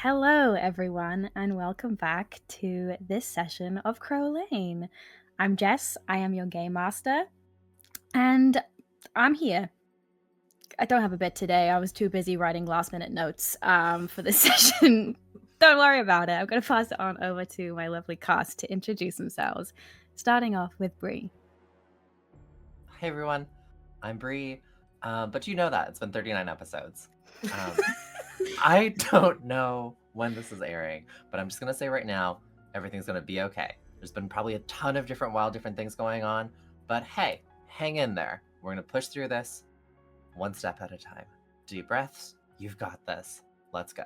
Hello, everyone, and welcome back to this session of Crow Lane. I'm Jess, I am your game master, and I'm here. I don't have a bit today. I was too busy writing last minute notes for this session. Don't worry about it. I'm going to pass it on over to my lovely cast to introduce themselves, starting off with Bree. Hey everyone, I'm Bree, but you know that it's been 39 episodes. I don't know when this is airing, but I'm just gonna say right now, everything's gonna be okay. There's been probably a ton of different things going on, but hey, hang in there. We're gonna push through this one step at a time. Deep breaths, you've got this. Let's go.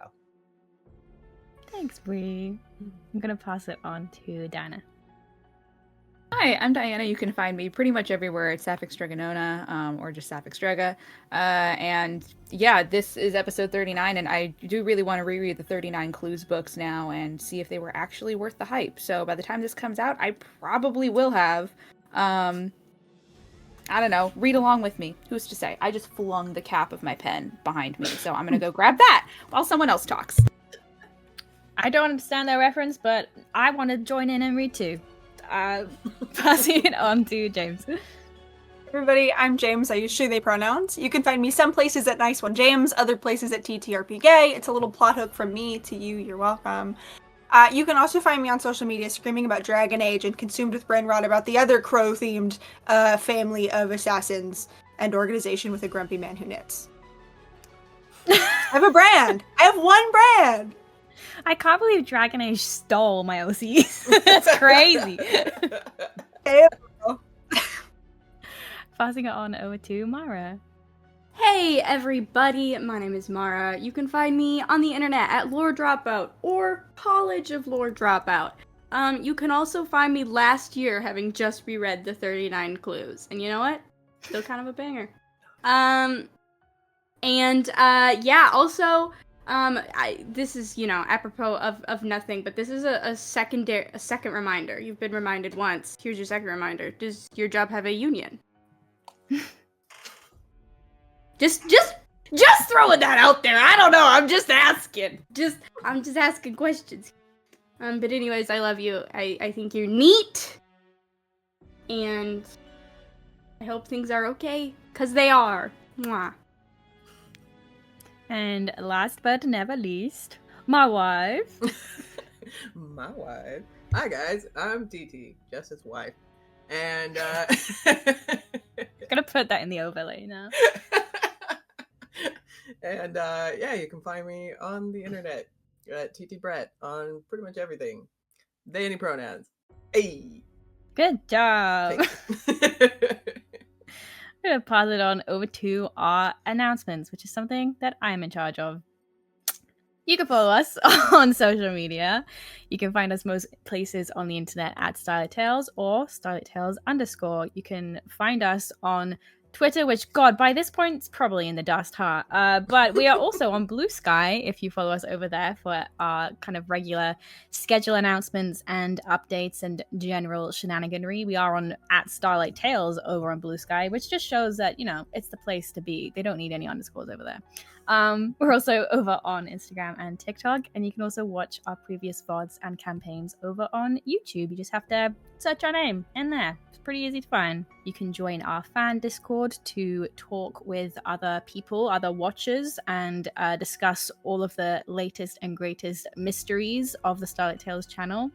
Thanks, Bree. I'm going to pass it on to Dana. Hi, I'm Diana. You can find me pretty much everywhere at Sapphic Stregonona, or just Sapphic Strega. And yeah, this is episode 39, and I do really want to reread the 39 Clues books now and see if they were actually worth the hype. So by the time this comes out, I probably will have. I don't know, read along with me. Who's to say? I just flung the cap of my pen behind me, so I'm gonna go grab that while someone else talks. I don't understand that reference, but I want to join in and read too. Passing it on to James. Everybody, I'm James. I use she, they pronouns. You can find me some places at Nice One James, other places at TTRP Gay. It's a little plot hook from me to you. You're welcome. You can also find me on social media screaming about Dragon Age and consumed with brain rot about the other crow-themed family of assassins and organization with a grumpy man who knits. I have a brand. I have one brand. I can't believe Dragon Age stole my OCs. That's crazy. Passing it on over to Mara. Hey everybody, my name is Mara. You can find me on the internet at Lore Dropout or College of Lore Dropout. You can also find me last year having just reread the 39 Clues. And you know what? Still kind of a banger. This is, apropos of nothing, but this is a second reminder. You've been reminded once. Here's your second reminder. Does your job have a union? Just throwing that out there. I don't know. I'm just asking. I'm just asking questions. But anyways, I love you. I think you're neat. And I hope things are okay. 'Cause they are. Mwah. And last but never least, my wife. My wife. Hi guys, I'm TT, Jess's wife. And Gonna put that in the overlay now. And yeah, you can find me on the internet at TT Brett on pretty much everything. They any pronouns. Hey. Good job. I'm gonna pass it on over to our announcements, which is something that I'm in charge of. You can follow us on social media. You can find us most places on the internet at Starlight Tales or Starlight Tales _. You can find us on Twitter, which, God, by this point, it's probably in the dust, huh? But we are also on Blue Sky, if you follow us over there for our kind of regular schedule announcements and updates and general shenaniganry. We are on at Starlight Tales over on Blue Sky, which just shows that, it's the place to be. They don't need any underscores over there. We're also over on Instagram and TikTok, and you can also watch our previous VODs and campaigns over on YouTube. You just have to search our name in there. It's pretty easy to find. You can join our fan Discord to talk with other people, other watchers, and discuss all of the latest and greatest mysteries of the Starlight Tales channel.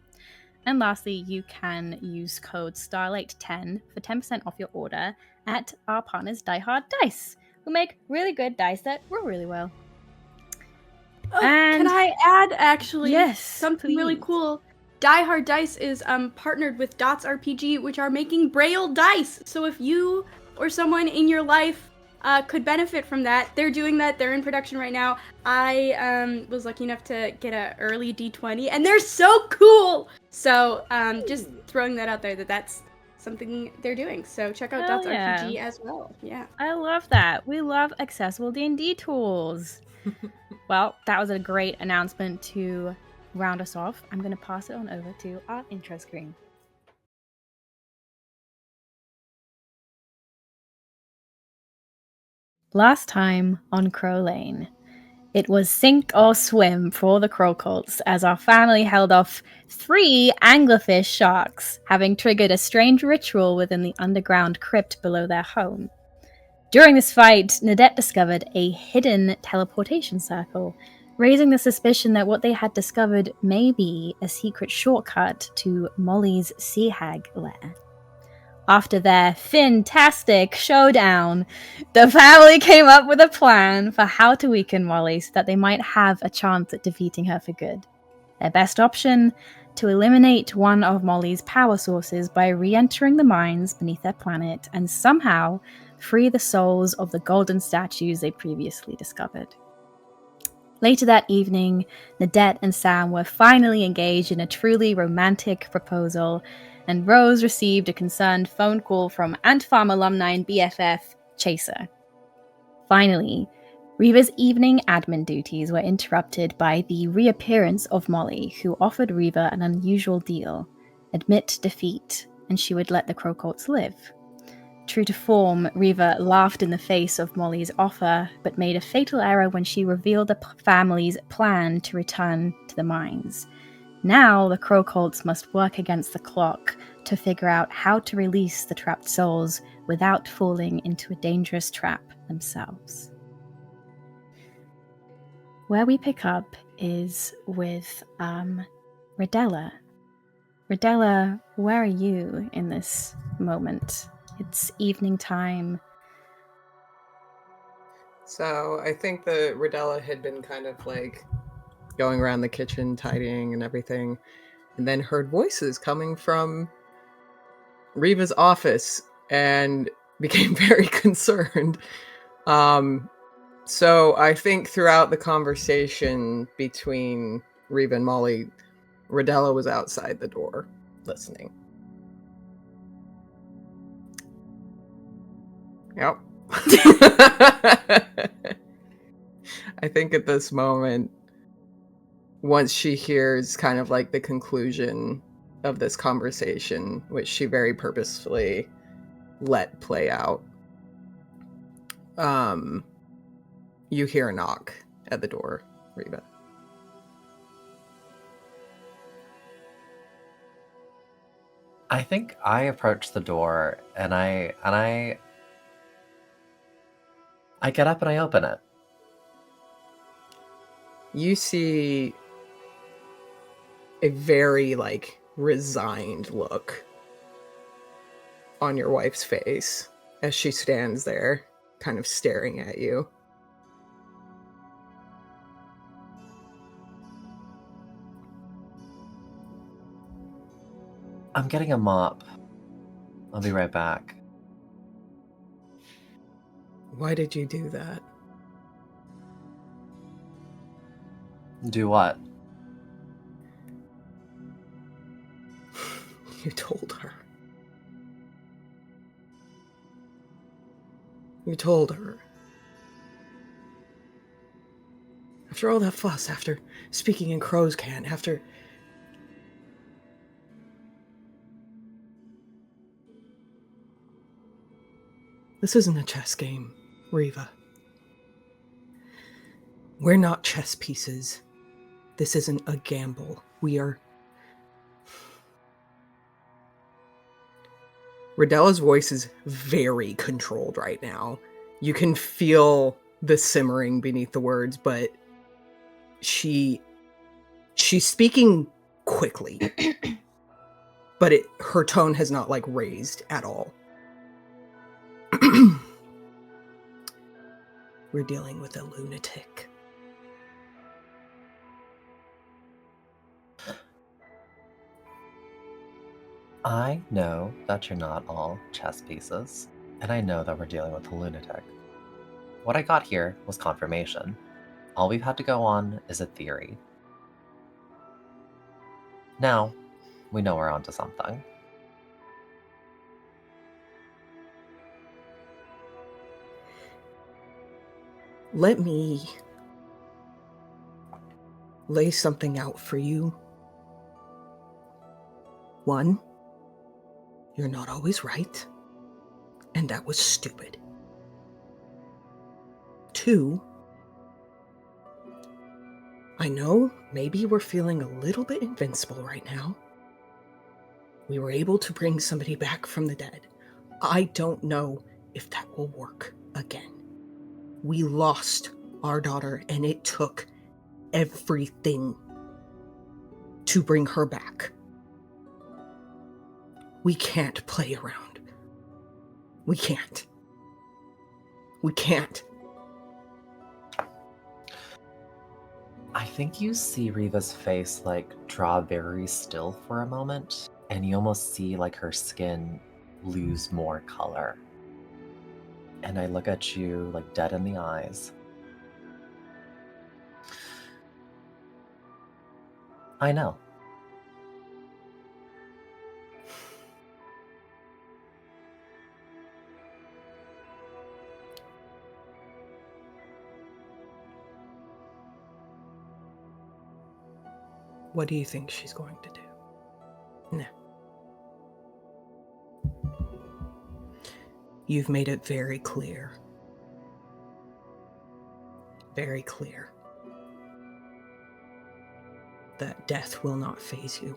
And lastly, you can use code STARLIGHT10 for 10% off your order at our partners Die Hard Dice, who make really good dice that roll really well. Oh, can I add, actually, yes, something please. really cool? Die Hard Dice is partnered with Dots RPG, which are making Braille dice. So if you or someone in your life could benefit from that, they're doing that. They're in production right now. I was lucky enough to get an early D20, and they're so cool. So just throwing that out there that's something they're doing. So check out Dots RPG as well. Yeah. I love that. We love accessible D&D tools. Well, that was a great announcement to round us off. I'm going to pass it on over to our intro screen. Last time on Crow Lane. It was sink or swim for the Crowcolts, as our family held off 3 anglerfish sharks, having triggered a strange ritual within the underground crypt below their home. During this fight, Nadette discovered a hidden teleportation circle, raising the suspicion that what they had discovered may be a secret shortcut to Molly's sea hag lair. After their fantastic showdown, the family came up with a plan for how to weaken Molly so that they might have a chance at defeating her for good. Their best option? To eliminate one of Molly's power sources by re-entering the mines beneath their planet and somehow free the souls of the golden statues they previously discovered. Later that evening, Nadette and Sam were finally engaged in a truly romantic proposal, and Rose received a concerned phone call from Ant Farm alumni and BFF, Chaser. Finally, Reva's evening admin duties were interrupted by the reappearance of Molly, who offered Reva an unusual deal: admit defeat, and she would let the Crowcolts live. True to form, Reva laughed in the face of Molly's offer, but made a fatal error when she revealed the family's plan to return to the mines. Now, the Crowcolts must work against the clock to figure out how to release the trapped souls without falling into a dangerous trap themselves. Where we pick up is with Rodella. Rodella, where are you in this moment? It's evening time. So I think that Rodella had been kind of like going around the kitchen, tidying and everything, and then heard voices coming from Reva's office and became very concerned. So I think throughout the conversation between Reva and Molly, Rodella was outside the door listening. Yep. I think at this moment, once she hears kind of like the conclusion of this conversation, which she very purposefully let play out, you hear a knock at the door, Reva. I think I approach the door and I get up and I open it. You see a very like resigned look on your wife's face as she stands there kind of staring at you. I'm getting a mop. I'll be right back. Why did you do that? Do what? You told her. You told her. After all that fuss, after speaking in crow's can, after... This isn't a chess game, Reva. We're not chess pieces. This isn't a gamble. We are... Rodella's voice is very controlled right now. You can feel the simmering beneath the words, but she's speaking quickly. But her tone has not like raised at all. We're dealing with a lunatic. I know that you're not all chess pieces, and I know that we're dealing with a lunatic. What I got here was confirmation. All we've had to go on is a theory. Now, we know we're onto something. Let me lay something out for you. 1, you're not always right, and that was stupid. 2, I know maybe we're feeling a little bit invincible right now. We were able to bring somebody back from the dead. I don't know if that will work again. We lost our daughter, and it took everything to bring her back. We can't play around. We can't. We can't. I think you see Riva's face like draw very still for a moment, and you almost see like her skin lose more color. And I look at you like dead in the eyes. I know. What do you think she's going to do? No. You've made it very clear. Very clear. That death will not faze you.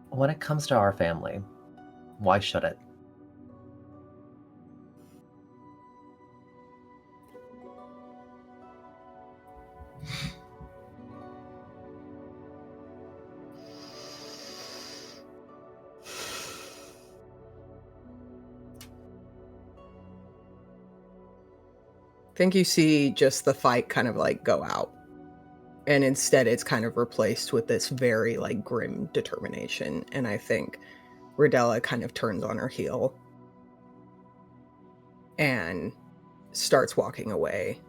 When it comes to our family, why should it? I think you see just the fight kind of like go out. And instead it's kind of replaced with this very like grim determination. And I think Rodella kind of turns on her heel and starts walking away.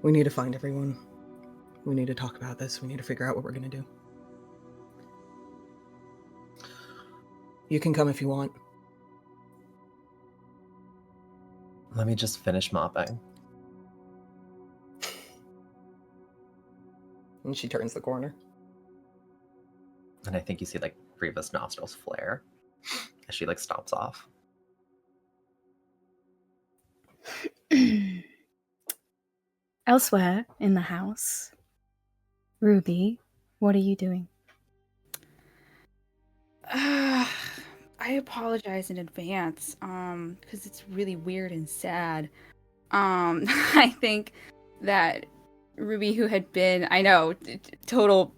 We need to find everyone. We need to talk about this. We need to figure out what we're going to do. You can come if you want. Let me just finish mopping. And she turns the corner. And I think you see like Riva's nostrils flare as she like stomps off. Elsewhere in the house, Ruby, what are you doing? I apologize in advance, because it's really weird and sad. I think that Ruby, who had been, I know, total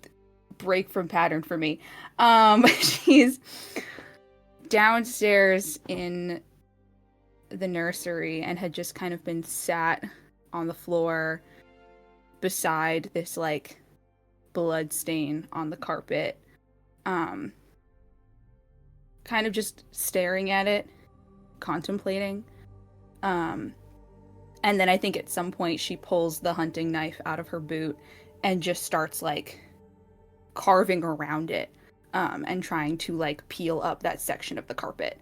break from pattern for me. She's downstairs in the nursery and had just kind of been sat on the floor beside this like blood stain on the carpet. Kind of just staring at it, contemplating. And then I think at some point she pulls the hunting knife out of her boot and just starts like carving around it, and trying to like peel up that section of the carpet,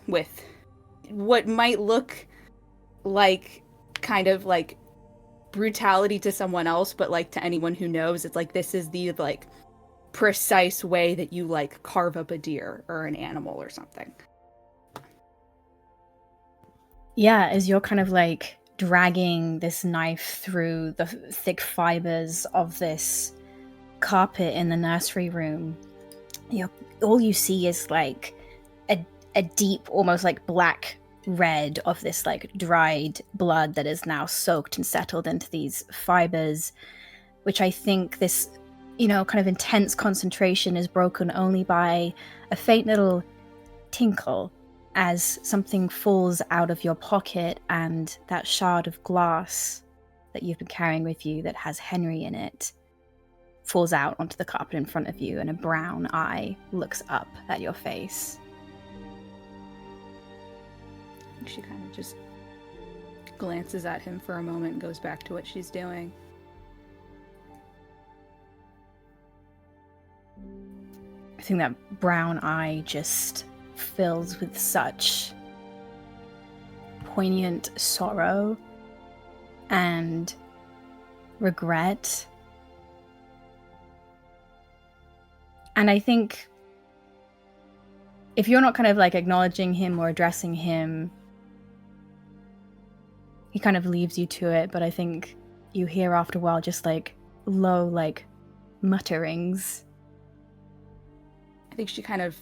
with what might look like kind of like brutality to someone else, but like to anyone who knows, it's like this is the like precise way that you like carve up a deer or an animal or something. Yeah, as you're kind of like dragging this knife through the thick fibers of this carpet in the nursery room, all you see is like a deep, almost like black red of this like dried blood that is now soaked and settled into these fibers, which I think this, kind of intense concentration is broken only by a faint little tinkle as something falls out of your pocket, and that shard of glass that you've been carrying with you that has Henry in it falls out onto the carpet in front of you, and a brown eye looks up at your face. She kind of just glances at him for a moment and goes back to what she's doing. I think that brown eye just fills with such poignant sorrow and regret. And I think if you're not kind of like acknowledging him or addressing him, he kind of leaves you to it. But I think you hear after a while just like low, like mutterings. I think she kind of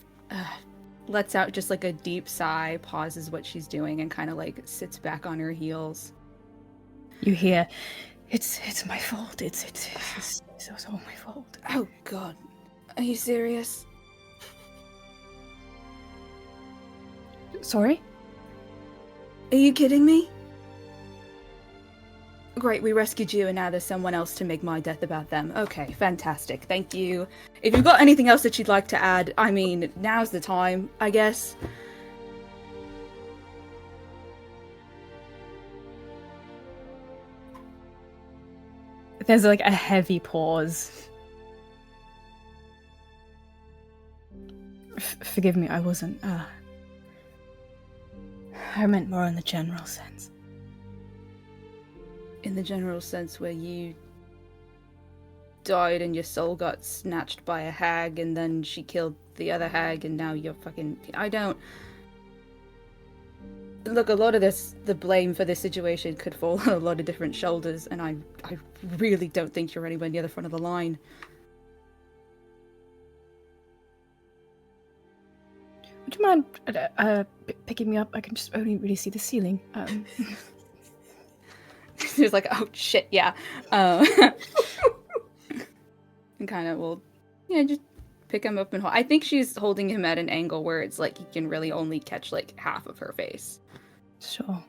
lets out just like a deep sigh, pauses what she's doing, and kind of like sits back on her heels. You hear, it's my fault. It's all my fault. Oh God, are you serious? Sorry? Are you kidding me? Great, we rescued you, and now there's someone else to make my death about them. Okay, fantastic. Thank you. If you've got anything else that you'd like to add, I mean, now's the time, I guess. There's like a heavy pause. Forgive me, I wasn't, I meant more in the general sense. In the general sense where you died and your soul got snatched by a hag and then she killed the other hag and now you're fucking... I don't... Look, a lot of the blame for this situation could fall on a lot of different shoulders, and I really don't think you're anywhere near the front of the line. Would you mind picking me up? I can just only really see the ceiling. She's like, oh shit, yeah. And kind of will, just pick him up and hold. I think she's holding him at an angle where it's like he can really only catch like half of her face. Sure.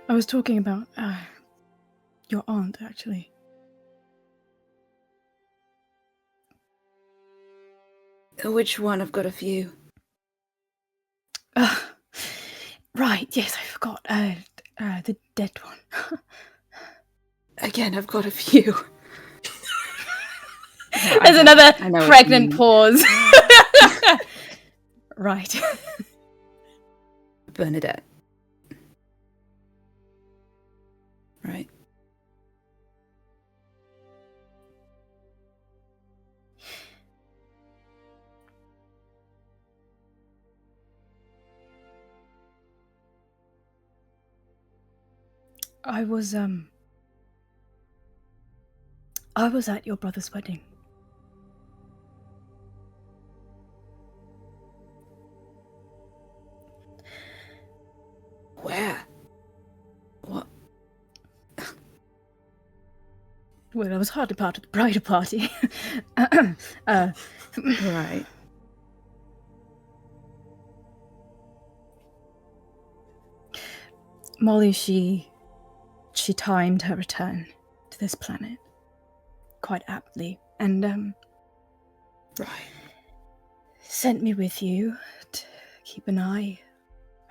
I was talking about your aunt, actually. Which one? I've got a few. Right, yes, I forgot. The dead one. Again, I've got a few. There's another pregnant pause. Right. Bernadette. Right. I was at your brother's wedding. Where? What? Well, I was hardly part of the bridal party. Right. Molly, she timed her return to this planet quite aptly, and Right. sent me with you to keep an eye,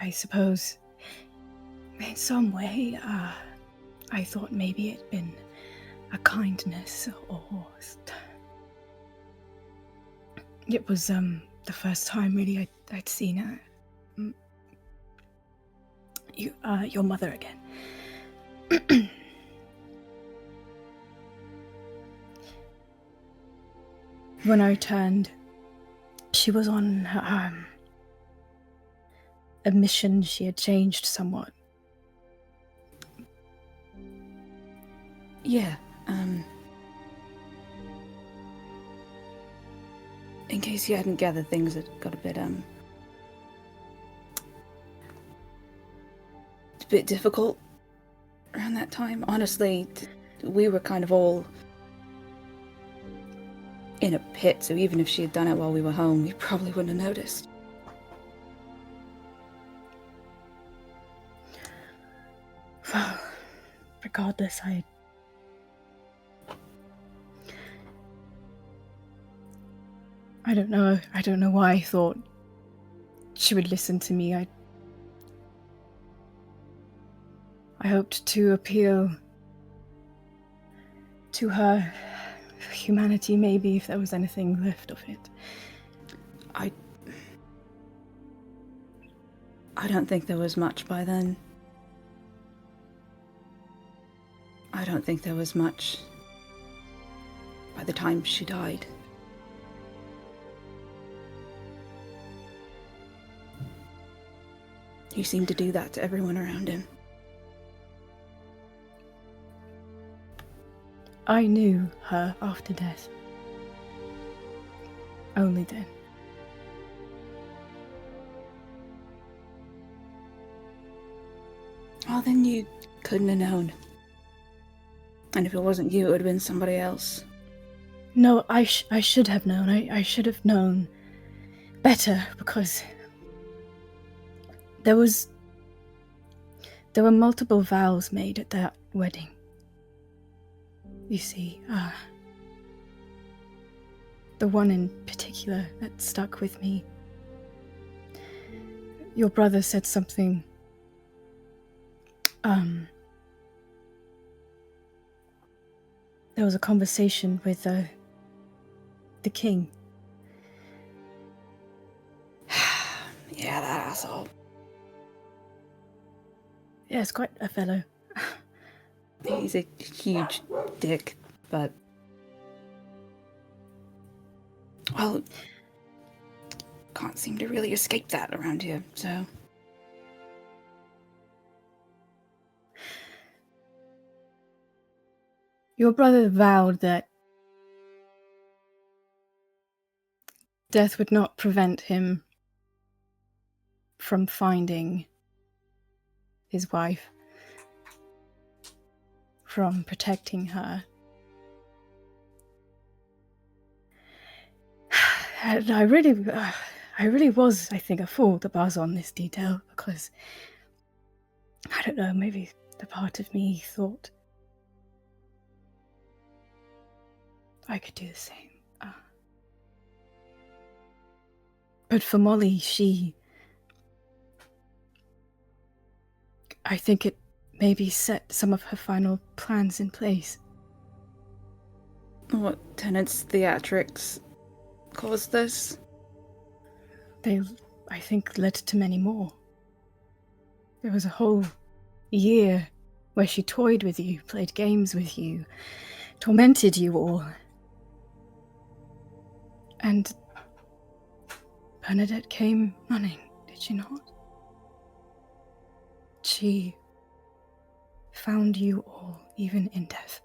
I suppose. In some way, I thought maybe it'd been a kindness, or it was the first time really I'd seen her. Your mother again. When I returned, she was on a mission. She had changed somewhat. Yeah, in case you hadn't gathered, things had got a bit difficult around that time. Honestly, we were kind of all in a pit, so even if she had done it while we were home, we probably wouldn't have noticed. Well, regardless, I don't know. I don't know why I thought she would listen to me. I hoped to appeal to her humanity, maybe, if there was anything left of it. I don't think there was much by then. I don't think there was much by the time she died. He seemed to do that to everyone around him. I knew her after death. Only then. Well, then you couldn't have known. And if it wasn't you, it would have been somebody else. No, I should have known. I should have known better, because there were multiple vows made at that wedding. You see, the one in particular that stuck with me. Your brother said something, there was a conversation with, the king. Yeah, that asshole. Yeah, it's quite a fellow. He's a huge dick, but... well, can't seem to really escape that around here, so... Your brother vowed that death would not prevent him from finding his wife, from protecting her. And I really was, I think, a fool to pass on this detail, because, I don't know, maybe the part of me thought I could do the same. But for Molly, I think it maybe set some of her final plans in place. What, Tennant's theatrics caused this? They, I think, led to many more. There was a whole year where she toyed with you, played games with you, tormented you all. And Bernadette came running, did she not? She found you all, even in death.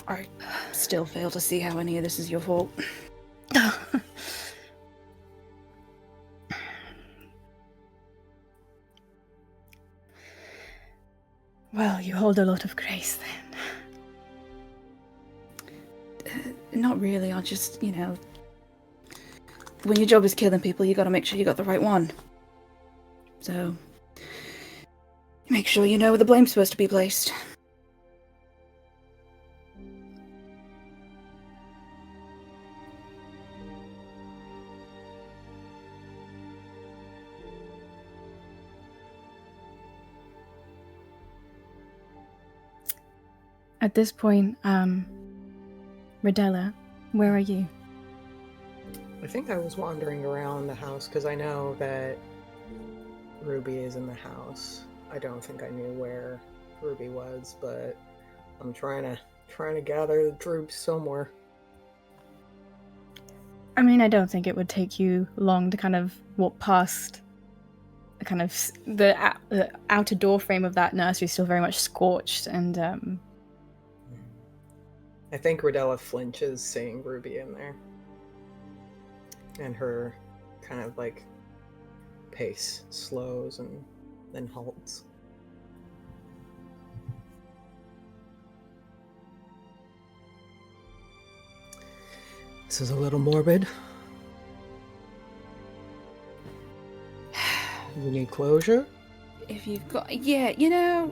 I still fail to see how any of this is your fault. Well, you hold a lot of grace then. Not really, I'll just, when your job is killing people, you gotta make sure you got the right one. So, make sure you know where the blame's supposed to be placed. At this point, Rodella, where are you? I think I was wandering around the house because I know that Ruby is in the house. I don't think I knew where Ruby was, but I'm trying to gather the troops somewhere. I mean, I don't think it would take you long to kind of walk past the outer door frame of that nursery, still very much scorched, and I think Rodella flinches seeing Ruby in there. And her kind of like pace slows and then halts. This is a little morbid. You need closure? If you've got,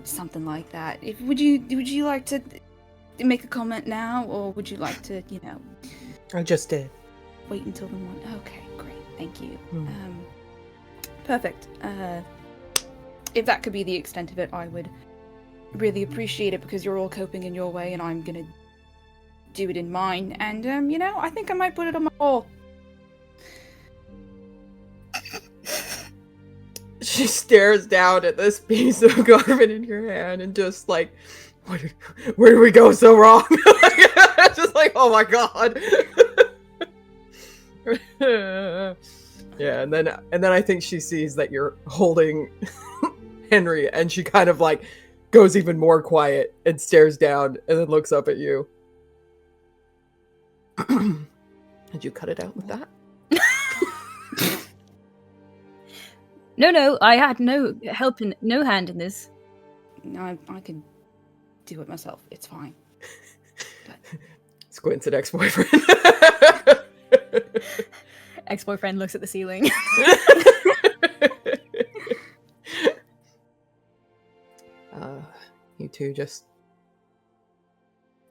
something like that. Would you like to make a comment now, or would you like to, I just did. wait until the morning? Okay, great, thank you. Perfect. If that could be the extent of it, I would really appreciate it, because you're all coping in your way, and I'm gonna do it in mine. And I think I might put it on my wall. She stares down at this piece of garment in your hand and just like, where did we go so wrong? Just like, oh my god. Yeah, and then I think she sees that you're holding Henry, and she kind of like goes even more quiet and stares down and then looks up at you. Did you cut it out with that? No, I had no help in no hand in this. No, I can do it myself. It's fine. Squints at ex-boyfriend. Ex-boyfriend looks at the ceiling. You two just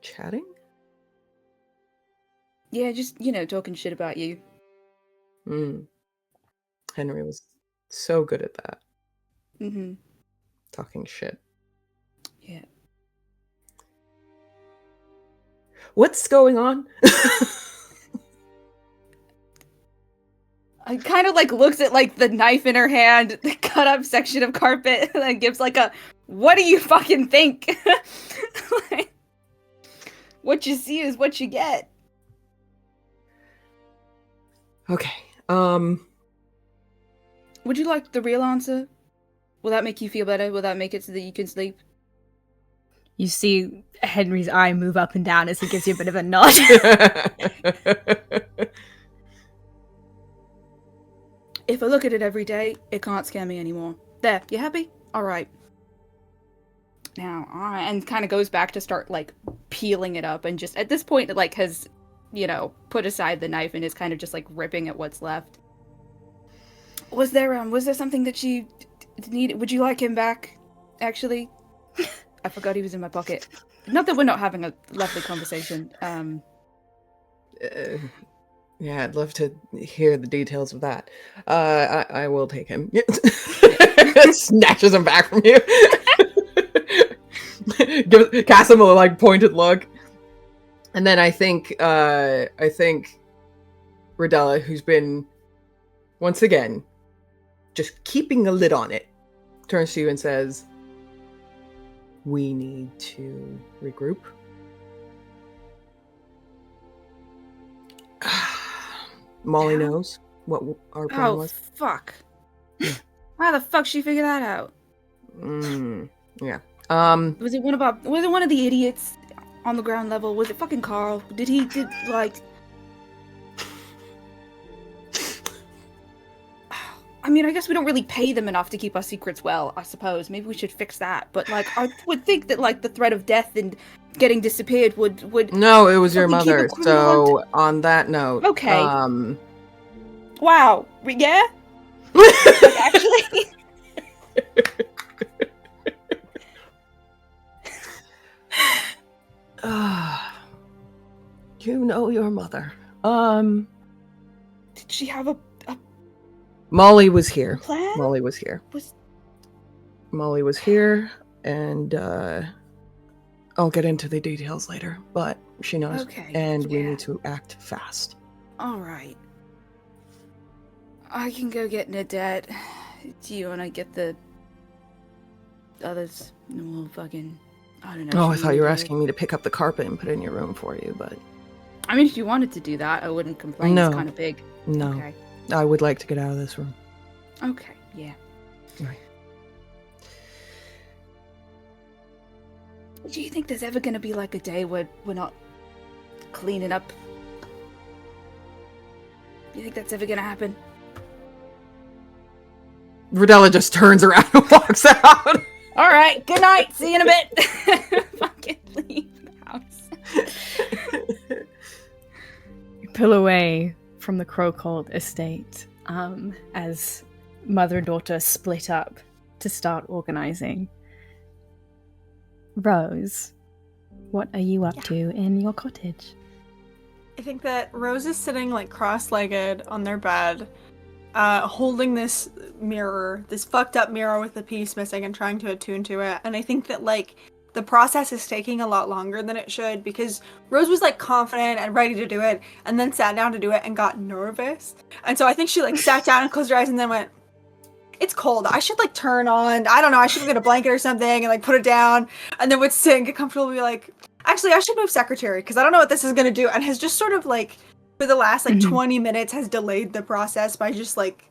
chatting? Yeah, just, talking shit about you. Henry was so good at that. Mm-hmm. Talking shit. Yeah. What's going on? I kind of looks at the knife in her hand, the cut up section of carpet, and then gives a, what do you fucking think? What you see is what you get. Okay. Would you like the real answer? Will that make you feel better? Will that make it so that you can sleep? You see Henry's eye move up and down as he gives you a bit of a nod. If I look at it every day, it can't scare me anymore. There, you happy? Alright. Now, and kind of goes back to start, peeling it up, and just, at this point, it, has, put aside the knife and is kind of just, ripping at what's left. Was there something that you needed? Would you like him back, actually? I forgot he was in my pocket. Not that we're not having a lovely conversation. Yeah, I'd love to hear the details of that. I will take him. Snatches him back from you. Casts him a pointed look. And then I think Rodella, who's been once again just keeping a lid on it, turns to you and says, "We need to regroup." Molly knows what our plan was. Oh, fuck. How the fuck she figure that out? Yeah. Was it one of the idiots on the ground level? Was it fucking Carl? I mean, I guess we don't really pay them enough to keep our secrets well, I suppose. Maybe we should fix that. But, I would think that, the threat of death and getting disappeared would... No, it was your mother. So, on that note... Okay. Wow. Yeah? Actually? You know your mother. Did she have a Molly was here. plan? Molly was here, and I'll get into the details later, but she knows. Okay, and we yeah. need to act fast. Alright. I can go get Nadette. Do you want to get the others? We'll fucking... I don't know. Oh, I thought you were asking me to pick up the carpet and put it in your room for you, but... I mean, if you wanted to do that, I wouldn't complain. No. It's kind of big. No. Okay. I would like to get out of this room. Okay, yeah. Right. Do you think there's ever going to be a day where we're not cleaning up? Do you think that's ever going to happen? Rodella just turns around and walks out. Alright, good night. See you in a bit. Fucking leave the house. You pull away from the Crowcolt estate as mother and daughter split up to start organizing. Rose, what are you up to in your cottage? I think that Rose is sitting cross-legged on their bed, holding this mirror, this fucked up mirror with the piece missing and trying to attune to it. And I think that the process is taking a lot longer than it should, because Rose was confident and ready to do it, and then sat down to do it and got nervous. And so I think she sat down and closed her eyes and then went, it's cold. I should like turn on, I don't know, I should get a blanket or something and like put it down and then would sit and get comfortable and be like, actually, I should move secretary because I don't know what this is going to do. And has just sort of like, for the last like 20 minutes has delayed the process by just like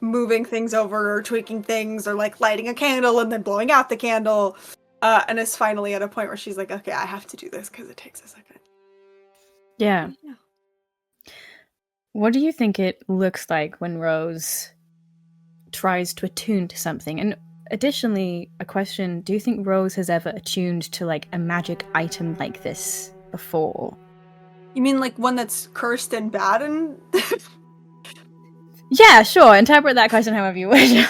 moving things over or tweaking things or like lighting a candle and then blowing out the candle. And is finally at a point where she's like, okay, I have to do this because it takes a second. Yeah. What do you think it looks like when Rose tries to attune to something? And additionally, a question, do you think Rose has ever attuned to like a magic item like this before? You mean like one that's cursed and bad and... Yeah, sure. Interpret that question however you wish.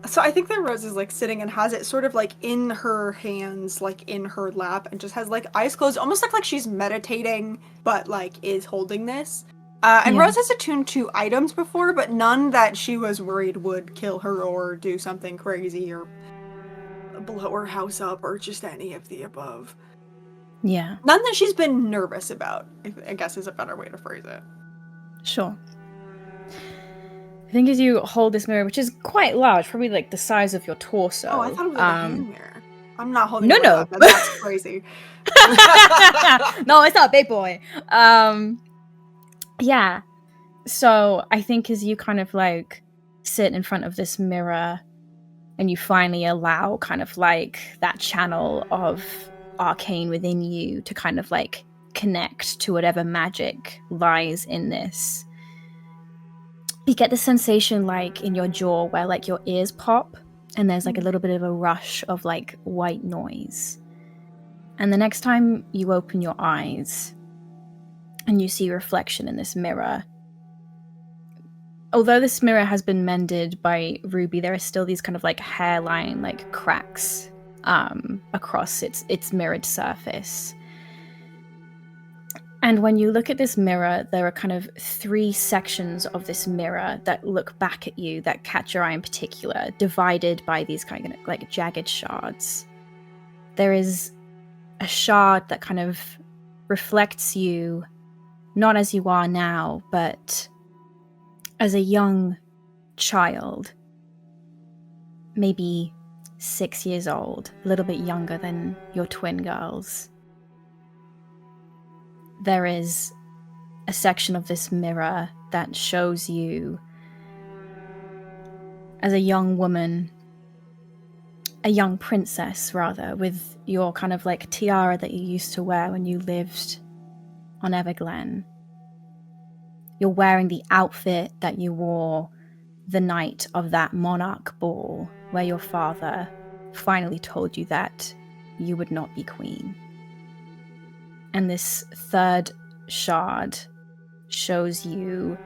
So I think that Rose is like sitting and has it sort of like in her hands, like in her lap, and just has like eyes closed, almost like she's meditating, but like is holding this. And Rose has attuned to items before, but none that she was worried would kill her or do something crazy or blow her house up or just any of the above. Yeah. None that she's been nervous about, I guess is a better way to phrase it. Sure. I think as you hold this mirror, which is quite large, probably like the size of your torso. Oh, I thought it was like a hand mirror. I'm not holding No, it no. up. That's crazy. No, it's not a big boy. Yeah. So I think as you kind of like sit in front of this mirror and you finally allow kind of like that channel of arcane within you to kind of like connect to whatever magic lies in this, you get the sensation like in your jaw where like your ears pop and there's like a little bit of a rush of like white noise. And the next time you open your eyes and you see a reflection in this mirror, although this mirror has been mended by Ruby, there are still these kind of like hairline like cracks across its mirrored surface. And when you look at this mirror, there are kind of 3 sections of this mirror that look back at you that catch your eye in particular, divided by these kind of like jagged shards. There is a shard that kind of reflects you, not as you are now, but as a young child, maybe 6 years old, a little bit younger than your twin girls. There is a section of this mirror that shows you as a young woman, a young princess rather, with your kind of like tiara that you used to wear when you lived on Everglen. You're wearing the outfit that you wore the night of that monarch ball where your father finally told you that you would not be queen. And this 3rd shard shows you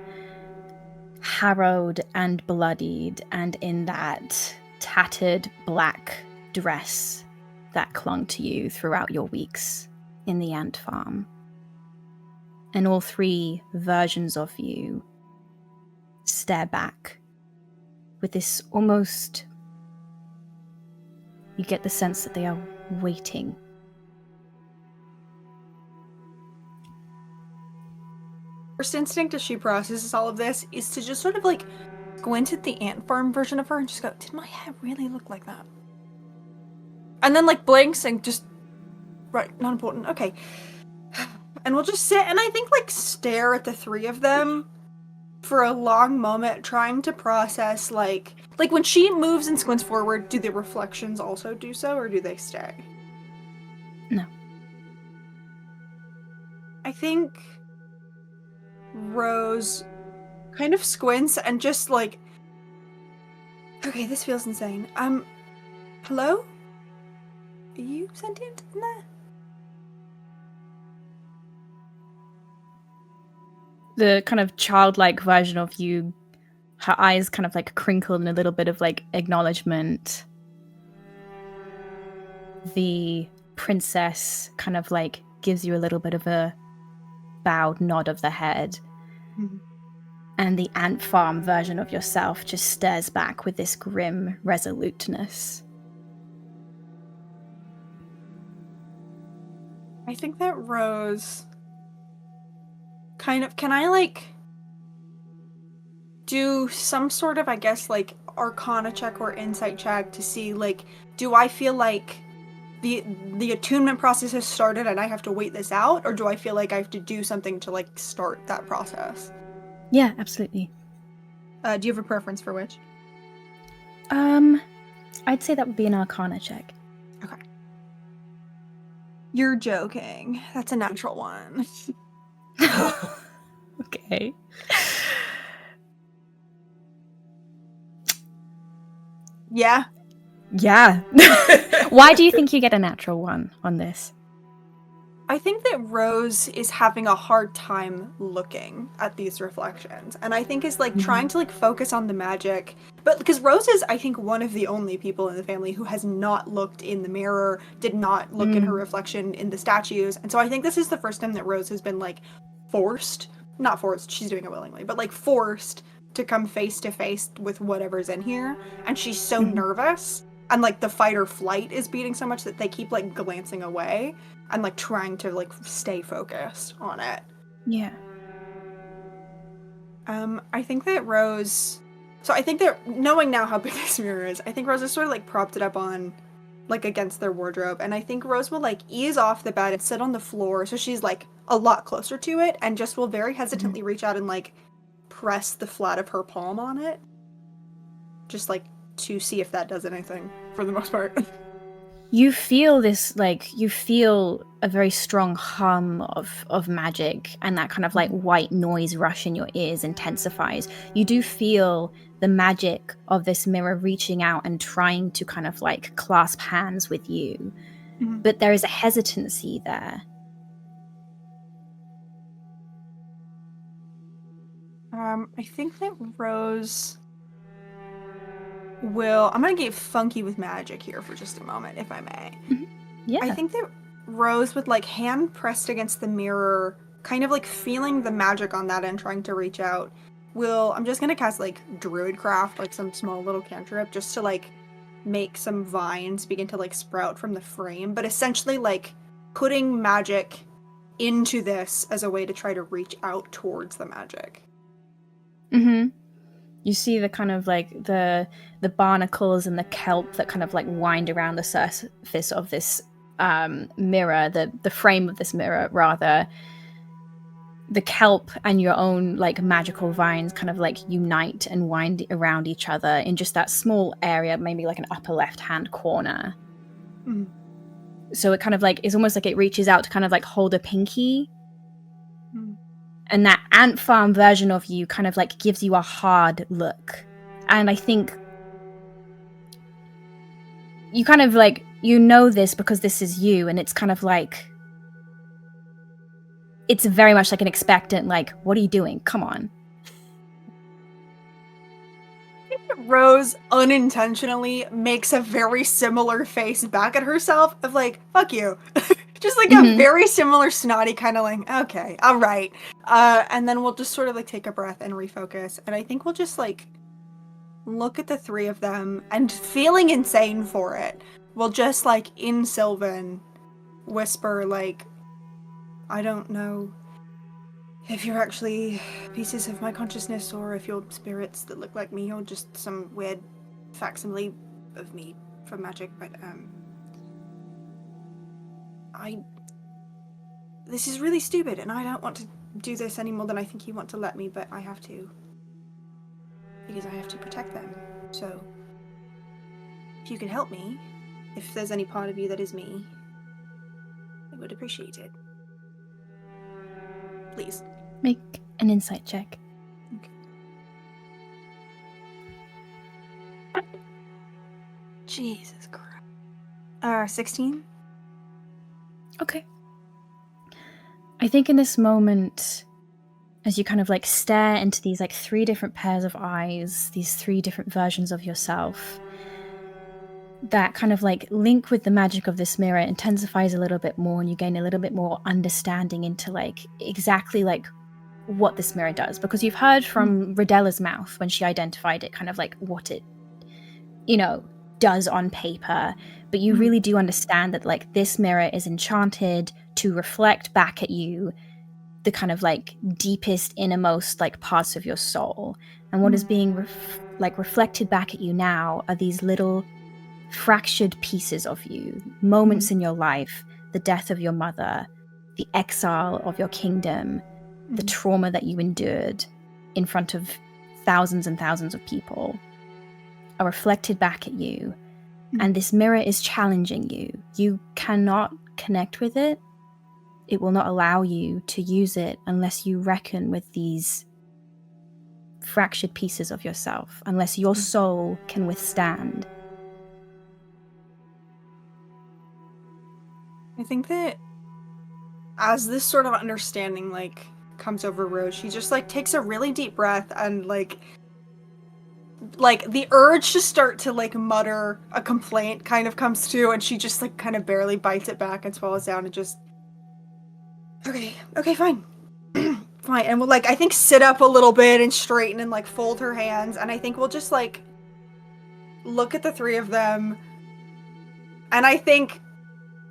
harrowed and bloodied and in that tattered black dress that clung to you throughout your weeks in the ant farm. And all 3 versions of you stare back with this almost... You get the sense that they are waiting. First instinct as she processes all of this is to just sort of like go into the ant farm version of her and just go, did my hair really look like that? And then like blinks and just, right, not important, okay. And we'll just sit and I think like stare at the 3 of them for a long moment, trying to process like when she moves and squints forward, do the reflections also do so or do they stay? No. I think Rose kind of squints and just like, okay, this feels insane. Hello? Are you sentient in there? The kind of childlike version of you, her eyes kind of like crinkle in a little bit of like acknowledgement. The princess kind of like gives you a little bit of a bowed nod of the head. Mm-hmm. And the ant farm version of yourself just stares back with this grim resoluteness. I think that Rose kind of, can I like do some sort of, I guess, like, arcana check or insight check to see, like, do I feel like the attunement process has started and I have to wait this out, or do I feel like I have to do something to, like, start that process? Yeah, absolutely. Do you have a preference for which? I'd say that would be an arcana check. Okay. You're joking. That's a natural one. Okay. Yeah. Yeah. Why do you think you get a natural one on this? I think that Rose is having a hard time looking at these reflections, and I think is like trying to like focus on the magic, but because Rose is, I think, one of the only people in the family who has not looked in the mirror, did not look in her reflection in the statues, and so I think this is the first time that Rose has been like not forced, she's doing it willingly, but like forced to come face to face with whatever's in here, and she's so nervous, and like the fight or flight is beating so much that they keep like glancing away and like trying to like stay focused on it. Yeah. I think that Rose, so I think that knowing now how big this mirror is, I think Rose has sort of like propped it up on like against their wardrobe, and I think Rose will like ease off the bed and sit on the floor so she's like a lot closer to it, and just will very hesitantly reach out and like press the flat of her palm on it, just like to see if that does anything for the most part. You feel this, like, you feel a very strong hum of magic, and that kind of like white noise rush in your ears intensifies. You do feel the magic of this mirror reaching out and trying to kind of like clasp hands with you. But there is a hesitancy there. I think that Rose will... I'm going to get funky with magic here for just a moment, if I may. Yeah. I think that Rose, with like hand pressed against the mirror, kind of like feeling the magic on that and trying to reach out, I'm just going to cast like Druidcraft, like some small little cantrip, just to like make some vines begin to like sprout from the frame, but essentially like putting magic into this as a way to try to reach out towards the magic. You see the kind of like the barnacles and the kelp that kind of like wind around the surface of this mirror, the frame of this mirror rather. The kelp and your own like magical vines kind of like unite and wind around each other in just that small area, maybe like an upper left hand corner. So it kind of like, it's almost like it reaches out to kind of like hold a pinky. And that ant farm version of you kind of like gives you a hard look. And I think you kind of like, you know this because this is you, and it's kind of like, it's very much like an expectant, like, what are you doing? Come on. Rose unintentionally makes a very similar face back at herself of like, fuck you. Just like a very similar snotty kind of like, okay, all right. And then we'll just sort of like take a breath and refocus. And I think we'll just like look at the three of them, and feeling insane for it, we'll just like in Sylvan whisper like, I don't know if you're actually pieces of my consciousness or if you're spirits that look like me or just some weird facsimile of me from magic, but this is really stupid, and I don't want to do this any more than I think you want to let me, but I have to. Because I have to protect them. So, if you could help me, if there's any part of you that is me, I would appreciate it. Please. Make an insight check. Okay. Jesus Christ. 16? Okay. I think in this moment, as you kind of like stare into these like three different pairs of eyes, these three different versions of yourself, that kind of like link with the magic of this mirror intensifies a little bit more, and you gain a little bit more understanding into like exactly like what this mirror does, because you've heard from Ridella's mouth when she identified it, kind of like what it, you know, does on paper, but you really do understand that like this mirror is enchanted to reflect back at you the kind of like deepest, innermost like parts of your soul. And what is being reflected back at you now are these little fractured pieces of you, moments in your life, the death of your mother, the exile of your kingdom, the trauma that you endured in front of thousands and thousands of people are reflected back at you. And this mirror is challenging you. You cannot connect with it. It will not allow you to use it unless you reckon with these fractured pieces of yourself, unless your soul can withstand. I think that as this sort of understanding like comes over Rose, she just like takes a really deep breath and like the urge to start to like mutter a complaint kind of comes to, and she just like kind of barely bites it back and swallows down and just okay, fine. Fine. And we'll like I think sit up a little bit and straighten and like fold her hands, and I think we'll just like look at the three of them, and I think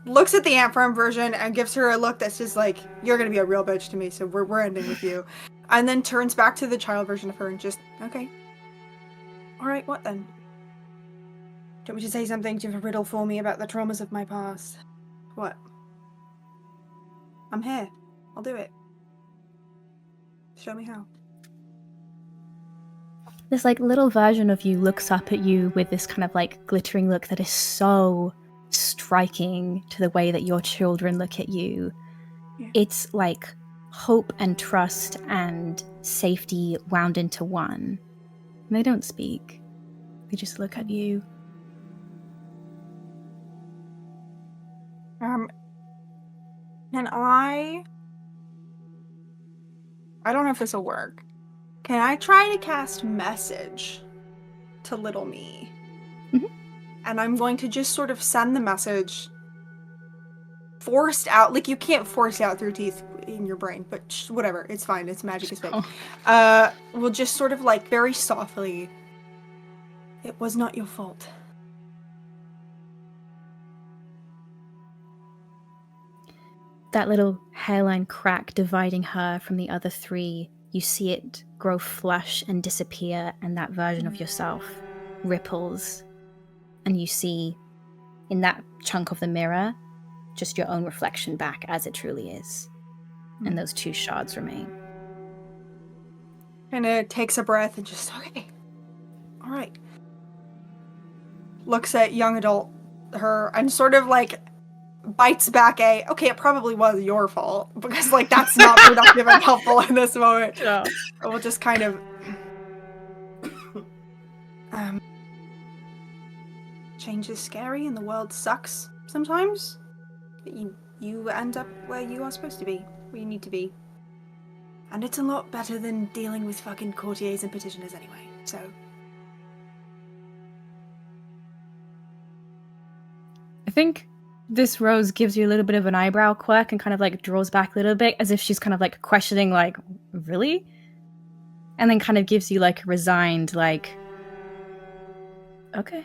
looks at the ant farm version and gives her a look that's just like, you're gonna be a real bitch to me, so we're ending with you. And then turns back to the child version of her and just, okay. Alright, what then? Do you want me to say something? Do you have a riddle for me about the traumas of my past? What? I'm here. I'll do it. Show me how. This like little version of you looks up at you with this kind of like glittering look that is so striking to the way that your children look at you. Yeah. It's like hope and trust and safety wound into one. And they don't speak. They just look at you. Can I don't know if this will work. Can I try to cast message to little me? And I'm going to just sort of send the message forced out. Like, you can't force it out through teeth in your brain, but whatever. It's fine. It's magic. It's fake. We'll just sort of, like, very softly. It was not your fault. That little hairline crack dividing her from the other three, you see it grow flush and disappear, and that version of yourself ripples. And you see, in that chunk of the mirror, just your own reflection back as it truly is. And those two shards remain. And it takes a breath and just, okay. All right. Looks at young adult her and sort of like bites back okay, it probably was your fault, because like that's not productive and helpful in this moment. Yeah. We'll just kind of change is scary and the world sucks sometimes. But you end up where you are supposed to be, where you need to be. And it's a lot better than dealing with fucking courtiers and petitioners anyway, so. I think this rose gives you a little bit of an eyebrow quirk and kind of like draws back a little bit as if she's kind of like questioning, like, really? And then kind of gives you like a resigned, like, okay.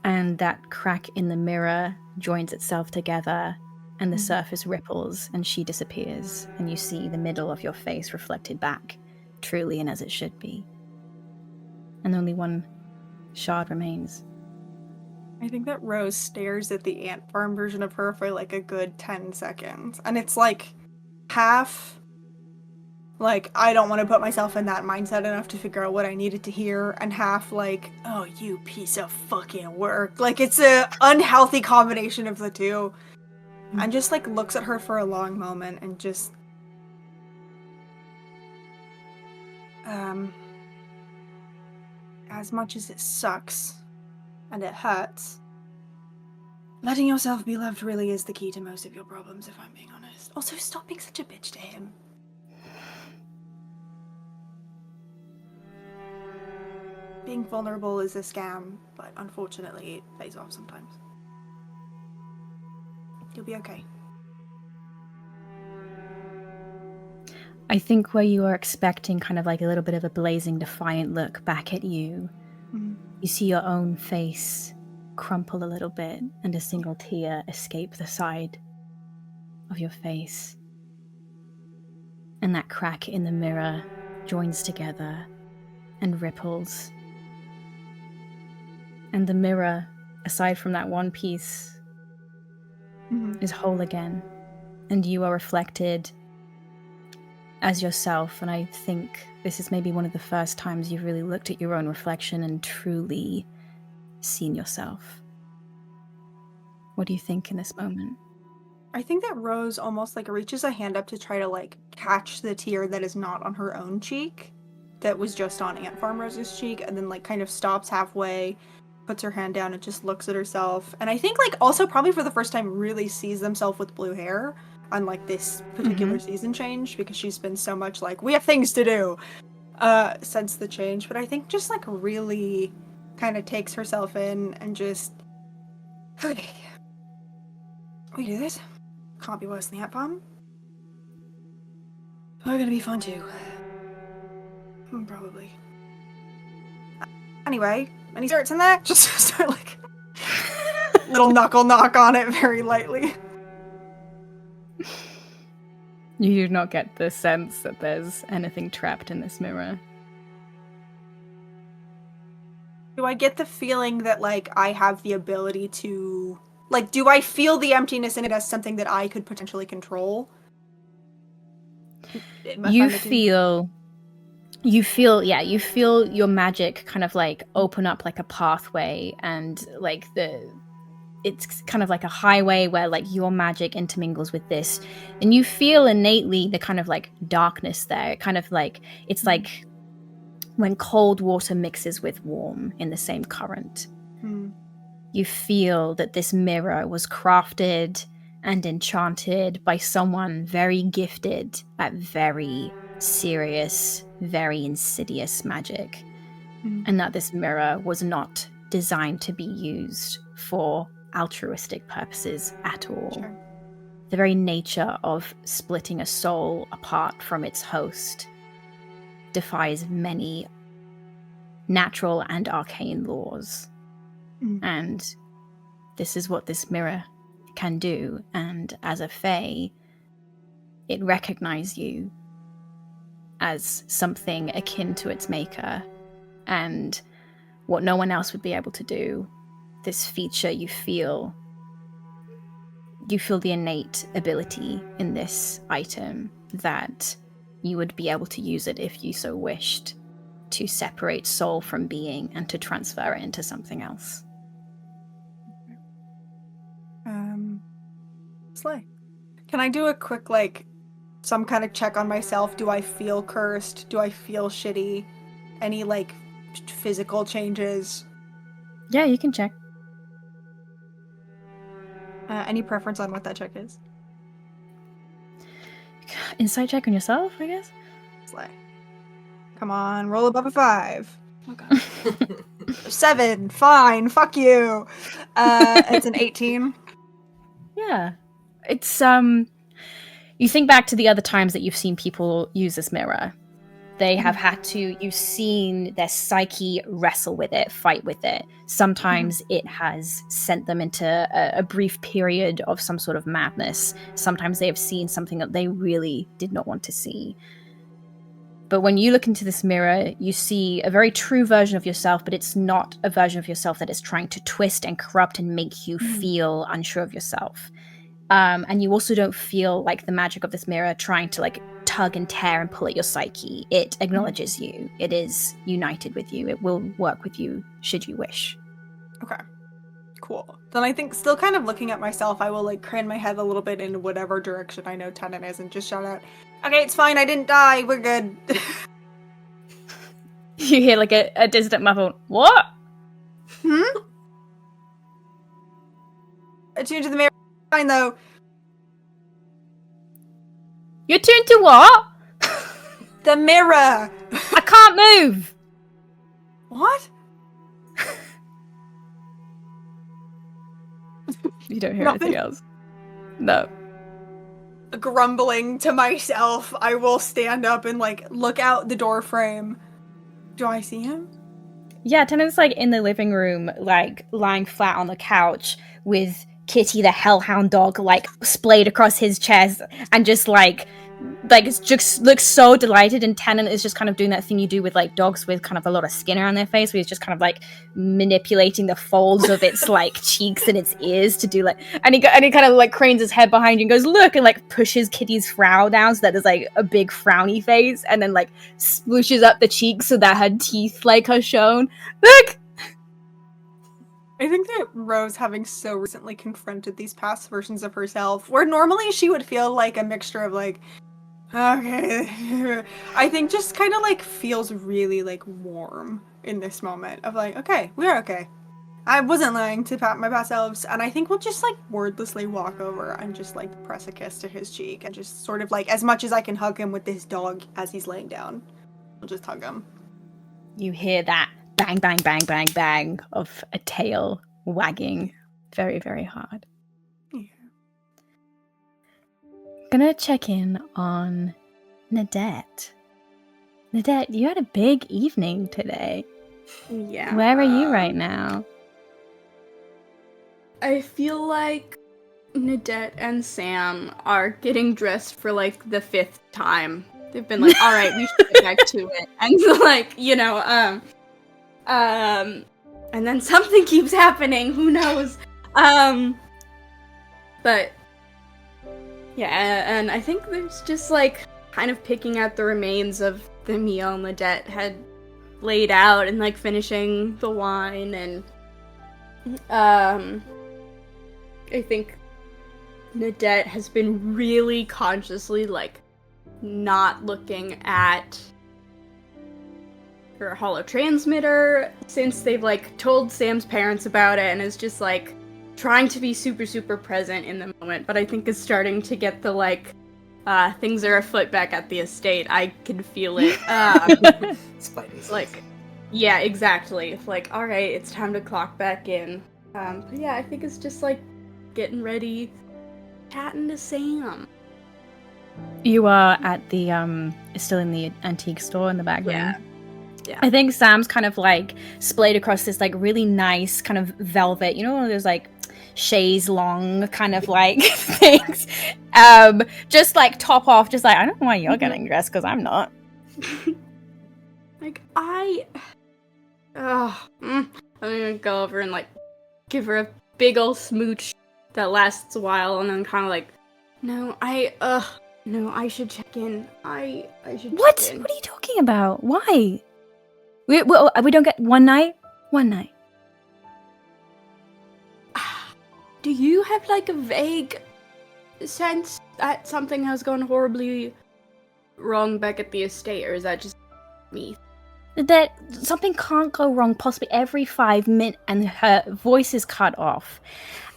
And that crack in the mirror joins itself together and the surface ripples and she disappears and you see the middle of your face reflected back, truly and as it should be. And only one shard remains. I think that Rose stares at the ant farm version of her for like a good 10 seconds. And it's like half like, I don't want to put myself in that mindset enough to figure out what I needed to hear, and half like, oh, you piece of fucking work. Like, it's a unhealthy combination of the two. And just like looks at her for a long moment and just as much as it sucks and it hurts, letting yourself be loved really is the key to most of your problems, if I'm being honest. Also, stop being such a bitch to him. Being vulnerable is a scam, but unfortunately it pays off sometimes. You'll be okay. I think where you are expecting kind of like a little bit of a blazing, defiant look back at you, you see your own face crumple a little bit and a single tear escape the side of your face. And that crack in the mirror joins together and ripples. And the mirror, aside from that one piece, is whole again. And you are reflected as yourself. And I think this is maybe one of the first times you've really looked at your own reflection and truly seen yourself. What do you think in this moment? I think that Rose almost like reaches a hand up to try to like catch the tear that is not on her own cheek, that was just on Ant Farm Rose's cheek, and then like kind of stops halfway, puts her hand down and just looks at herself. And I think like also probably for the first time really sees themselves with blue hair on like this particular season change, because she's been so much like, we have things to do since the change. But I think just like really kind of takes herself in and just, okay, we do this. Can't be worse than the Ant Farm. We're gonna be fun too. Probably. Anyway, any skirts in there? Just start like little knuckle knock on it very lightly. You do not get the sense that there's anything trapped in this mirror. Do I get the feeling that like I have the ability to, like, do I feel the emptiness in it as something that I could potentially control? You feel your magic kind of like open up like a pathway, and like it's kind of like a highway where like your magic intermingles with this, and you feel innately the kind of like darkness there. It kind of like, it's like when cold water mixes with warm in the same current. You feel that this mirror was crafted and enchanted by someone very gifted at very serious, very insidious magic, and that this mirror was not designed to be used for altruistic purposes at all. Sure. The very nature of splitting a soul apart from its host defies many natural and arcane laws. And this is what this mirror can do. And as a fae, it recognizes you as something akin to its maker, and what no one else would be able to do. This feature, you feel the innate ability in this item that you would be able to use it if you so wished, to separate soul from being and to transfer it into something else. Slay. Can I do a quick, like, some kind of check on myself? Do I feel cursed? Do I feel shitty? Any, like, physical changes? Yeah, you can check. Any preference on what that check is? Insight check on yourself, I guess? Slay. Come on, roll above a 5. Oh god. 7, fine, fuck you. It's an 18. Yeah. It's, you think back to the other times that you've seen people use this mirror. They have had to, you've seen their psyche wrestle with it, fight with it. Sometimes it has sent them into a brief period of some sort of madness. Sometimes they have seen something that they really did not want to see. But when you look into this mirror, you see a very true version of yourself, but it's not a version of yourself that is trying to twist and corrupt and make you feel unsure of yourself. And you also don't feel like the magic of this mirror trying to like tug and tear and pull at your psyche. It acknowledges you. It is united with you. It will work with you should you wish. Okay. Cool. Then I think, still kind of looking at myself, I will like crane my head a little bit in whatever direction I know Tennant is and just shout out, okay, it's fine, I didn't die, we're good. You hear like a distant muffled, what? I tuned to the mirror, fine though. You're tuned to what? The mirror! I can't move! What? You don't hear Nothing. anything else. No. Grumbling to myself, I will stand up and like look out the door frame. Do I see him? Yeah, Tennant's like in the living room, like lying flat on the couch with Kitty the hellhound dog like splayed across his chest and just like like it just looks so delighted, and Tennant is just kind of doing that thing you do with like dogs with kind of a lot of skin around their face, where he's just kind of like manipulating the folds of its like cheeks and its ears to do like, and he kind of like cranes his head behind you and goes look, and like pushes Kitty's frown down so that there's like a big frowny face, and then like splooshes up the cheeks so that her teeth like are shown. Look. I think that Rose, having so recently confronted these past versions of herself, where normally she would feel like a mixture of like, okay, I think just kind of like feels really like warm in this moment of like, okay, we're okay. I wasn't lying to my past selves, and I think we'll just like wordlessly walk over and just like press a kiss to his cheek and just sort of like, as much as I can hug him with this dog as he's laying down, I'll just hug him. You hear that bang, bang, bang, bang, bang of a tail wagging very, very hard. Yeah. Gonna check in on Nadette. Nadette, you had a big evening today. Yeah. Where are you right now? I feel like Nadette and Sam are getting dressed for like the 5th time. They've been like, all right, we should get back to it. And like, you know, and then something keeps happening, who knows? But yeah, and I think there's just like kind of picking at the remains of the meal Nadette had laid out and like finishing the wine, and I think Nadette has been really consciously like not looking at her holotransmitter since they've like told Sam's parents about it, and is just like trying to be super, super present in the moment, but I think is starting to get the like things are afoot back at the estate. I can feel it. Spidey. Like, yeah, exactly. It's like, all right, it's time to clock back in. But yeah, I think it's just like getting ready, chatting to Sam. You are at the still in the antique store in the back room. Yeah. Yeah. I think Sam's kind of like splayed across this like really nice kind of velvet, you know, one of those like chaise long kind of like things. Just like top off, just like, I don't know why you're getting dressed because I'm not. Like, I'm gonna go over and like give her a big ol' smooch that lasts a while, and then kind of like, no, I should check in. I should What? check in. What are you talking about? Why? We don't get one night? One night. Do you have like a vague sense that something has gone horribly wrong back at the estate, or is that just me? That something can't go wrong possibly every 5 minutes, and her voice is cut off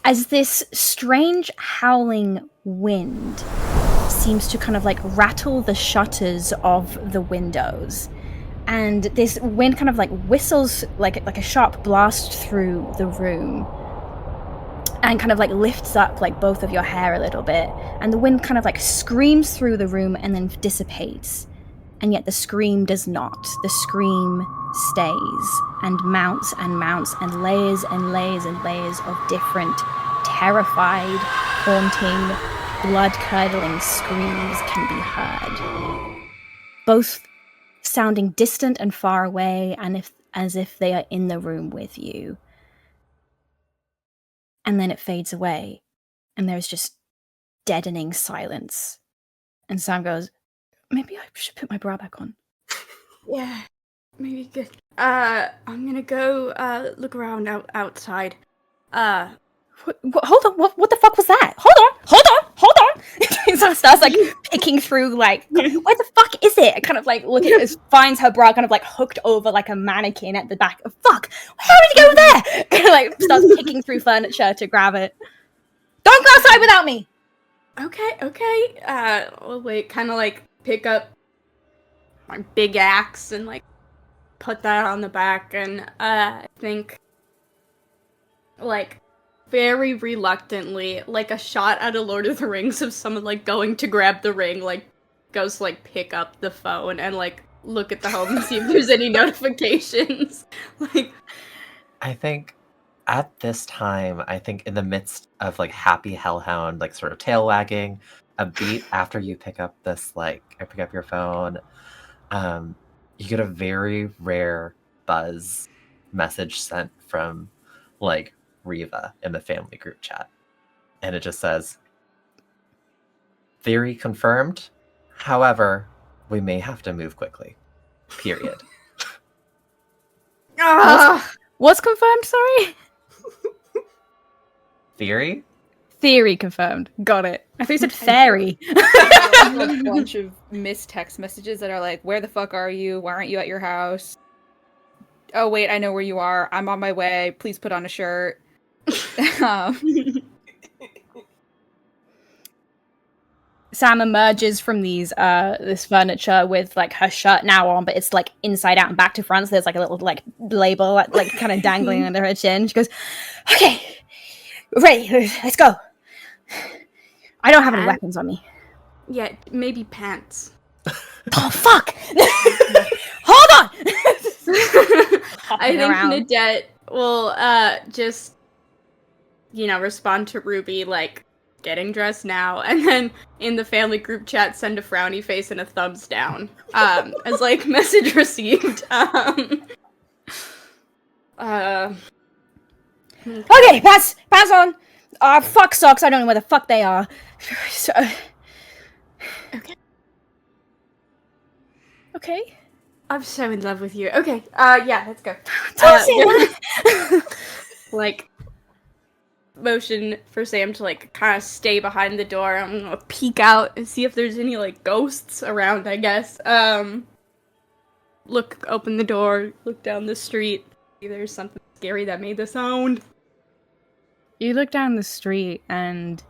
as this strange howling wind seems to kind of like rattle the shutters of the windows, and this wind kind of like whistles like a sharp blast through the room and kind of like lifts up like both of your hair a little bit, and the wind kind of like screams through the room and then dissipates. And yet the scream does not. The scream stays and mounts and mounts, and layers and layers and layers of different terrified, haunting, blood-curdling screams can be heard. Both sounding distant and far away, and as if they are in the room with you. And then it fades away, and there's just deadening silence. And Sam goes, maybe I should put my bra back on. Yeah, maybe good. I'm gonna go look around outside. Hold on, what the fuck was that? Hold on! He sort of starts like picking through, like, where the fuck is it? Kind of like looking at finds her bra kind of like hooked over like a mannequin at the back. Oh, fuck! How did it go there? Kind of like starts picking through furniture to grab it. Don't go outside without me! Okay. I'll wait, kind of like pick up my big axe and like put that on the back, and I think like very reluctantly, like a shot out of Lord of the Rings of someone like going to grab the ring, like goes to like pick up the phone and like look at the home and see if there's any notifications. Like, I think at this time, I think in the midst of like happy hellhound, like sort of tail wagging, a beat after you pick up your phone, you get a very rare buzz message sent from like Riva in the family group chat. And it just says, theory confirmed. However, we may have to move quickly. Period. What's confirmed, sorry? Theory? Theory confirmed. Got it. I thought you said fairy. A bunch of missed text messages that are like, where the fuck are you? Why aren't you at your house? Oh, wait, I know where you are. I'm on my way. Please put on a shirt. Sam emerges from this furniture with like her shirt now on, but it's like inside out and back to front. So there's like a little like label like kind of dangling under her chin. She goes, "Okay, ready? Let's go." I don't have any weapons on me. Yeah, maybe pants. Oh fuck! Hold on. I think Nadette will just respond to Ruby like getting dressed now, and then in the family group chat send a frowny face and a thumbs down as like message received. Okay, pass on. Fuck socks. I don't know where the fuck they are. So... Okay. I'm so in love with you. Okay, yeah, let's go. Like, motion for Sam to, like, kind of stay behind the door. I'm gonna peek out and see if there's any, like, ghosts around, I guess. Open the door, look down the street. See there's something scary that made the sound. You look down the street and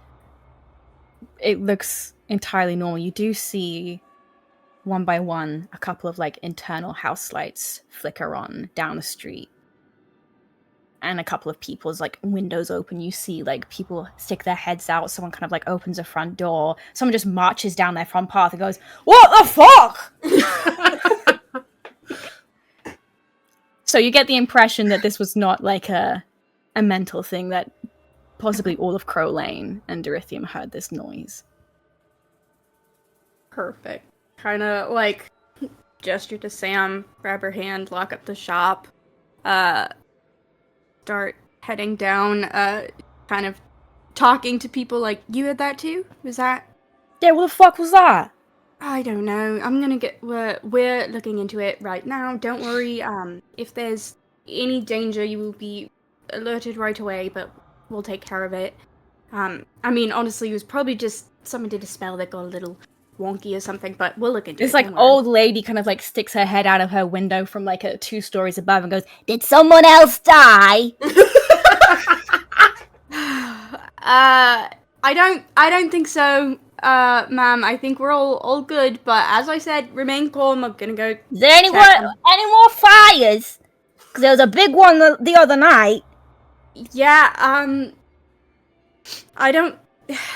it looks entirely normal. You do see, one by one, a couple of, like, internal house lights flicker on down the street. And a couple of people's, like, windows open. You see, like, people stick their heads out. Someone kind of, like, opens a front door. Someone just marches down their front path and goes, "What the fuck?" So you get the impression that this was not, like, a mental thing, that possibly all of Crow Lane and Dorithium heard this noise. Perfect. Kind of, like, gesture to Sam, grab her hand, lock up the shop, start heading down, kind of talking to people like, "You heard that too? Was that?" Yeah, what the fuck was that? "I don't know. I'm gonna we're looking into it right now. Don't worry. If there's any danger, you will be alerted right away, but we'll take care of it." I mean, honestly, it was probably just someone did a spell that got a little wonky or something, but we'll look into it. This, like, old lady kind of, like, sticks her head out of her window from, like, 2 stories above and goes, "Did someone else die?" I don't think so, ma'am. I think we're all good, but as I said, remain calm. I'm gonna go. Is there any more fires? Because there was a big one the other night. Yeah, I don't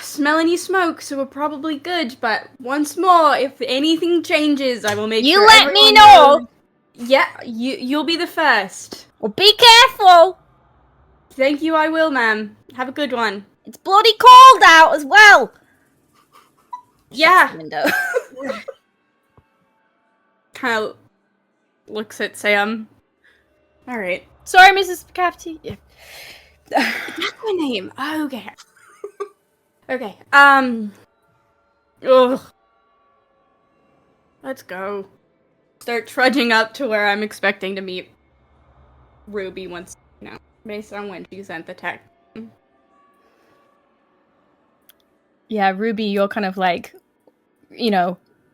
smell any smoke, so we're probably good, but once more, if anything changes, I will make sure you let me everyone know. knows. Yeah, you'll be the first. Well, be careful. Thank you, I will, ma'am. Have a good one. It's bloody cold out as well. Yeah. Window. Kind of looks at Sam. All right. Sorry, Mrs. Cafferty. Yeah. That's my name. Okay. Okay. Ugh. Let's go. Start trudging up to where I'm expecting to meet Ruby once, based on when she sent the text. Yeah, Ruby, you're kind of like,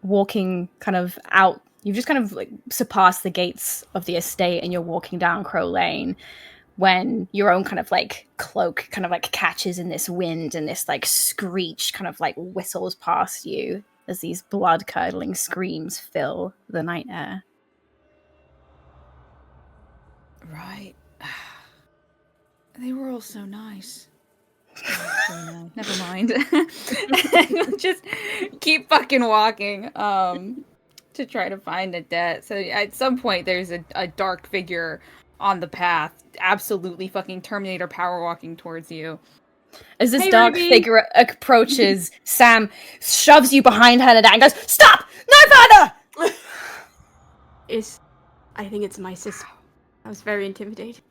walking kind of out. You've just kind of like surpassed the gates of the estate and you're walking down Crow Lane when your own kind of like cloak kind of like catches in this wind and this like screech kind of like whistles past you as these blood-curdling screams fill the night air. Right. They were all so nice. Never mind. Just keep fucking walking to try to find Nadette. So at some point there's a dark figure on the path, absolutely fucking Terminator power walking towards you. As this Hey, dark Ruby. figure approaches, Sam shoves you behind her and goes, "Stop! No further!" I think it's my sister. I was very intimidated.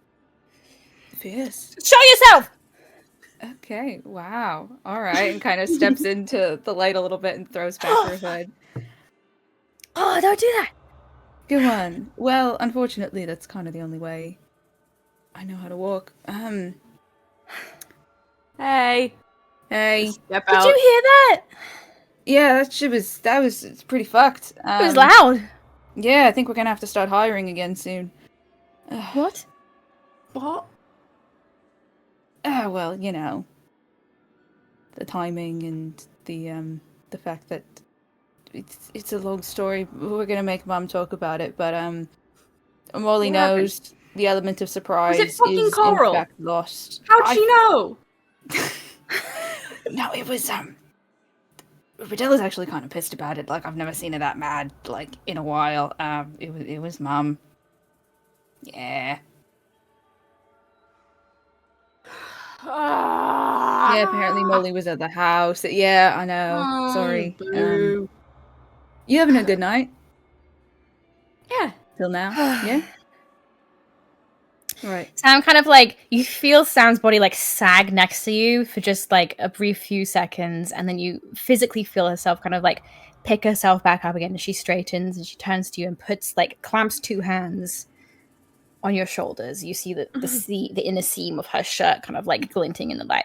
Fierce. Show yourself! Okay, wow. All right, and kind of steps into the light a little bit and throws back her hood. Oh, don't do that! Go on. Well, unfortunately, that's kind of the only way I know how to walk. Hey. Hey. Step Did out. you hear that? Yeah, it's pretty fucked. It was loud. Yeah, I think we're gonna have to start hiring again soon. What? What? Well, you know, the timing and the fact that it's a long story. We're gonna make Mom talk about it, but Molly What happened? knows the element of surprise Was it fucking is Coral? in fact lost. How'd she know? No, it was Rodella's actually kind of pissed about it. Like, I've never seen her that mad, like, in a while. It was Mum. Yeah. Yeah, apparently Molly was at the house. Yeah, I know. Sorry. Boo. You having a good night? Yeah. Till now? Yeah? Right. Sam kind of like, you feel Sam's body like sag next to you for just like a brief few seconds, and then you physically feel herself kind of like pick herself back up again, and she straightens and she turns to you and clamps two hands on your shoulders. You see the inner seam of her shirt kind of like glinting in the light.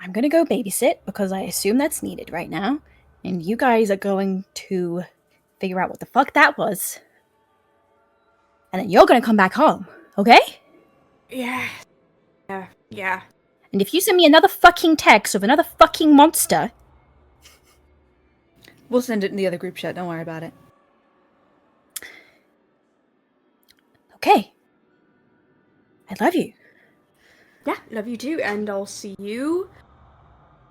I'm gonna go babysit because I assume that's needed right now, and you guys are going to figure out what the fuck that was. And then you're gonna come back home, okay? Yeah. Yeah. And if you send me another fucking text of another fucking monster... We'll send it in the other group chat, don't worry about it. Okay. I love you. Yeah, love you too, and I'll see you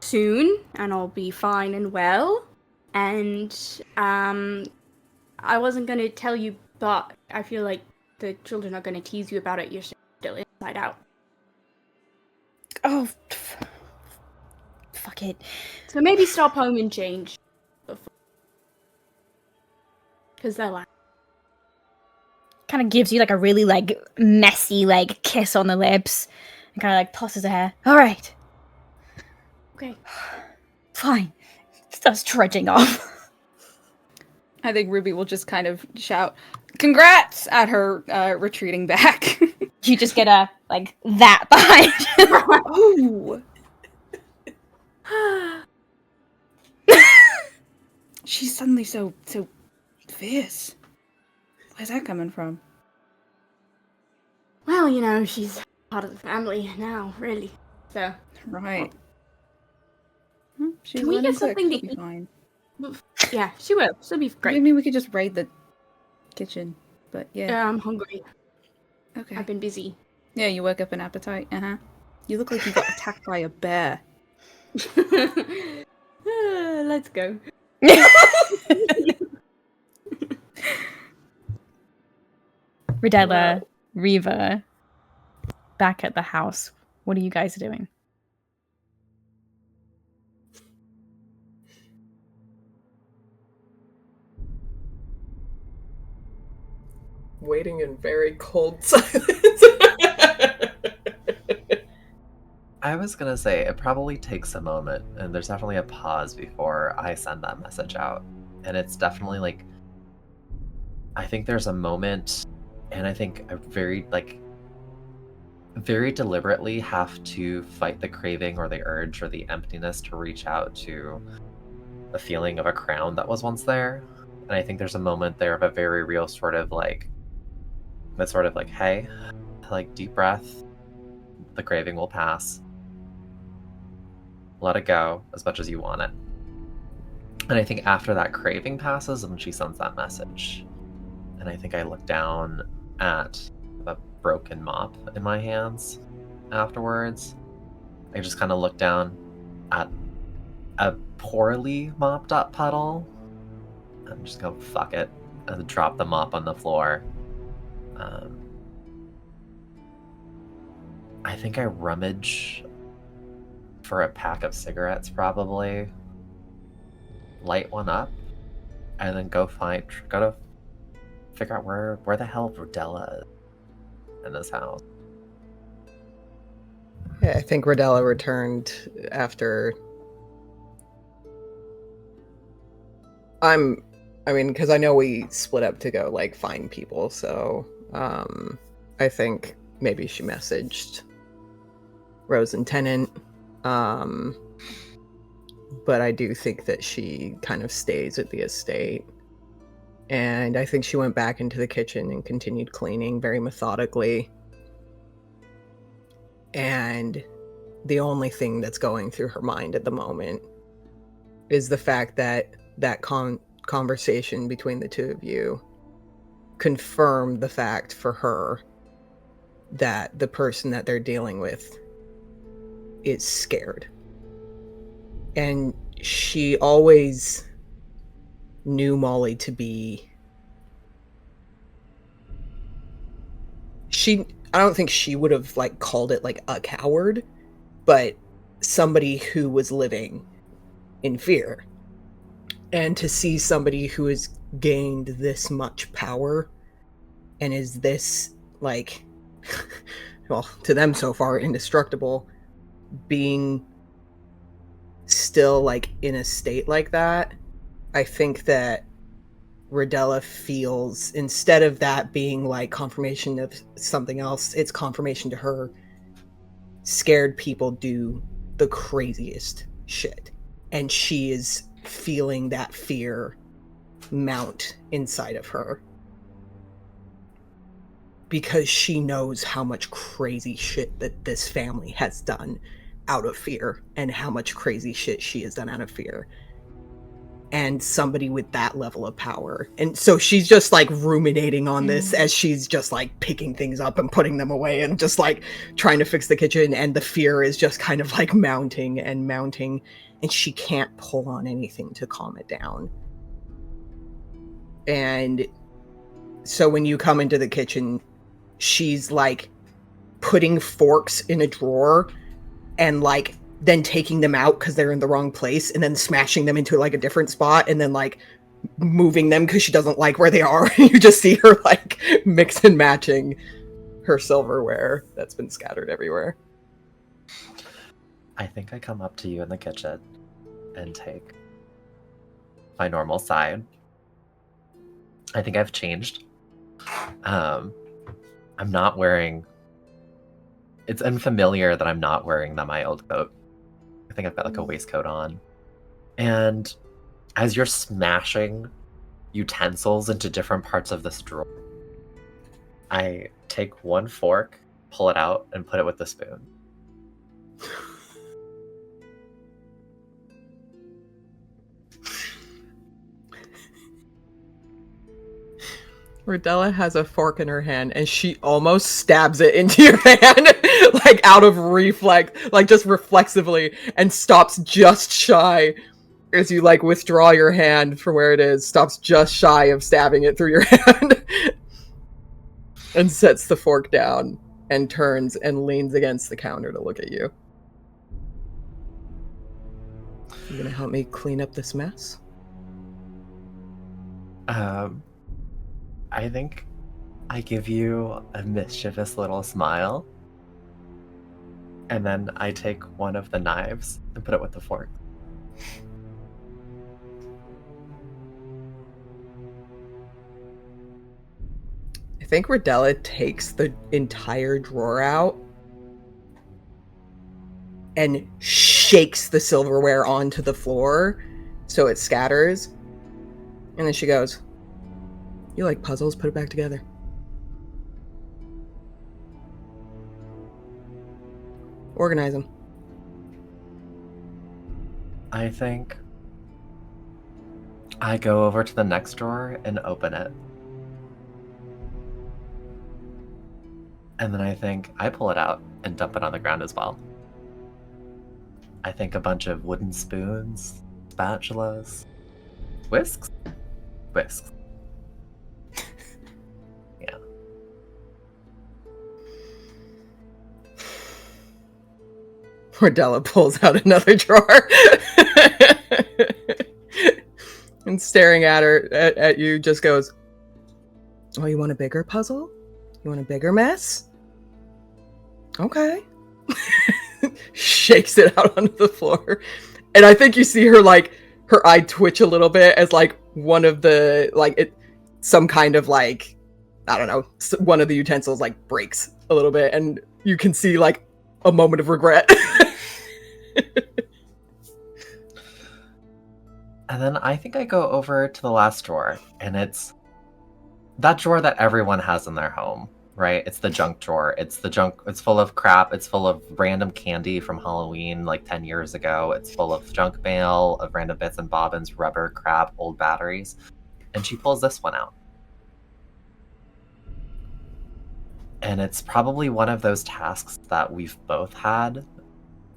soon, and I'll be fine and well. And I wasn't gonna tell you, but I feel like the children are gonna tease you about it. You're still inside out. Oh, fuck it. So maybe stop home and change. Because they're like... Kind of gives you like a really like messy like kiss on the lips and kind of like tosses her hair. All right. Okay. Fine. Starts trudging off. I think Ruby will just kind of shout, "Congrats!" at her retreating back. You just get a like that behind. Ooh. She's suddenly so fierce. Where's that coming from? Well, you know, she's part of the family now, really. So... Right. She's Can we learning get something quick. to She'll be eat? fine. Yeah, she will. She'll be great. Maybe we could just raid the kitchen. But yeah. I'm hungry. Okay. I've been busy. Yeah, you woke up an appetite. You look like you got attacked by a bear. Let's go. Rodella, Reva, back at the house. What are you guys doing? Waiting in very cold silence. I was gonna say, it probably takes a moment, and there's definitely a pause before I send that message out. And it's definitely like, I think there's a moment, and I think I very deliberately have to fight the craving or the urge or the emptiness to reach out to the feeling of a crown that was once there. And I think there's a moment there of a very real hey, like deep breath, the craving will pass. Let it go as much as you want it. And I think after that craving passes, and she sends that message. And I think I look down at the broken mop in my hands afterwards. I just kind of look down at a poorly mopped up puddle. I'm just go, fuck it, and drop the mop on the floor. I think I rummage for a pack of cigarettes, probably. Light one up, and then go to figure out where the hell Rodella is in this house. Yeah, I think Rodella returned after. Because I know we split up to go like find people, so I think maybe she messaged Rose and Tennant. But I do think that she kind of stays at the estate. And I think she went back into the kitchen and continued cleaning very methodically. And the only thing that's going through her mind at the moment is the fact that conversation between the two of you confirmed the fact for her that the person that they're dealing with is scared. And she always knew Molly to be... I don't think she would have like called it like a coward, but somebody who was living in fear. And to see somebody who has gained this much power and is this, like, well, to them so far, indestructible, being still, like, in a state like that, I think that Rodella feels, instead of that being, like, confirmation of something else, it's confirmation to her. Scared people do the craziest shit. And she is feeling that fear mount inside of her because she knows how much crazy shit that this family has done out of fear and how much crazy shit she has done out of fear. And somebody with that level of power. And so she's just like ruminating on this as she's just like picking things up and putting them away and just like trying to fix the kitchen, and the fear is just kind of like mounting and mounting. And she can't pull on anything to calm it down. And so when you come into the kitchen, she's like putting forks in a drawer and like then taking them out because they're in the wrong place and then smashing them into like a different spot and then like moving them because she doesn't like where they are. You just see her like mix and matching her silverware that's been scattered everywhere. I think I come up to you in the kitchen and take my normal side. I think I've changed. I'm not wearing... It's unfamiliar that I'm not wearing my old coat. I think I've got like a waistcoat on. And as you're smashing utensils into different parts of this drawer, I take one fork, pull it out, and put it with the spoon. Rodella has a fork in her hand and she almost stabs it into your hand, like out of reflex, like just reflexively, and stops just shy as you like withdraw your hand from where it is, stops just shy of stabbing it through your hand and sets the fork down and turns and leans against the counter to look at you. You gonna help me clean up this mess? I think I give you a mischievous little smile, and then I take one of the knives and put it with the fork. I think Rodella takes the entire drawer out and shakes the silverware onto the floor so it scatters. And then she goes, "You like puzzles? Put it back together." Organize them. I think I go over to the next drawer and open it. And then I think I pull it out and dump it on the ground as well. I think a bunch of wooden spoons, spatulas, whisks. Yeah. Ordella pulls out another drawer. And staring at her, at you, just goes, "Oh, you want a bigger puzzle? You want a bigger mess? Okay." Shakes it out onto the floor. And I think you see her, like, her eye twitch a little bit as, like, one of the, like, some kind of, like, I don't know, one of the utensils, like, breaks a little bit. And you can see, like, a moment of regret. And then I think I go over to the last drawer, and it's that drawer that everyone has in their home, right? It's the junk drawer. It's the junk. It's full of crap. It's full of random candy from Halloween like 10 years ago. It's full of junk mail, of random bits and bobbins, rubber, crap, old batteries. And she pulls this one out. And it's probably one of those tasks that we've both had,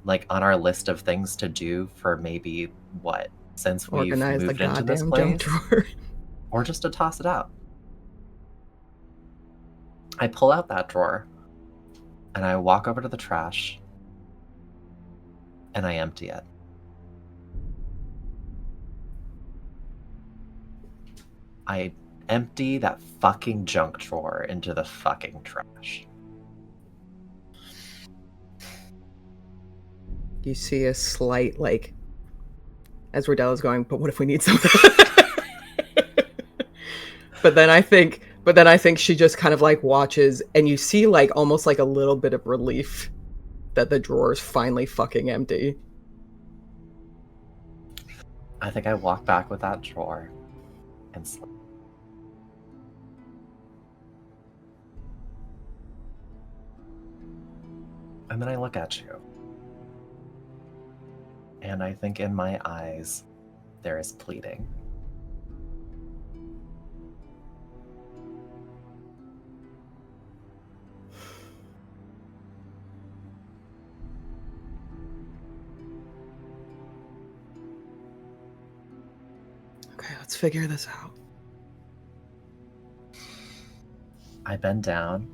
like, on our list of things to do for maybe, what, since we've Organize the moved into this goddamn junk place? drawer. Or just to toss it out. I pull out that drawer, and I walk over to the trash, and I empty it. I empty that fucking junk drawer into the fucking trash. You see a slight, like, as Rodella's going, "But what if we need something?" But then I think she just kind of, like, watches, and you see, like, almost like a little bit of relief that the drawer is finally fucking empty. I think I walk back with that drawer and sleep. And then I look at you. And I think in my eyes, there is pleading. Okay, let's figure this out. I bend down,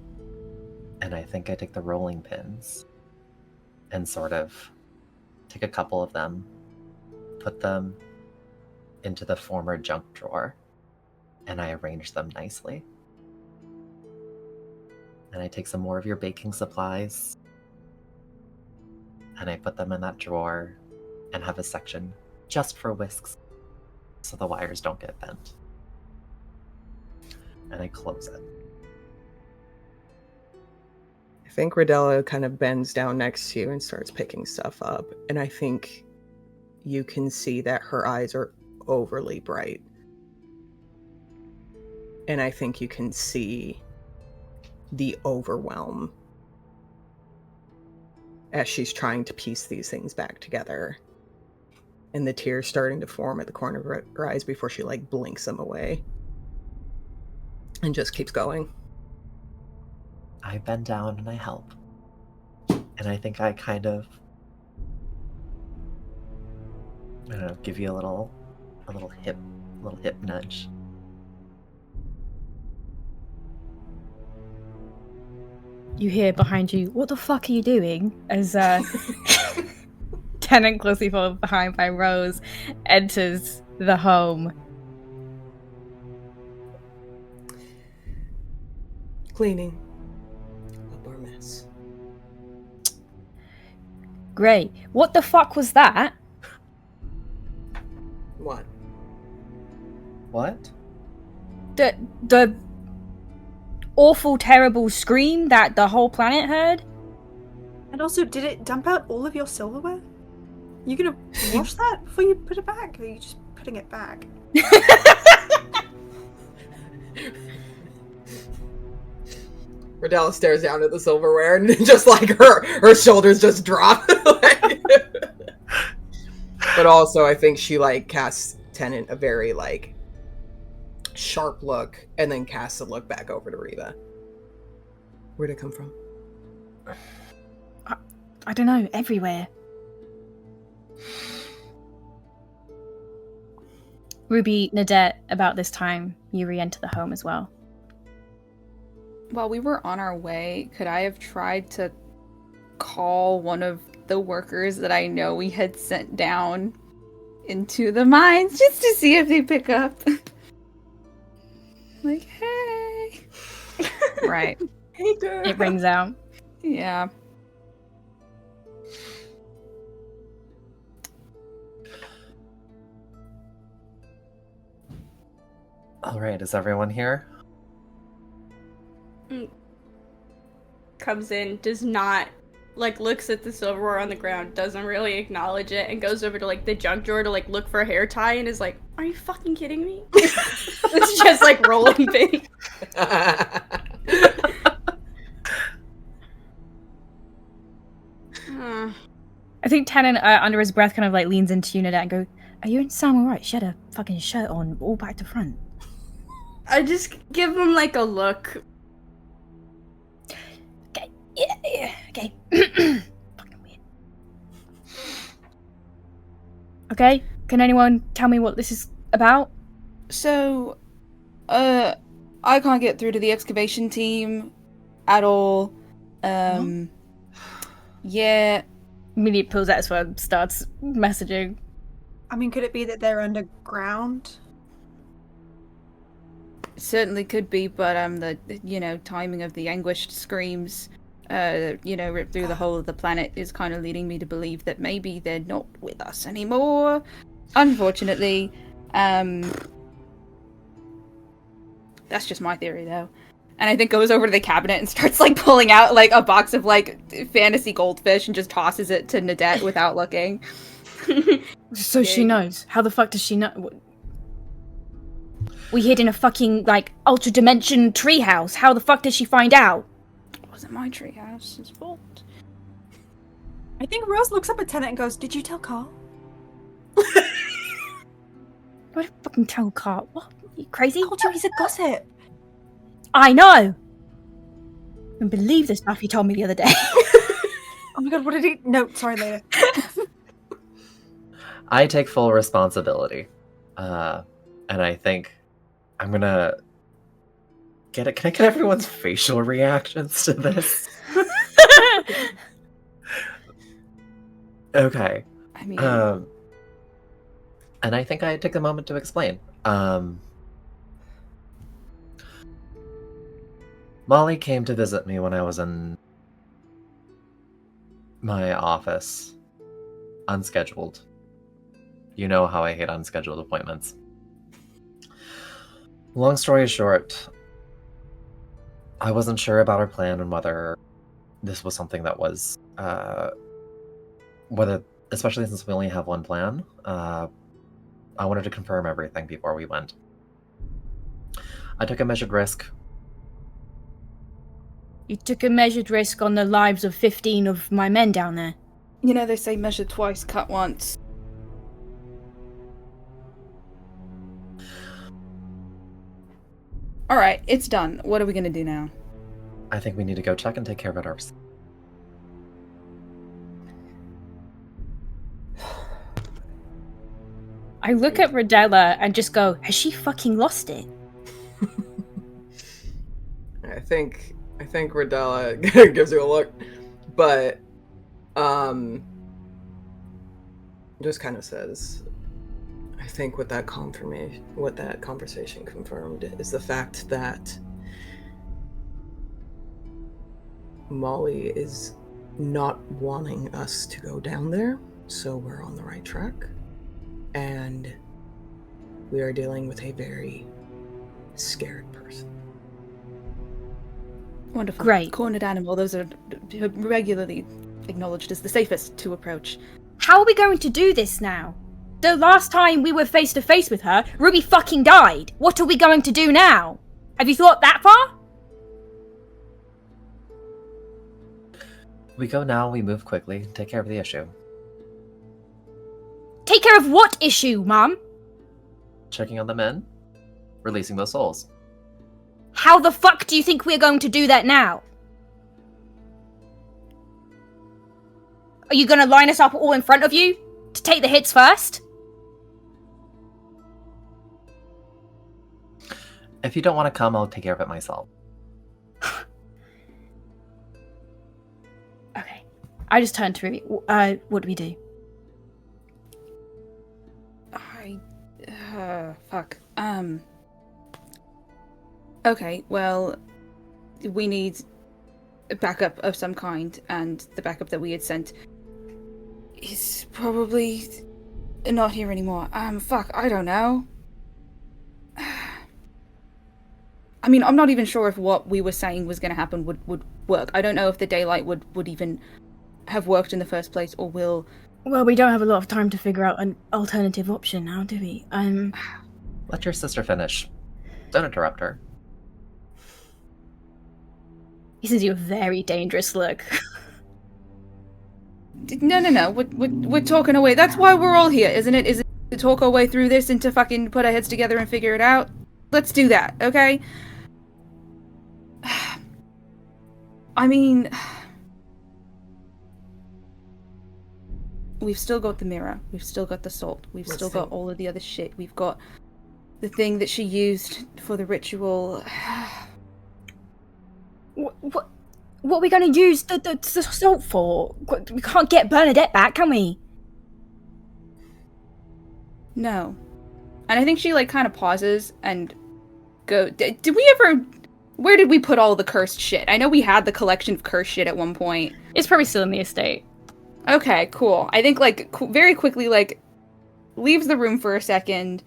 and I think I take the rolling pins and sort of take a couple of them, put them into the former junk drawer, and I arrange them nicely. And I take some more of your baking supplies, and I put them in that drawer and have a section just for whisks so the wires don't get bent. And I close it. I think Rodella kind of bends down next to you and starts picking stuff up. And I think you can see that her eyes are overly bright. And I think you can see the overwhelm as she's trying to piece these things back together. And the tears starting to form at the corner of her eyes before she, like, blinks them away. And just keeps going. I bend down and I help. And I think I kind of, I don't know, give you a little hip nudge. You hear behind you, "What the fuck are you doing?" As Tennant, closely followed behind by Rose, enters the home. Cleaning up our mess. Great. What the fuck was that? What? What? The awful, terrible scream that the whole planet heard? And also, did it dump out all of your silverware? You gonna wash that before you put it back? Or are you just putting it back? Rodella stares down at the silverware and just, like, her shoulders just drop. But also I think she, like, casts Tennant a very, like, sharp look and then casts a look back over to Reva. Where'd it come from? I don't know, everywhere. Ruby, Nadette, about this time, you re-enter the home as well. While we were on our way, could I have tried to call one of the workers that I know we had sent down into the mines just to see if they pick up. Like, hey. Right. Hey, girl. It rings out. Yeah. All right, is everyone here? Comes in, does not, like, looks at the silverware on the ground, doesn't really acknowledge it, and goes over to, like, the junk drawer to, like, look for a hair tie, and is like, are you fucking kidding me? It's just, like, rolling big. I think Tannen, under his breath, kind of like leans into Unidad and go, "Are you and Sam alright? She had a fucking shirt on, all back to front." I just give him, like, a look. Okay, yeah, okay. Fucking weird. Okay, can anyone tell me what this is about? So, I can't get through to the excavation team at all. Yeah. Immediately pulls out his phone, starts messaging. I mean, could it be that they're underground? Certainly could be, but the timing of the anguished screams, ripped through the whole of the planet is kind of leading me to believe that maybe they're not with us anymore. Unfortunately, that's just my theory, though. And I think goes over to the cabinet and starts like pulling out like a box of like fantasy goldfish and just tosses it to Nadette without looking. So she knows. How the fuck does she know? We hid in a fucking, like, ultra dimension treehouse. How the fuck did she find out? It wasn't my treehouse's fault. I think Rose looks up at Tennant and goes, "Did you tell Carl?" What a fucking tell Carl? What? You crazy? I told you he's a gossip. I know! I don't believe the stuff you told me the other day. Oh my god, what did he? No, sorry, later. I take full responsibility. And I think I'm gonna can I get everyone's facial reactions to this? Okay. I mean, and I think I take a moment to explain. Molly came to visit me when I was in my office. Unscheduled. You know how I hate unscheduled appointments. Long story short, I wasn't sure about our plan and whether this was something that was, especially since we only have one plan, I wanted to confirm everything before we went. I took a measured risk. You took a measured risk on the lives of 15 of my men down there. they say measure twice, cut once. Alright, it's done. What are we gonna do now? I think we need to go check and take care of it ourselves. I look at Rodella and just go, has she fucking lost it? I think Rodella gives you a look, but just kind of says, I think what that conversation confirmed is the fact that Molly is not wanting us to go down there, so we're on the right track. And we are dealing with a very scared person. Wonderful. Great. Cornered animal, those are regularly acknowledged as the safest to approach. How are we going to do this now? The last time we were face to face with her, Ruby fucking died. What are we going to do now? Have you thought that far? We go now, we move quickly, take care of the issue. Take care of what issue, Mum? Checking on the men, releasing those souls. How the fuck do you think we're going to do that now? Are you gonna line us up all in front of you to take the hits first? If you don't want to come, I'll take care of it myself. Okay. I just turned to Ruby. What do we do? Fuck. Okay, well, we need a backup of some kind, and the backup that we had sent is probably not here anymore. Fuck, I don't know. I mean, I'm not even sure if what we were saying was going to happen would work. I don't know if the daylight would even have worked in the first place, or will... Well, we don't have a lot of time to figure out an alternative option now, do we? Let your sister finish. Don't interrupt her. He sends you a very dangerous look. No. We're talking away. That's why we're all here, isn't it? Is it to talk our way through this and to fucking put our heads together and figure it out? Let's do that, okay? I mean... We've still got the mirror. We've still got the salt. We've still got all of the other shit. We've got the thing that she used for the ritual. What are we going to use the salt for? We can't get Bernadette back, can we? No. And I think she, like, kind of pauses and go... Did we ever... Where did we put all the cursed shit? I know we had the collection of cursed shit at one point. It's probably still in the estate. Okay, cool. I think, like, very quickly, like, leaves the room for a second,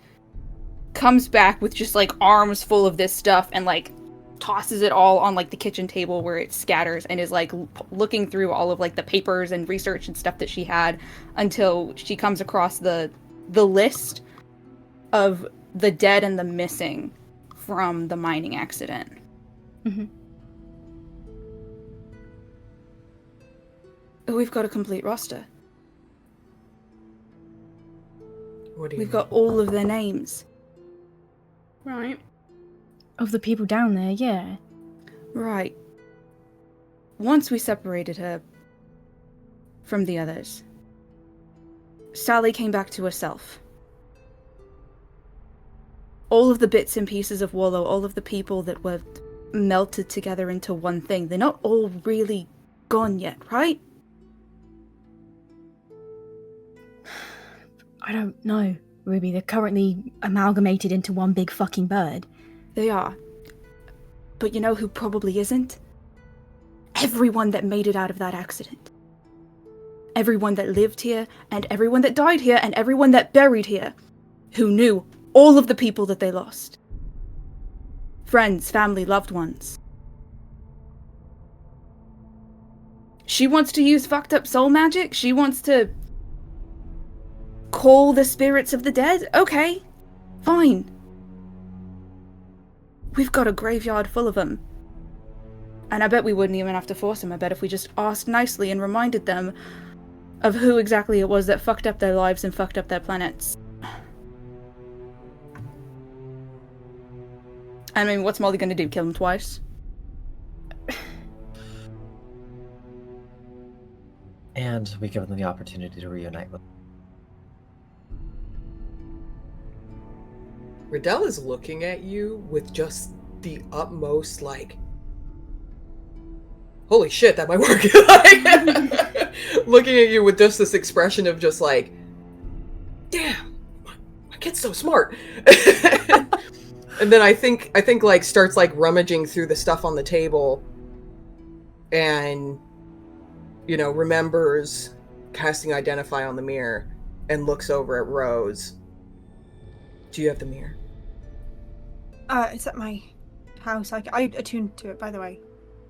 comes back with just, like, arms full of this stuff, and, like, tosses it all on, like, the kitchen table where it scatters, and is, like, looking through all of, like, the papers and research and stuff that she had until she comes across the list of the dead and the missing from the mining accident. Mm-hmm. We've got a complete roster. What do you We've got all of their names. Right. Of the people down there, yeah. Right. Once we separated her from the others, Sally came back to herself. All of the bits and pieces of Wallow, all of the people that were melted together into one thing, they're not all really gone yet, right? I don't know, Ruby. They're currently amalgamated into one big fucking bird. They are. But you know who probably isn't? Everyone that made it out of that accident. Everyone that lived here, and everyone that died here, and everyone that buried here. Who knew all of the people that they lost. Friends, family, loved ones. She wants to use fucked up soul magic? She wants to call the spirits of the dead? Okay, fine. We've got a graveyard full of them. And I bet we wouldn't even have to force them. I bet if we just asked nicely and reminded them of who exactly it was that fucked up their lives and fucked up their planets. I mean, what's Molly gonna do? Kill them twice? And we give them the opportunity to reunite with. Riddell is looking at you with just the utmost, like, holy shit, that might work. Like, looking at you with just this expression of just like, damn, my kid's so smart. And then I think like starts like rummaging through the stuff on the table and, you know, remembers casting Identify on the mirror and looks over at Rose. Do you have the mirror? It's at my house. I attuned to it, by the way.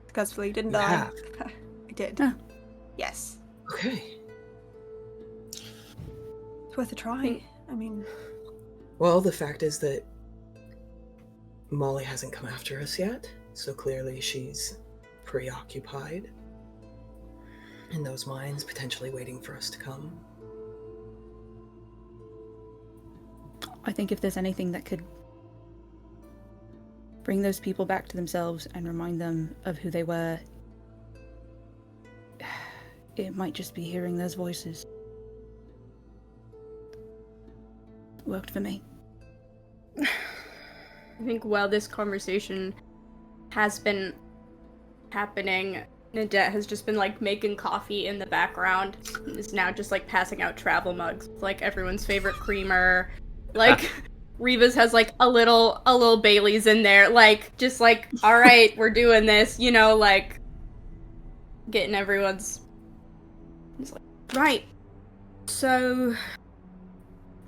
Successfully, didn't You I? have? I did. Huh. Yes. Okay. It's worth a try. I mean... Well, the fact is that Molly hasn't come after us yet, so clearly she's preoccupied in those mines, potentially waiting for us to come. I think if there's anything that could bring those people back to themselves and remind them of who they were, it might just be hearing those voices. Worked for me. I think while this conversation has been happening, Nadette has just been like making coffee in the background. Is now just like passing out travel mugs with like everyone's favorite creamer. Like Reva's has like a little Bailey's in there. Like just like, all right, we're doing this. You know, like getting everyone's. It's like, right. So,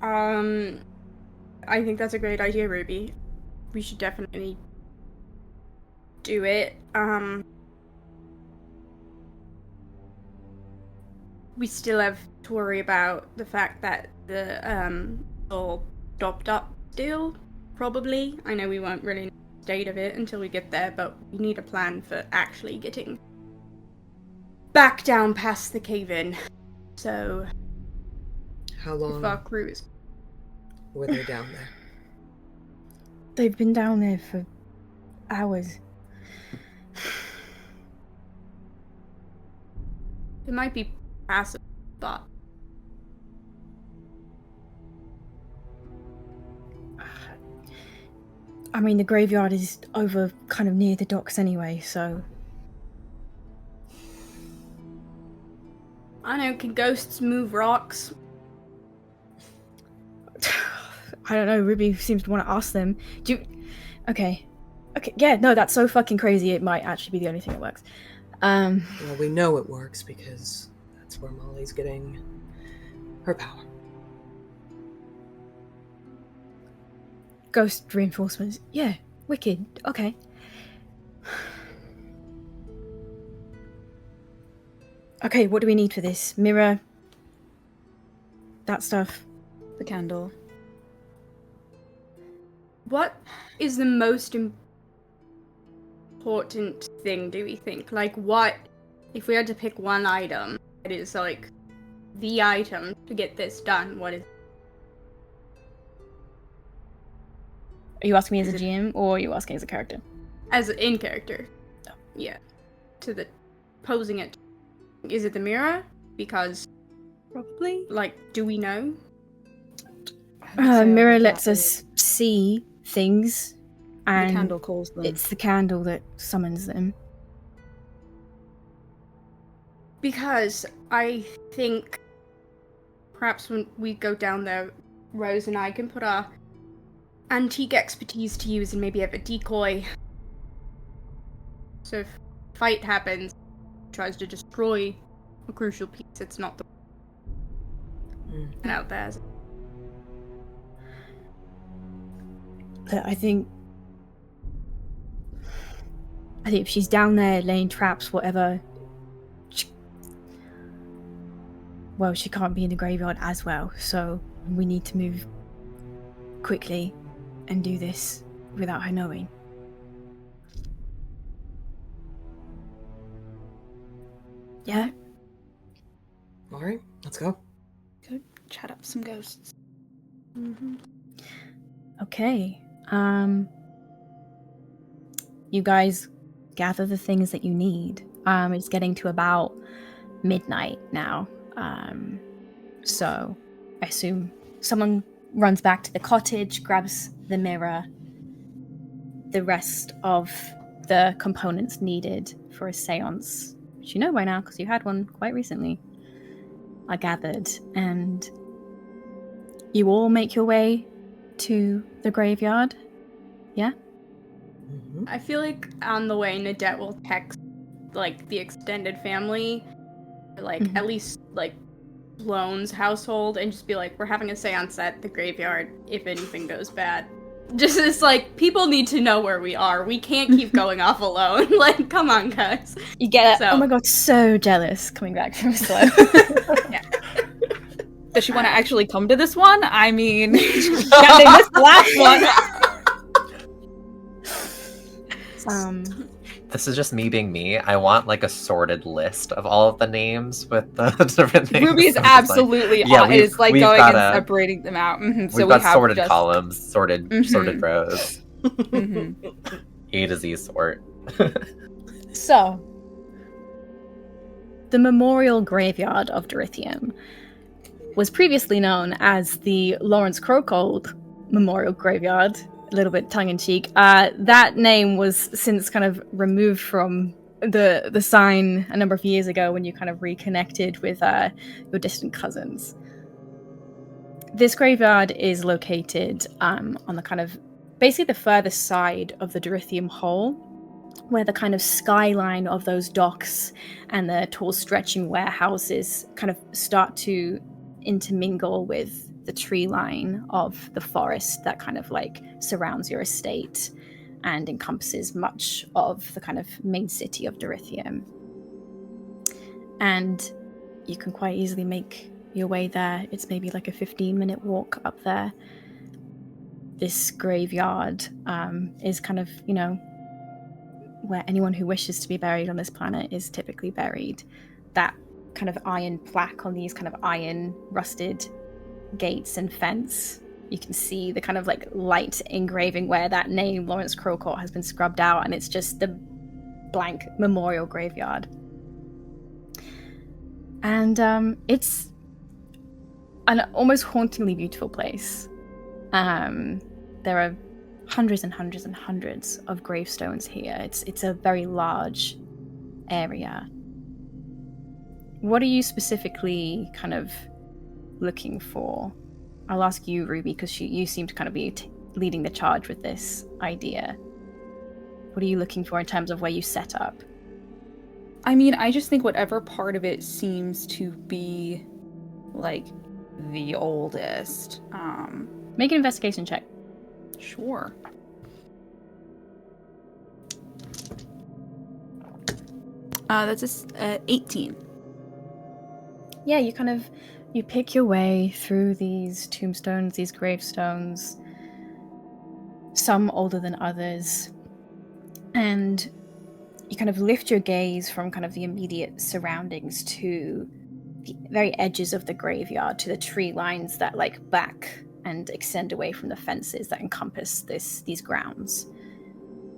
I think that's a great idea, Ruby. We should definitely do it. We still have to worry about the fact that the all stopped up still, probably. I know we won't really know the state of it until we get there, but we need a plan for actually getting back down past the cave-in. So, How if our long crew is... were they down there? They've been down there for hours. It might be passive, but... I mean, the graveyard is over kind of near the docks anyway, so... I know, can ghosts move rocks? I don't know, Ruby seems to want to ask them. Do you... Okay, yeah, no, that's so fucking crazy, it might actually be the only thing that works. Well, we know it works because that's where Molly's getting her power. Ghost reinforcements. Yeah, wicked. Okay. Okay, what do we need for this? Mirror. That stuff. The candle. What is the most important thing, do we think? Like, what, if we had to pick one item, it is like the item to get this done, what is... Are you asking me as a GM, or are you asking as a character? As in character. Oh. Yeah. To the posing it. Is it the mirror? Because Probably. like, do we know? Mirror lets us see things, and the candle calls them. it's the candle that summons them. Because I think perhaps when we go down there, Rose and I can put our antique expertise to use and maybe have a decoy. So if a fight happens, tries to destroy a crucial piece, it's not the one out there. But I think if she's down there laying traps, whatever, she can't be in the graveyard as well. So we need to move quickly and do this without her knowing. Yeah? Alright, let's go. Go chat up some ghosts. Mm-hmm. Okay. You guys gather the things that you need. It's getting to about midnight now. So I assume someone runs back to the cottage, grabs the mirror, the rest of the components needed for a seance, which you know by now because you had one quite recently, are gathered, and you all make your way to the graveyard. Yeah? Mm-hmm. I feel like on the way, Nadette will text like the extended family, like Mhm. at least like Sloane's household, and just be like, we're having a seance at the graveyard if anything goes bad. Just it's like, people need to know where we are. We can't keep going off alone. Like, come on, guys. You get it. So- Oh my god, so jealous coming back from Sloan. Does she want to actually come to this one? I mean, yeah, they missed the last one. This is just me being me. I want like a sorted list of all of the names with the different things. Ruby is I'm just like, absolutely yeah, on. It is like we've going got and a- separating them out. Mhm, so we've we got have sorted just... columns, sorted Mhm. rows, Mhm. A to Z sort. So, the Memorial Graveyard of Dorithium was previously known as the Lawrence Crowcolt Memorial Graveyard, a little bit tongue-in-cheek. That name was since kind of removed from the sign a number of years ago when you kind of reconnected with your distant cousins. This graveyard is located on the kind of basically the furthest side of the Dorithium Hole, where the kind of skyline of those docks and the tall stretching warehouses kind of start to intermingle with the tree line of the forest that kind of like surrounds your estate and encompasses much of the kind of main city of Dorithium. And you can quite easily make your way there. It's maybe like a 15-minute walk up there. This graveyard is kind of, you know, where anyone who wishes to be buried on this planet is typically buried. That kind of iron plaque on these kind of iron rusted gates and fence, you can see the kind of like light engraving where that name Lawrence Crowcolt has been scrubbed out, and it's just the blank memorial graveyard. And it's an almost hauntingly beautiful place. There are hundreds and hundreds and hundreds of gravestones here. It's a very large area. What are you specifically kind of looking for? I'll ask you, Ruby, because you seem to kind of be leading the charge with this idea. What are you looking for in terms of where you set up? I mean, I just think whatever part of it seems to be, like, the oldest. Make an investigation check. Sure. That's 18. Yeah, you pick your way through these tombstones, these gravestones, some older than others, and you kind of lift your gaze from kind of the immediate surroundings to the very edges of the graveyard, to the tree lines that like back and extend away from the fences that encompass these grounds.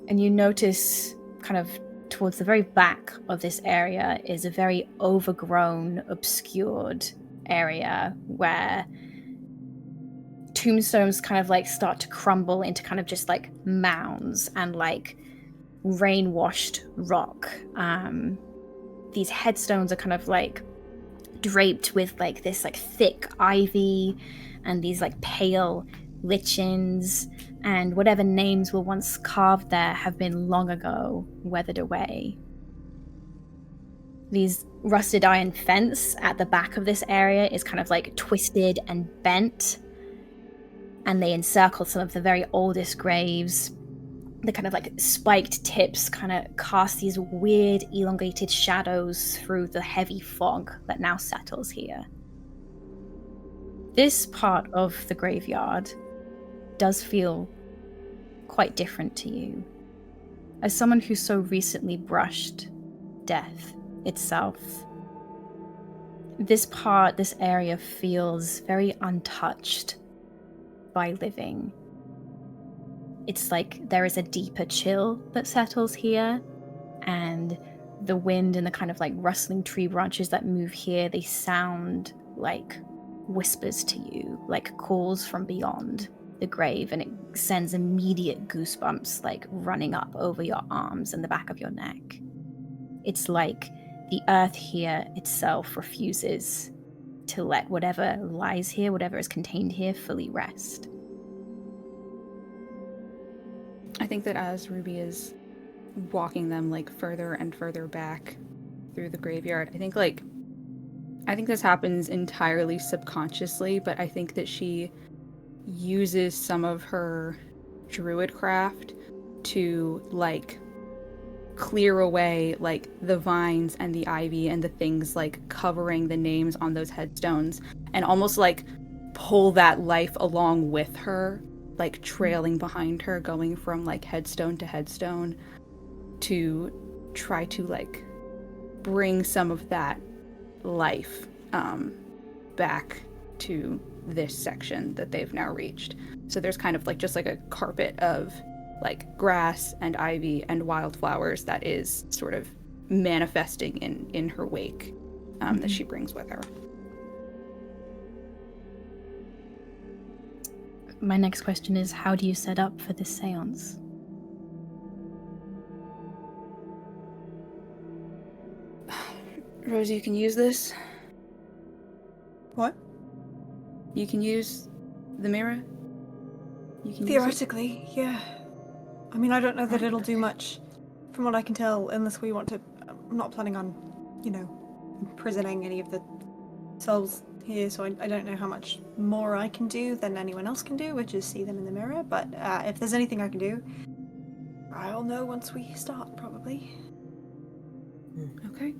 And you notice kind of towards the very back of this area is a very overgrown, obscured area where tombstones kind of like start to crumble into kind of just like mounds and like rain-washed rock. These headstones are kind of like draped with like this like thick ivy and these like pale lichens, and whatever names were once carved there have been long ago weathered away. These rusted iron fence at the back of this area is kind of like twisted and bent, and they encircle some of the very oldest graves. The kind of like spiked tips kind of cast these weird elongated shadows through the heavy fog that now settles here. This part of the graveyard does feel quite different to you. As someone who so recently brushed death itself, this area feels very untouched by living. It's like there is a deeper chill that settles here, and the wind and the kind of like rustling tree branches that move here, they sound like whispers to you, like calls from beyond the grave, and it sends immediate goosebumps like running up over your arms and the back of your neck. It's like the earth here itself refuses to let whatever lies here, whatever is contained here, fully rest. I think that as Ruby is walking them like further and further back through the graveyard, I think this happens entirely subconsciously, but I think that she uses some of her druid craft to like clear away like the vines and the ivy and the things like covering the names on those headstones, and almost like pull that life along with her, like trailing behind her, going from like headstone to headstone, to try to like bring some of that life back to this section that they've now reached. So there's kind of like just like a carpet of like grass and ivy and wildflowers that is sort of manifesting in her wake, that she brings with her. My next question is, how do you set up for this seance? Rosie, you can use this. What? You can use the mirror. You can Theoretically, yeah. I mean, I don't know that Right. it'll do much, from what I can tell, unless we want to. I'm not planning on, imprisoning any of the souls here, so I don't know how much more I can do than anyone else can do, which is see them in the mirror. But if there's anything I can do, I'll know once we start, probably. Okay.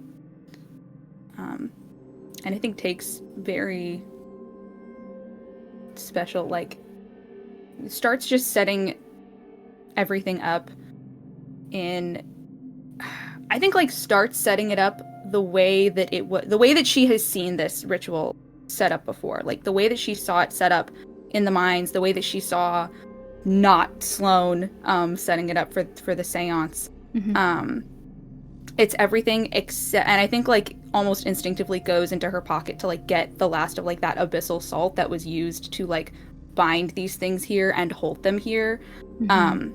Anything takes very special, like, it starts just setting everything up in, I think, like, starts setting it up the way that the way that she has seen this ritual set up before, like the way that she saw it set up in the mines, the way that she saw not Sloane setting it up for the seance. Mhm. It's everything except, and I think, like, almost instinctively goes into her pocket to, like, get the last of, like, that abyssal salt that was used to, like, bind these things here and hold them here. Mhm.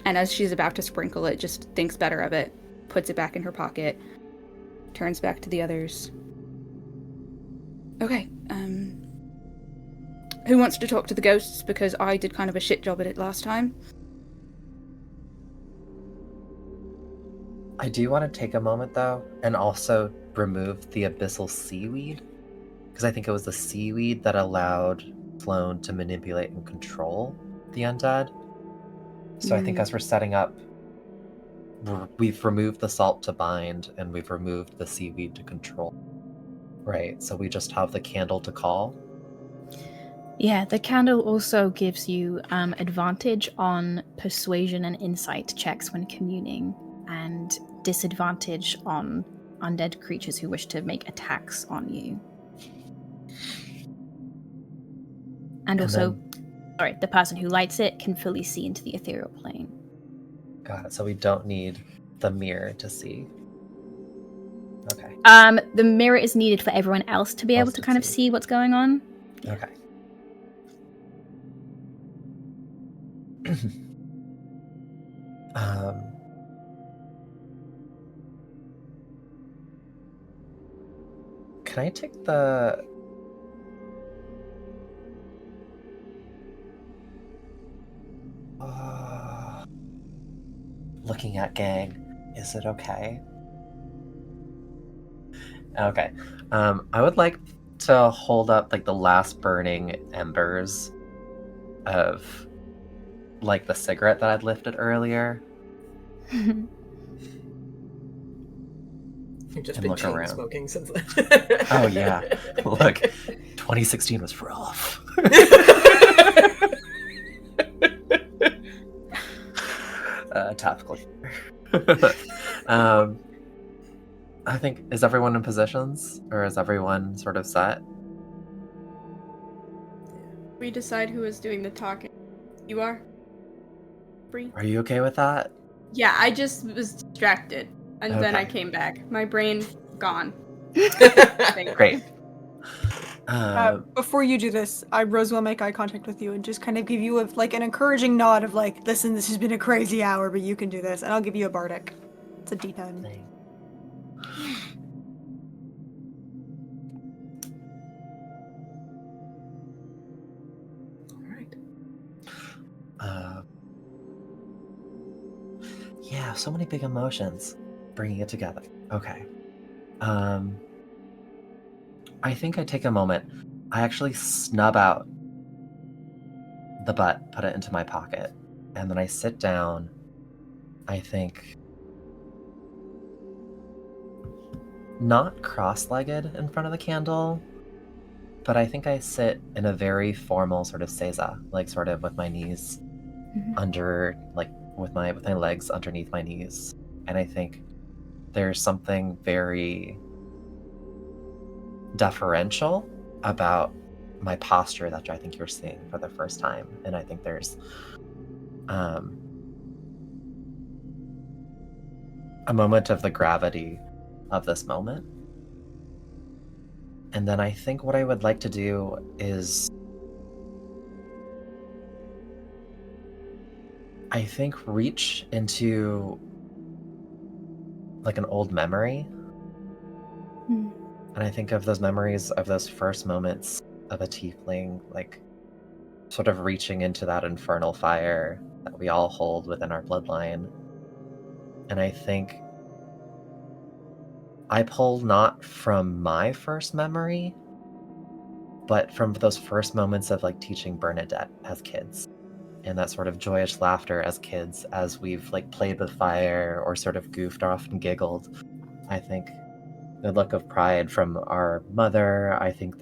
And as she's about to sprinkle it, just thinks better of it, puts it back in her pocket, turns back to the others. Okay, who wants to talk to the ghosts? Because I did kind of a shit job at it last time. I do want to take a moment, though, and also remove the abyssal seaweed, because I think it was the seaweed that allowed Sloane to manipulate and control the undead. So I think as we're setting up, we've removed the salt to bind, and we've removed the seaweed to control. Right, so we just have the candle to call. Yeah, the candle also gives you advantage on persuasion and insight checks when communing, and disadvantage on undead creatures who wish to make attacks on you. And also, the person who lights it can fully see into the ethereal plane. Got it, so we don't need the mirror to see. Okay. The mirror is needed for everyone else to be able to kind of see what's going on. Okay. Can I take the... looking at gang, is it okay? Okay. I would like to hold up, like, the last burning embers of, like, the cigarette that I'd lifted earlier. You've just And been look chain around. smoking since then. Oh, yeah. Look, 2016 was rough. Topical. I think, is everyone in positions? Or is everyone sort of set? We decide who is doing the talking. You are? Bree? Are you okay with that? Yeah, I just was distracted. And then I Okay. came back. My brain gone. Great. Before you do this, Rose will make eye contact with you and just kind of give you an encouraging nod of like, listen, this has been a crazy hour, but you can do this, and I'll give you a bardic. It's a D10. Thing. All right. Yeah, so many big emotions. Bringing it together. Okay. I think I take a moment. I actually snub out the butt, put it into my pocket, and then I sit down. I think not cross-legged in front of the candle, but I think I sit in a very formal sort of seiza, like sort of with my knees under, like with my legs underneath my knees. And I think there's something very deferential about my posture that I think you're seeing for the first time. And I think there's a moment of the gravity of this moment. And then I think what I would like to do is I think reach into like an old memory Hmm. And I think of those memories of those first moments of a tiefling, like sort of reaching into that infernal fire that we all hold within our bloodline. And I think I pull not from my first memory, but from those first moments of like teaching Bernadette as kids. And that sort of joyous laughter as kids, as we've like played with fire or sort of goofed off and giggled. I think the look of pride from our mother. I think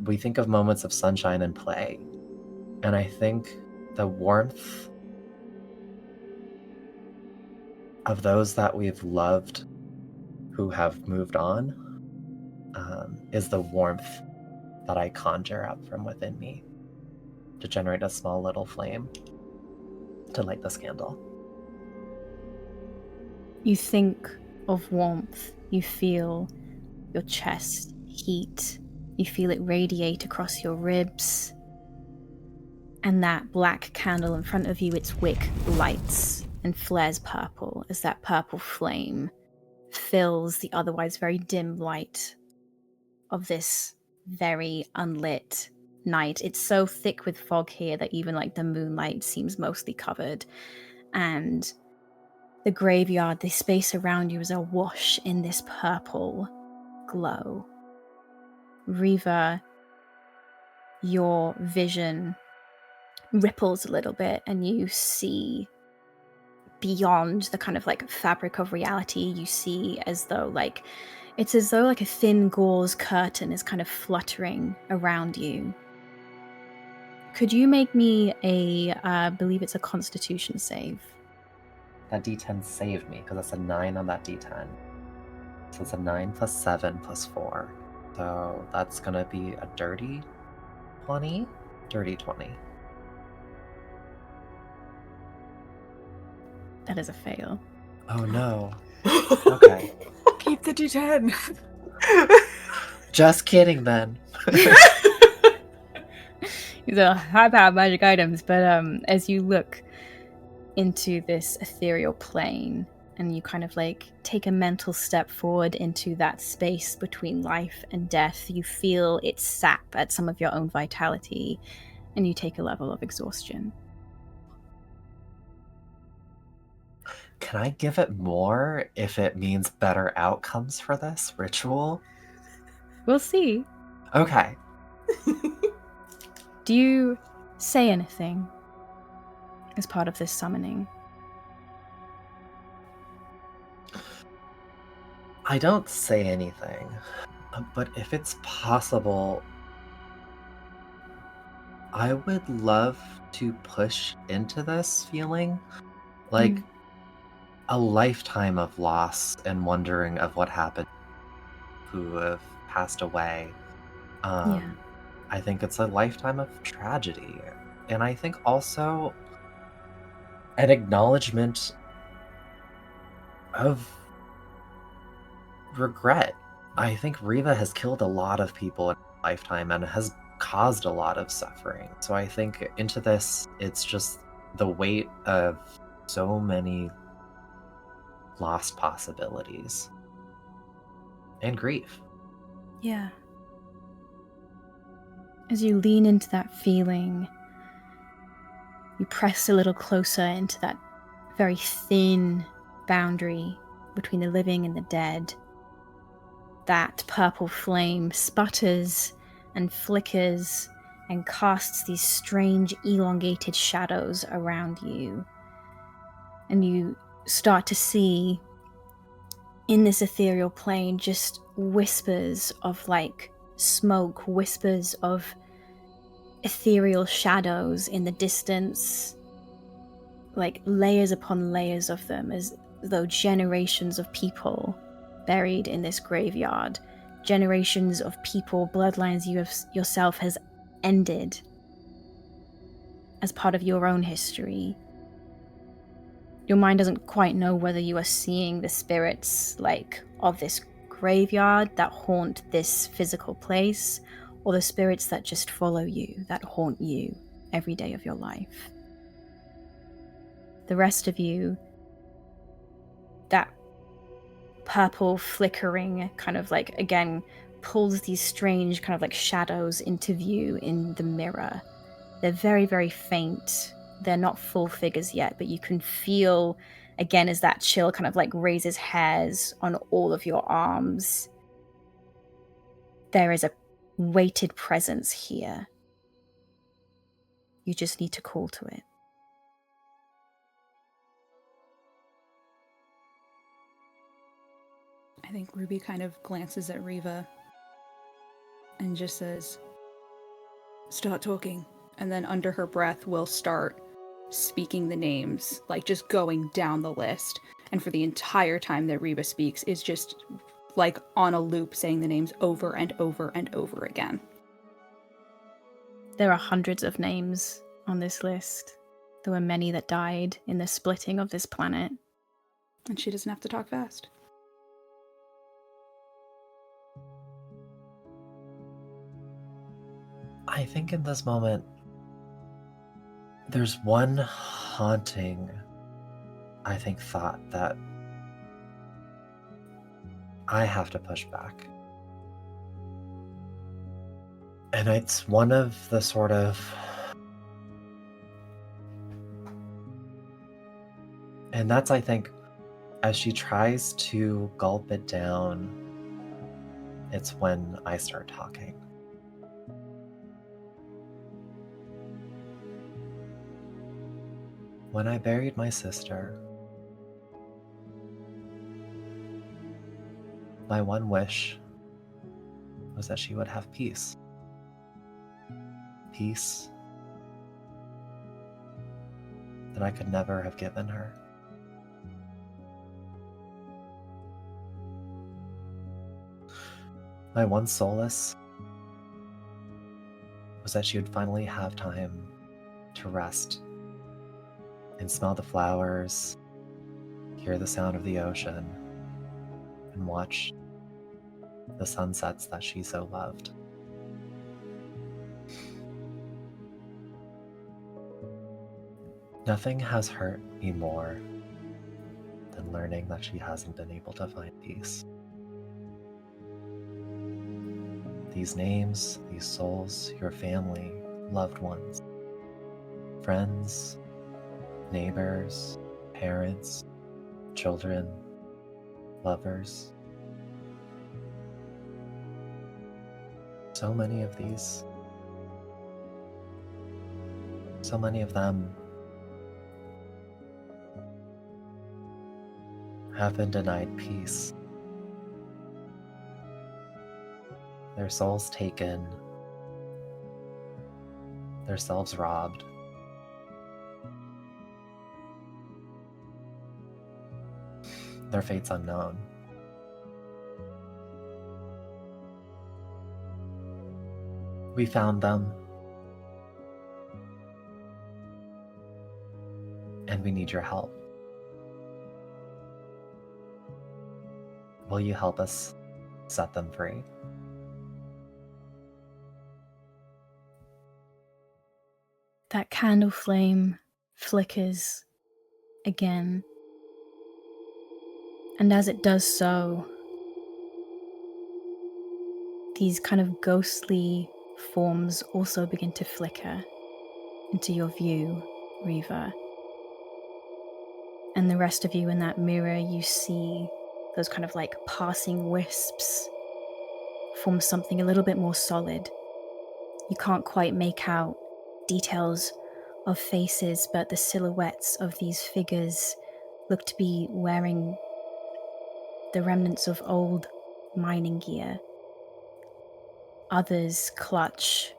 we think of moments of sunshine and play. And I think the warmth of those that we've loved who have moved on is the warmth that I conjure up from within me to generate a small little flame to light this candle. You think of warmth, you feel your chest heat, you feel it radiate across your ribs, and that black candle in front of you, its wick lights and flares purple as that purple flame fills the otherwise very dim light of this very unlit night. It's so thick with fog here that even like the moonlight seems mostly covered, and the graveyard, the space around you is awash in this purple glow. Riva, your vision ripples a little bit and you see beyond the kind of like fabric of reality. You see as though like it's as though like a thin gauze curtain is kind of fluttering around you. Could you make me I believe it's a Constitution save? That D10 saved me because that's a 9 on that D10. So it's a 9 plus 7 plus 4. So that's going to be a dirty 20? Dirty 20. That is a fail. Oh no. Okay. Keep the D10. Just kidding then. These are high-powered magic items, but as you look into this ethereal plane and you kind of like take a mental step forward into that space between life and death, you feel it sap at some of your own vitality and you take a level of exhaustion. Can I give it more if it means better outcomes for this ritual? We'll see. Okay. Do you say anything as part of this summoning? I don't say anything, but if it's possible, I would love to push into this feeling. Like a lifetime of loss and wondering of what happened, who have passed away. Yeah. I think it's a lifetime of tragedy. And I think also an acknowledgement of regret. I think Riva has killed a lot of people in her lifetime and has caused a lot of suffering. So I think into this, it's just the weight of so many lost possibilities and grief. Yeah. As you lean into that feeling, you press a little closer into that very thin boundary between the living and the dead. That purple flame sputters and flickers and casts these strange elongated shadows around you. And you start to see in this ethereal plane just whispers of like smoke, whispers of ethereal shadows in the distance, like layers upon layers of them, as though generations of people buried in this graveyard, generations of people, bloodlines you have yourself has ended as part of your own history. Your mind doesn't quite know whether you are seeing the spirits like of this graveyard that haunt this physical place, or the spirits that just follow you, that haunt you every day of your life. The rest of you, that purple flickering kind of like, again, pulls these strange kind of like shadows into view in the mirror. They're very, very faint. They're not full figures yet, but you can feel, again, as that chill kind of like raises hairs on all of your arms. There is a weighted presence here. You just need to call to it. I think Ruby kind of glances at Riva and just says, "Start talking." And then under her breath will start speaking the names, like just going down the list. And for the entire time that Riva speaks is just like on a loop saying the names over and over and over again. There are hundreds of names on this list. There were many that died in the splitting of this planet. And she doesn't have to talk fast. I think in this moment, there's one haunting, thought that I have to push back. And it's one of the sort of... And that's, I think, as she tries to gulp it down, it's when I start talking. When I buried my sister, my one wish was that she would have peace. Peace that I could never have given her. My one solace was that she would finally have time to rest and smell the flowers, hear the sound of the ocean, and watch the sunsets that she so loved. Nothing has hurt me more than learning that she hasn't been able to find peace. These names, these souls, your family, loved ones, friends, neighbors, parents, children, lovers. So many of these. So many of them have been denied peace. Their souls taken, their selves robbed. Their fates unknown. We found them, and we need your help. Will you help us set them free? That candle flame flickers again. And as it does so, these kind of ghostly forms also begin to flicker into your view, Riva. And the rest of you in that mirror, you see those kind of like passing wisps form something a little bit more solid. You can't quite make out details of faces, but the silhouettes of these figures look to be wearing the remnants of old mining gear. Others clutch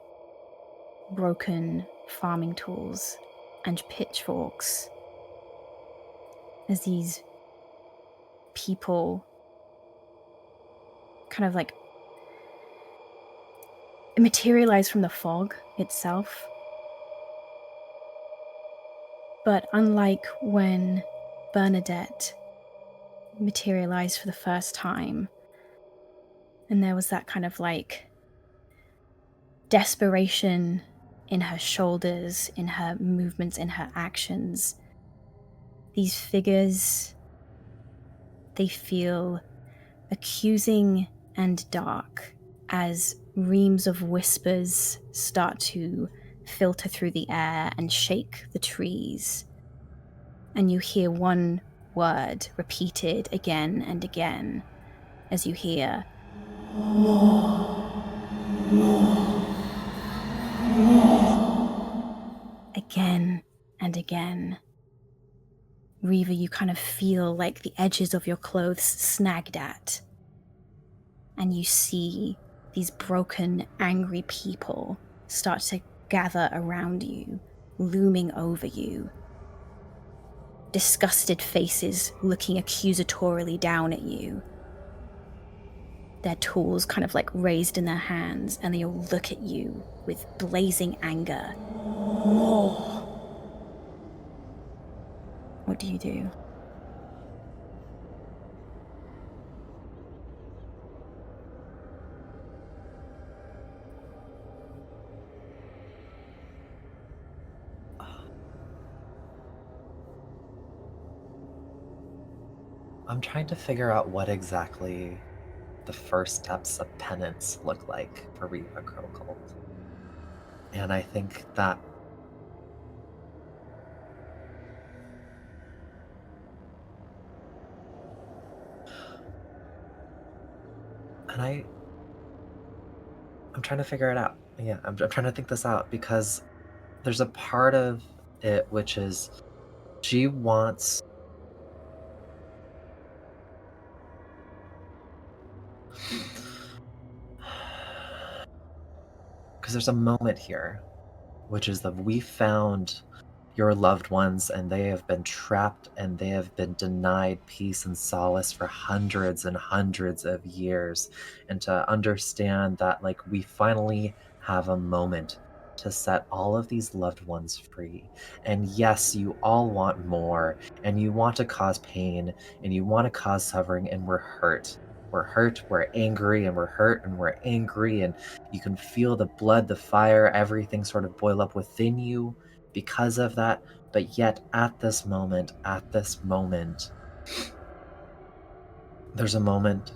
broken farming tools and pitchforks as these people kind of like materialize from the fog itself. But unlike when Bernadette materialized for the first time, and there was that kind of like desperation in her shoulders, in her movements, in her actions, these figures, they feel accusing and dark, as reams of whispers start to filter through the air and shake the trees. And you hear one word repeated again and again as you hear, again and again. Reva, you kind of feel like the edges of your clothes snagged at. And you see these broken, angry people start to gather around you, looming over you. Disgusted faces looking accusatorily down at you. Their tools kind of like raised in their hands, and they all look at you with blazing anger. More. What do you do? I'm trying to figure out what exactly the first steps of penance look like for Reva Crowcolt. And I think that I'm trying to figure it out. Yeah, I'm trying to think this out, because there's a part of it which is she wants because there's a moment here which is that we found your loved ones and they have been trapped and they have been denied peace and solace for hundreds and hundreds of years, and to understand that like we finally have a moment to set all of these loved ones free. And yes, you all want more, and you want to cause pain, and you want to cause suffering, and we're hurt. We're hurt, we're angry, and we're hurt, and we're angry, and you can feel the blood, the fire, everything sort of boil up within you because of that. But yet at this moment, there's a moment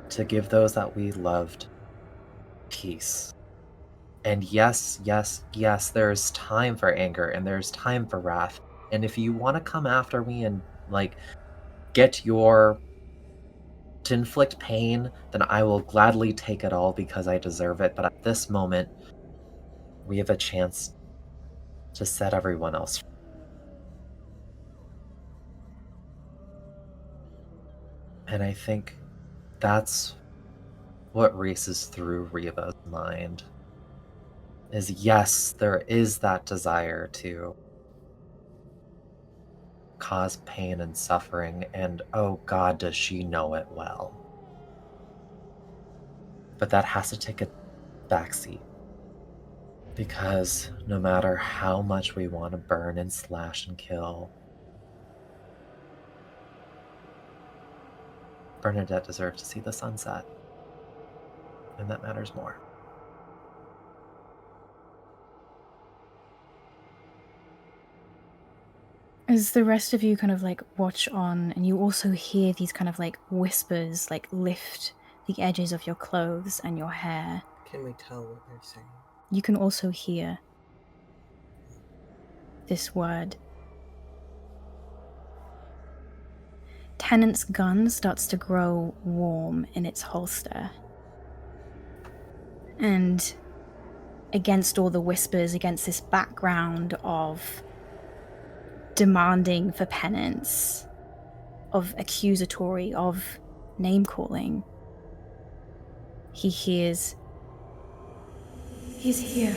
to give those that we loved peace. And yes, there's time for anger and there's time for wrath. And if you want to come after me and like get to inflict pain, then I will gladly take it all because I deserve it. But at this moment, we have a chance to set everyone else free. And I think that's what races through Reva's mind. Is yes, there is that desire to cause pain and suffering, and oh God, does she know it well. But that has to take a backseat. Because no matter how much we want to burn and slash and kill, Bernadette deserves to see the sunset. And that matters more. As the rest of you kind of like watch on, and you also hear these kind of like whispers like lift the edges of your clothes and your hair. Can we tell what they're saying? You can also hear this word. Tennant's gun starts to grow warm in its holster. And against all the whispers, against this background of demanding for penance, of accusatory, of name-calling, he hears, He's here.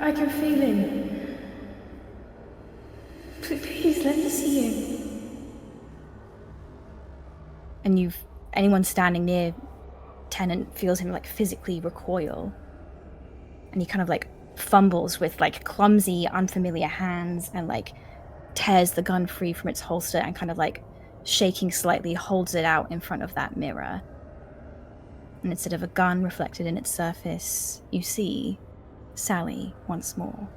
I can feel him. Please let me see him. and anyone standing near Tennant feels him like physically recoil, and he kind of like fumbles with like clumsy, unfamiliar hands and like tears the gun free from its holster and kind of like shaking slightly holds it out in front of that mirror. And instead of a gun reflected in its surface, you see Sally once more.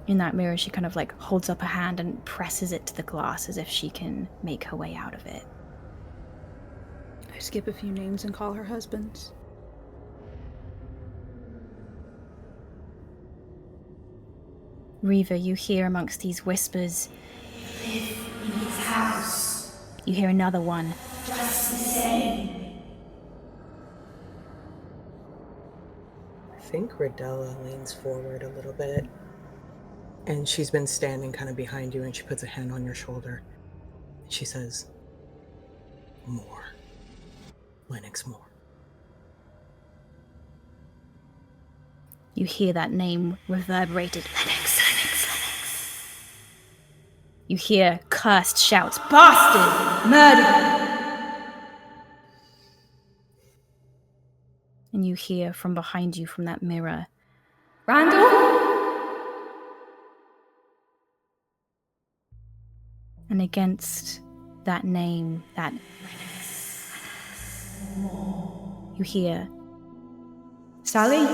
In that mirror, she kind of like holds up her hand and presses it to the glass as if she can make her way out of it. I skip a few names and call her husbands. Reva, you hear amongst these whispers, Live in his house. you hear another one. Just the same. I think Rodella leans forward a little bit. And she's been standing kind of behind you, and she puts a hand on your shoulder. And she says, more. Lennox Moore. You hear that name reverberated. Lennox, Lennox, Lennox. You hear cursed shouts. Bastard! Murder! And you hear from behind you from that mirror, Randall? And against that name, that you hear, Sally?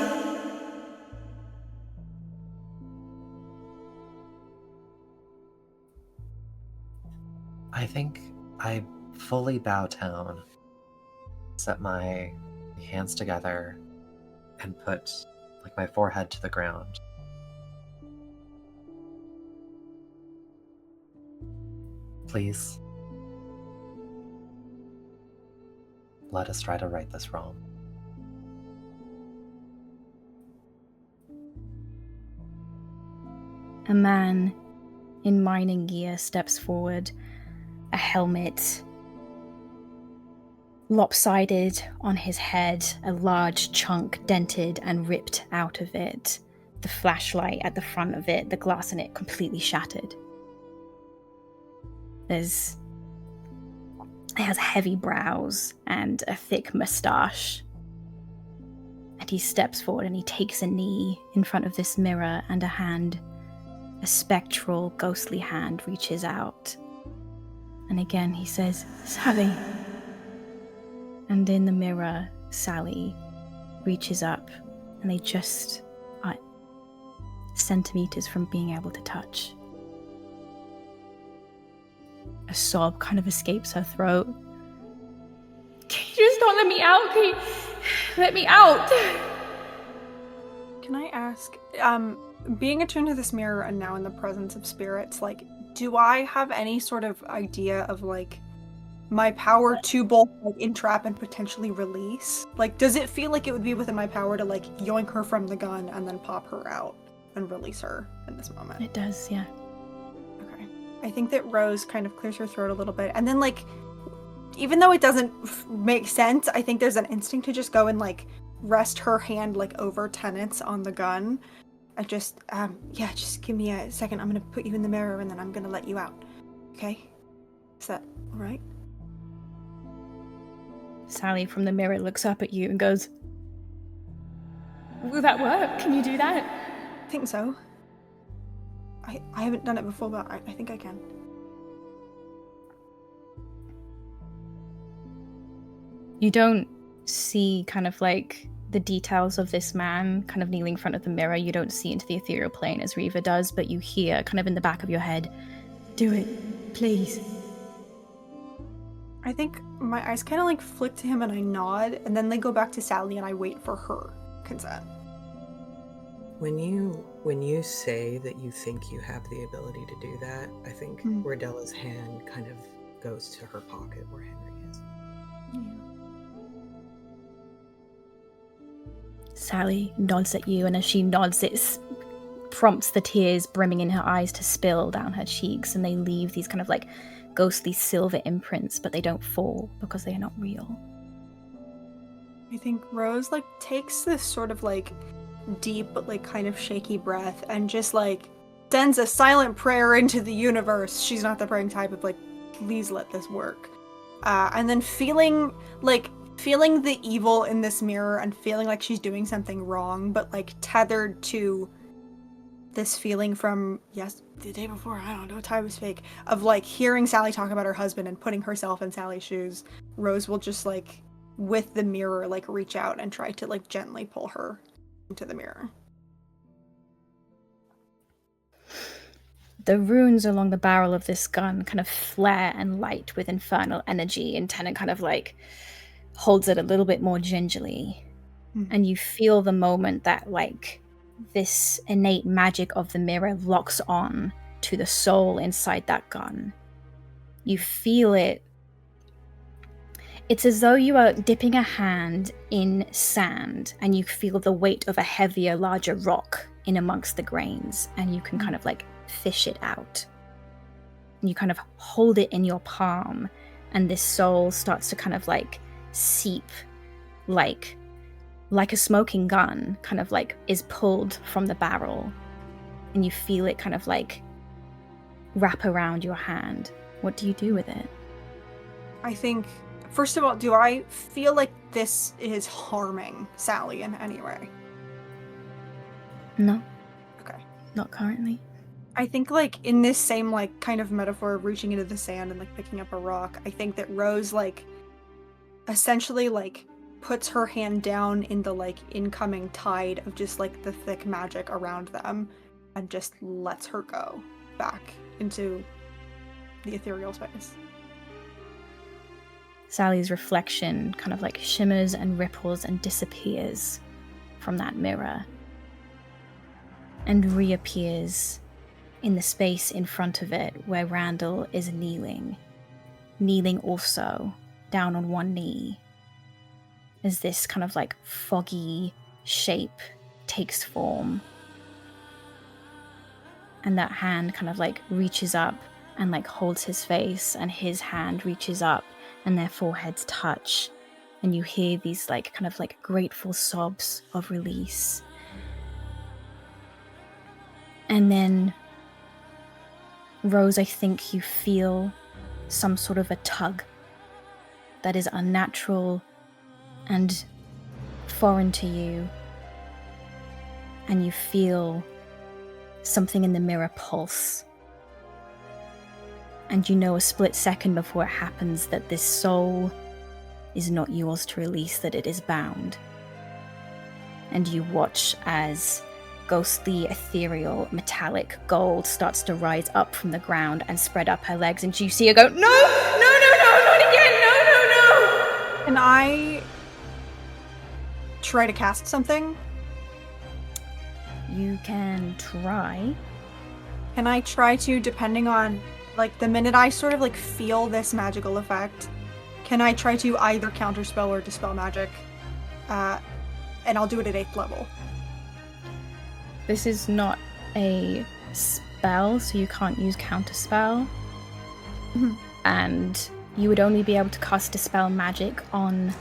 I think I fully bow down, set my hands together, and put like my forehead to the ground. Please, let us try to right this wrong. A man in mining gear steps forward, a helmet lopsided on his head, a large chunk dented and ripped out of it, the flashlight at the front of it, the glass in it completely shattered. He has heavy brows and a thick mustache. And he steps forward and he takes a knee in front of this mirror, and a spectral, ghostly hand reaches out. And again he says, Sally. And in the mirror, Sally reaches up, and they just are centimeters from being able to touch. A sob kind of escapes her throat. Can you just not let me out? Can you let me out? Can I ask, being attuned to this mirror and now in the presence of spirits, like, do I have any sort of idea of, like, my power to both, like, entrap and potentially release? Like, does it feel like it would be within my power to, like, yoink her from the gun and then pop her out and release her in this moment? It does, yeah. Okay. I think that Rose kind of clears her throat a little bit, and then, like, even though it doesn't make sense, I think there's an instinct to just go and, like, rest her hand, like, over Tennant's on the gun. I just, just give me a second. I'm gonna put you in the mirror and then I'm gonna let you out. Okay? Is that alright? Sally from the mirror looks up at you and goes, will that work? Can you do that? I think so. I haven't done it before, but I think I can. You don't see kind of like the details of this man kind of kneeling in front of the mirror. You don't see into the ethereal plane as Reva does, but you hear kind of in the back of your head, do it, please. I think my eyes kind of like flick to him and I nod, and then they go back to Sally and I wait for her consent. When you say that you think you have the ability to do that, I think Rodella's hand kind of goes to her pocket where Henry is. Yeah. Sally nods at you, and as she nods, it prompts the tears brimming in her eyes to spill down her cheeks, and they leave these kind of like ghostly silver imprints, but they don't fall because they are not real. I think Rose like takes this sort of like deep but like kind of shaky breath and just like sends a silent prayer into the universe. She's not the praying type of like, please let this work. And then feeling the evil in this mirror and feeling like she's doing something wrong, but like tethered to this feeling from, the day before, I don't know, time is fake, of like hearing Sally talk about her husband and putting herself in Sally's shoes. Rose will just like, with the mirror, like reach out and try to like gently pull her into the mirror. the runes along the barrel of this gun kind of flare and light with infernal energy, and Tennant kind of like holds it a little bit more gingerly. And you feel the moment that like this innate magic of the mirror locks on to the soul inside that gun. You feel it. It's as though you are dipping a hand in sand and you feel the weight of a heavier, larger rock in amongst the grains, and you can kind of like fish it out. And you kind of hold it in your palm, and this soul starts to kind of like seep like a smoking gun, kind of like is pulled from the barrel, and you feel it kind of like wrap around your hand. What do you do with it? I think, first of all, do I feel like this is harming Sally in any way? No. Okay. Not currently. I think, like, in this same, like, kind of metaphor of reaching into the sand and, like, picking up a rock, I think that Rose, like, essentially, like, puts her hand down in the, like, incoming tide of just, like, the thick magic around them and just lets her go back into the ethereal space. Sally's reflection kind of like shimmers and ripples and disappears from that mirror and reappears in the space in front of it where Randall is kneeling also down on one knee, as this kind of like foggy shape takes form. And that hand kind of like reaches up and like holds his face, and his hand reaches up and their foreheads touch. And you hear these like kind of like grateful sobs of release. And then, Rose, I think you feel some sort of a tug that is unnatural and foreign to you, and you feel something in the mirror pulse, and you know a split second before it happens that this soul is not yours to release, that it is bound. And you watch as ghostly, ethereal, metallic gold starts to rise up from the ground and spread up her legs, and you see her go, no, not again, no. Can I try to cast something? You can try. Can I try to, depending on, like, the minute I sort of, like, feel this magical effect, can I try to either counterspell or dispel magic? And I'll do it at 8th level. This is not a spell, so you can't use counterspell. Mhm. And you would only be able to cast dispel magic on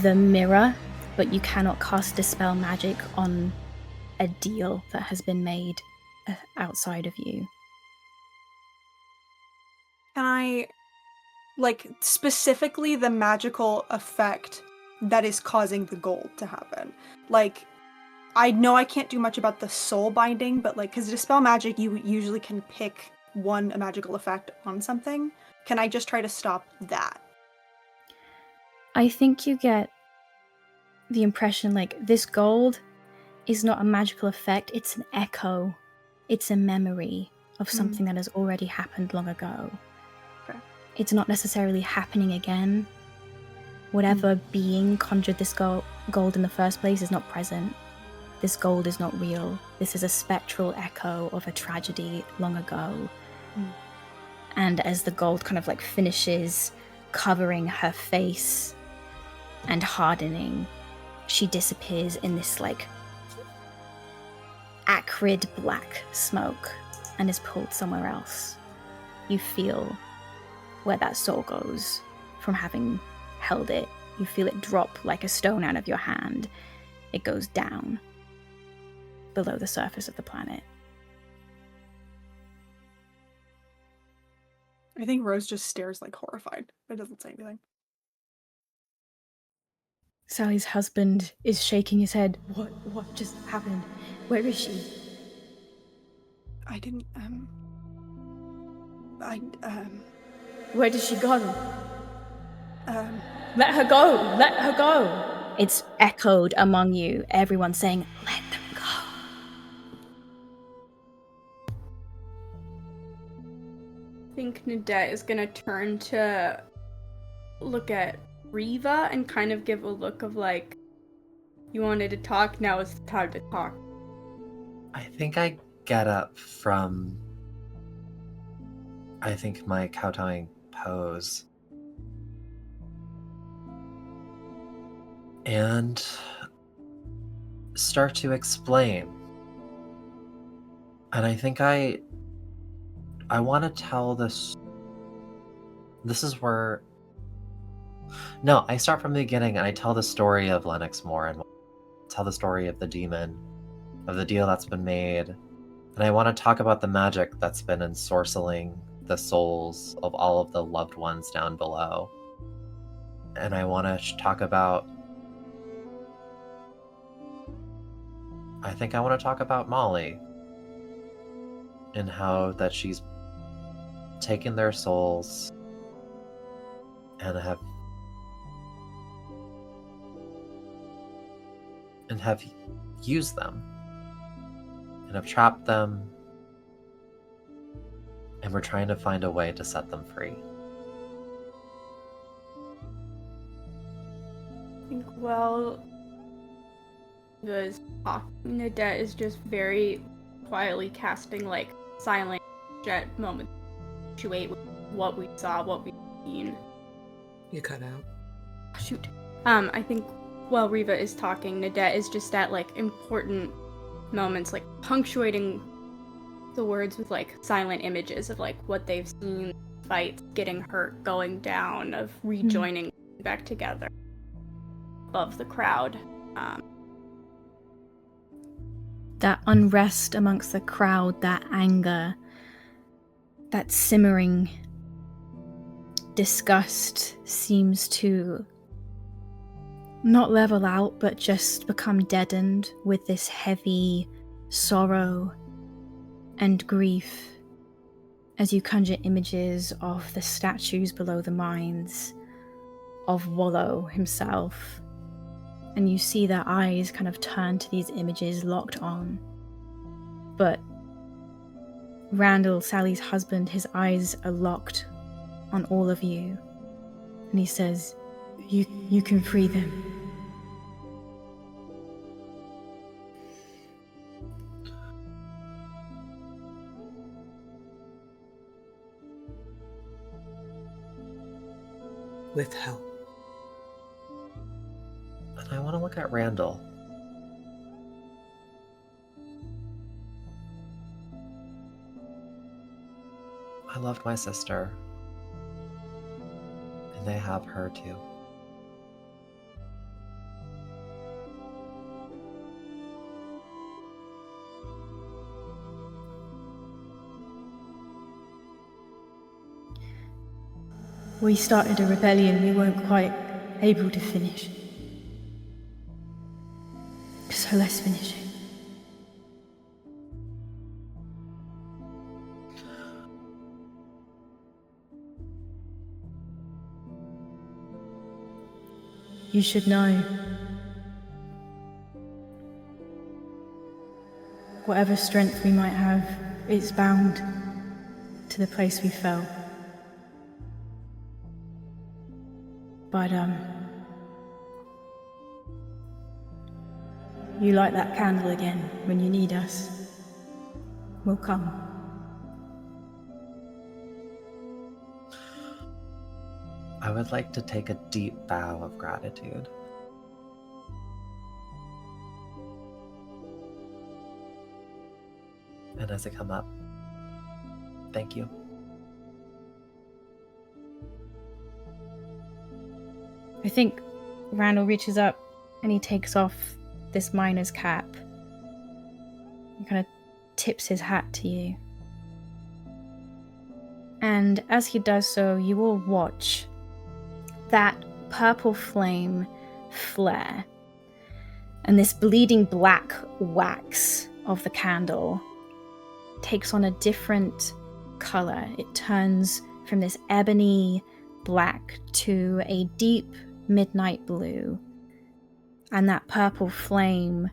the mirror, but you cannot cast dispel magic on a deal that has been made outside of you. Can I, like, specifically the magical effect that is causing the gold to happen? Like, I know I can't do much about the soul binding, but, like, because dispel magic, you usually can pick one magical effect on something. Can I just try to stop that? I think you get the impression, like, this gold is not a magical effect, it's an echo. It's a memory of something that has already happened long ago. Okay. It's not necessarily happening again. Whatever being conjured this gold in the first place is not present. This gold is not real. This is a spectral echo of a tragedy long ago. And as the gold kind of like finishes covering her face and hardening, she disappears in this like acrid black smoke and is pulled somewhere else. You feel where that soul goes from having held it. You feel it drop like a stone out of your hand. It goes down below the surface of the planet. I think Rose just stares, like, horrified, but doesn't say anything. Sally's husband is shaking his head. What just happened? Where is she? I didn't, Where did she go? um, Let her go! Let her go! It's echoed among you, everyone saying, let them go. think Nadette is gonna turn to look at Riva and kind of give a look of like, you wanted to talk, now it's the time to talk. I think I get up from, my kowtowing pose. And start to explain. And I think I want to tell this. This is where. No, I start from the beginning and I tell the story of Lennox Moore and tell the story of the demon, of the deal that's been made. And I want to talk about the magic that's been ensorceling the souls of all of the loved ones down below. And I want to talk about. I think I want to talk about Molly and how that she's taken their souls and have used them and have trapped them, and we're trying to find a way to set them free. I think while was talking, Nadette is just very quietly casting like silent jet moments to punctuate what we saw, what we've seen. You cut out. Shoot. I think while Riva is talking, Nadette is just at like important moments, like punctuating the words with like silent images of like what they've seen, fights, getting hurt, going down, of rejoining back together above the crowd. That unrest amongst the crowd, that anger, that simmering disgust seems to not level out, but just become deadened with this heavy sorrow and grief as you conjure images of the statues below the mines, of Wallow himself. And you see their eyes kind of turn to these images locked on. But Randall, Sally's husband, his eyes are locked on all of you. And he says, You can free them. With help. And I want to look at Randall. I loved my sister. And they have her too. We started a rebellion we weren't quite able to finish. So let's finish it. You should know. Whatever strength we might have, it's bound to the place we fell. But, you light that candle again when you need us. We'll come. I would like to take a deep bow of gratitude. And as I come up, thank you. I think Randall reaches up and he takes off this miner's cap. He kind of tips his hat to you. And as he does so, you all watch that purple flame flare. And this bleeding black wax of the candle takes on a different color. It turns from this ebony black to a deep midnight blue. And that purple flame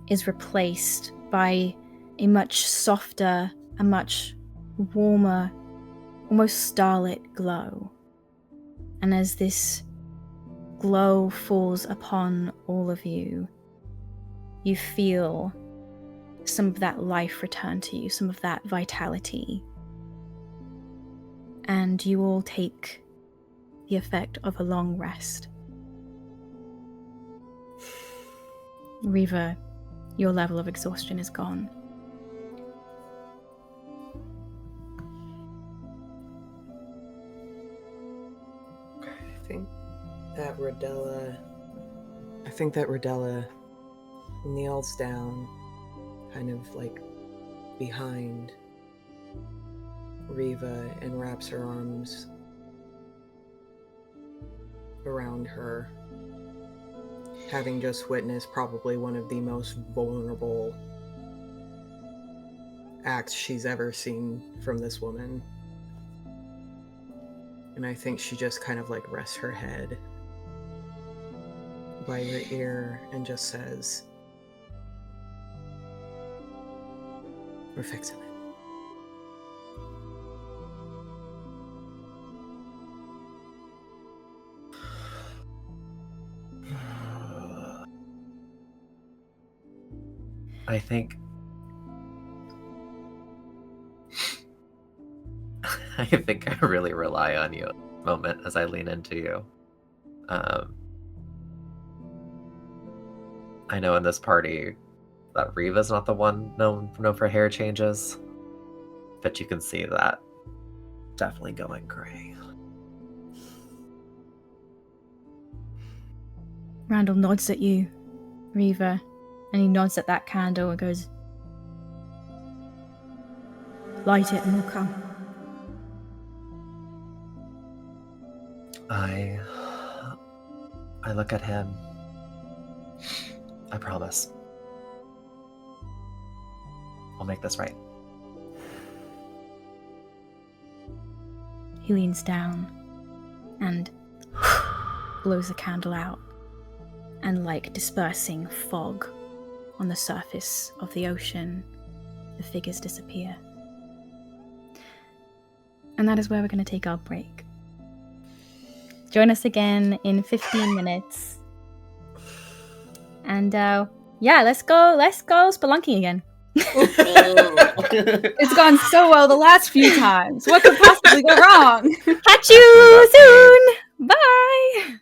is replaced by a much softer, a much warmer almost starlit glow. And as this glow falls upon all of you, you feel some of that life return to you, some of that vitality. And you all take the effect of a long rest. Reva, your level of exhaustion is gone. I think that Rodella kneels down, kind of like behind Reva, and wraps her arms around her, having just witnessed probably one of the most vulnerable acts she's ever seen from this woman. And I think she just kind of like rests her head by your ear and just says, "We're fixing it." I think I really rely on you at the moment as I lean into you. I know in this party that Reva's not the one known for hair changes, but you can see that definitely going gray. Randall nods at you, Reva, and he nods at that candle and goes, "Light it and we'll come." I look at him. I promise. I'll make this right. He leans down and blows the candle out, and like dispersing fog on the surface of the ocean, the figures disappear. And that is where we're going to take our break. Join us again in 15 minutes. And yeah, let's go spelunking again. It's gone so well the last few times. What could possibly go wrong? Catch you soon. Bye.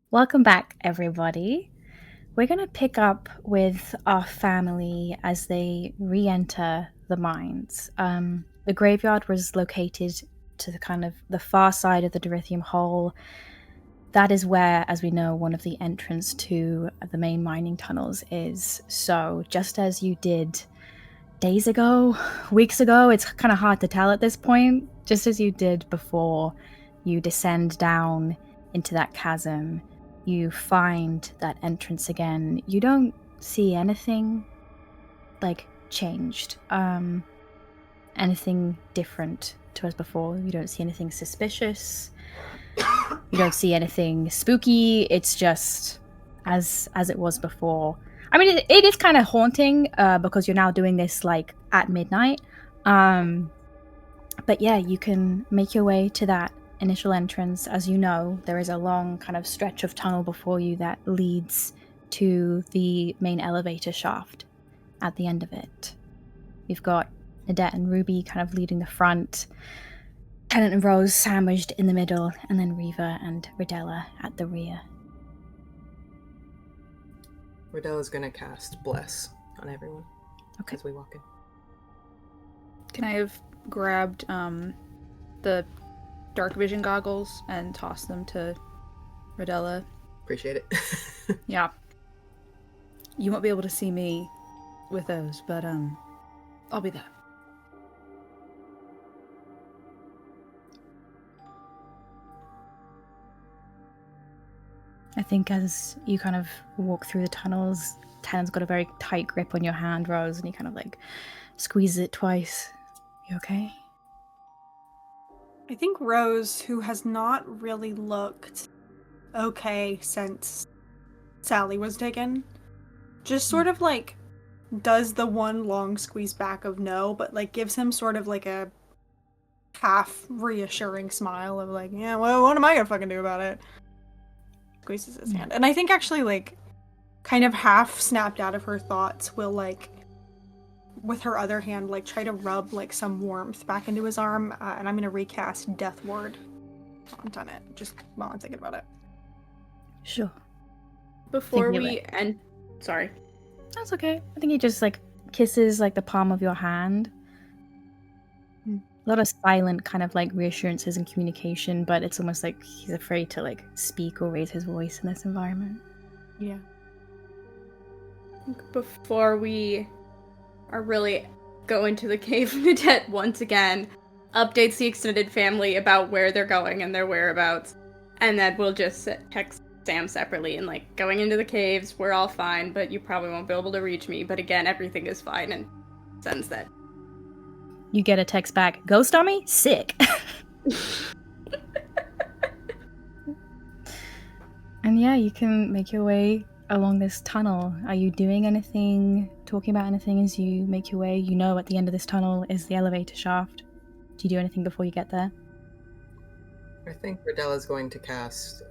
Welcome back, everybody. We're going to pick up with our family as they re-enter the mines. The graveyard was located to the kind of the far side of the Dorithium Hole. That is where, as we know, one of the entrance to the main mining tunnels is. So, just as you did days ago, weeks ago, it's kind of hard to tell at this point, just as you did before you descend down into that chasm, you find that entrance again. You don't see anything like changed, anything different to as before. You don't see anything suspicious. You don't see anything spooky. It's just as it was before. I mean, it is kind of haunting because you're now doing this like at midnight. But yeah, you can make your way to that initial entrance. As you know, there is a long kind of stretch of tunnel before you that leads to the main elevator shaft at the end of it. You've got Nadette and Ruby kind of leading the front, Tennant and Rose sandwiched in the middle, and then Reva and Rodella at the rear. Rodella's gonna cast Bless on everyone Okay. as we walk in. Can I have grabbed the dark vision goggles and tossed them to Rodella? Appreciate it. Yeah. You won't be able to see me with those, but I'll be there. I think as you kind of walk through the tunnels, Tennant's got a very tight grip on your hand, Rose, and you kind of like squeeze it twice. You okay? I think Rose, who has not really looked okay since Sally was taken, just sort of like does the one long squeeze back of no, but like gives him sort of like a half reassuring smile of like, yeah, well, what am I gonna fucking do about it? Squeezes his hand. And I think actually like kind of half snapped out of her thoughts will like with her other hand like try to rub like some warmth back into his arm, and I'm gonna recast Death Ward on Tennant just while I'm thinking about it. Sure. Before Thinking of we end, sorry. That's okay. I think he just like kisses like the palm of your hand. A lot of silent kind of like reassurances and communication, but it's almost like he's afraid to like speak or raise his voice in this environment. Yeah. Before we are really going to the cave of Nadette once again, updates the extended family about where they're going and their whereabouts, and then we'll just text Sam separately and like, going into the caves, we're all fine, but you probably won't be able to reach me, but again, everything is fine, and sends that. You get a text back, ghost on me? Sick. And yeah, you can make your way along this tunnel. Are you doing anything, talking about anything as you make your way? You know at the end of this tunnel is the elevator shaft. Do you do anything before you get there? I think Rodella's going to cast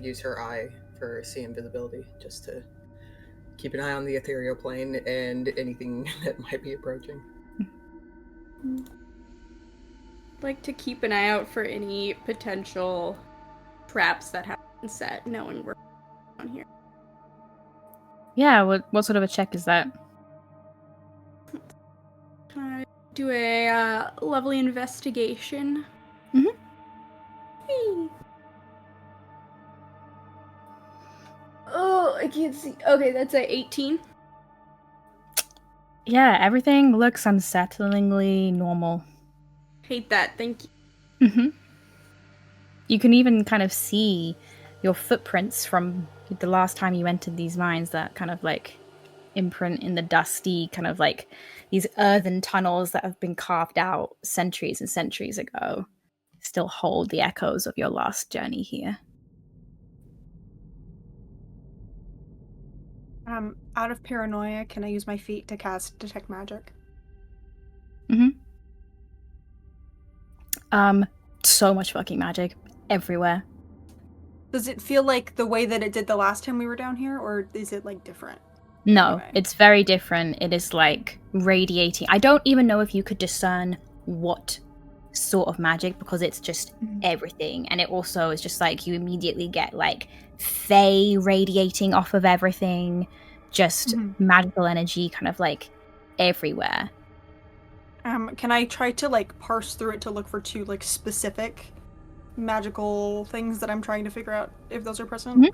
use her eye for see invisibility, just to keep an eye on the ethereal plane and anything that might be approaching. Like to keep an eye out for any potential traps that have been set, knowing we're on here. Yeah, what sort of a check is that? Can I do a lovely investigation? Mhm. Whee! Oh, I can't see. Okay, that's a 18. Yeah, everything looks unsettlingly normal. Hate that, thank you. Mm-hmm. You can even kind of see your footprints from the last time you entered these mines, that kind of like imprint in the dusty, kind of like these earthen tunnels that have been carved out centuries and centuries ago still hold the echoes of your last journey here. Out of paranoia, can I use my feet to cast Detect Magic? So much fucking magic everywhere. Does it feel like the way that it did the last time we were down here, or is it like different? No, Okay. it's very different. It is like radiating. I don't even know if you could discern what sort of magic because it's just everything. And it also is just like you immediately get like fae radiating off of everything, just magical energy kind of like everywhere. Can I try to like parse through it to look for two like specific magical things that I'm trying to figure out if those are present?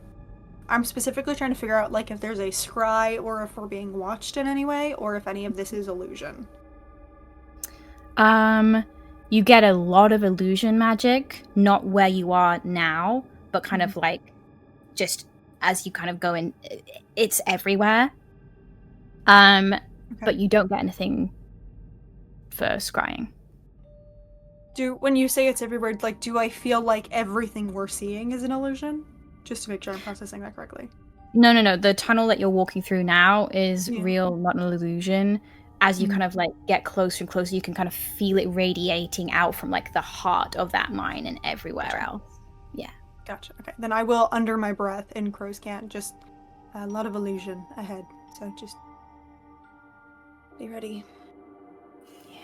I'm specifically trying to figure out like if there's a scry or if we're being watched in any way or if any of this is illusion. You get a lot of illusion magic, not where you are now, but kind of like just as you kind of go in, it's everywhere. But you don't get anything for scrying. When you say it's everywhere, like, do I feel like everything we're seeing is an illusion? Just to make sure I'm processing that correctly. No. The tunnel that you're walking through now is real, not an illusion. As you kind of like get closer and closer, you can kind of feel it radiating out from like the heart of that mine and everywhere else. Yeah. Gotcha. Okay. Then I will, under my breath in Crow's Cant, just a lot of illusion ahead. So just be ready. Yeah.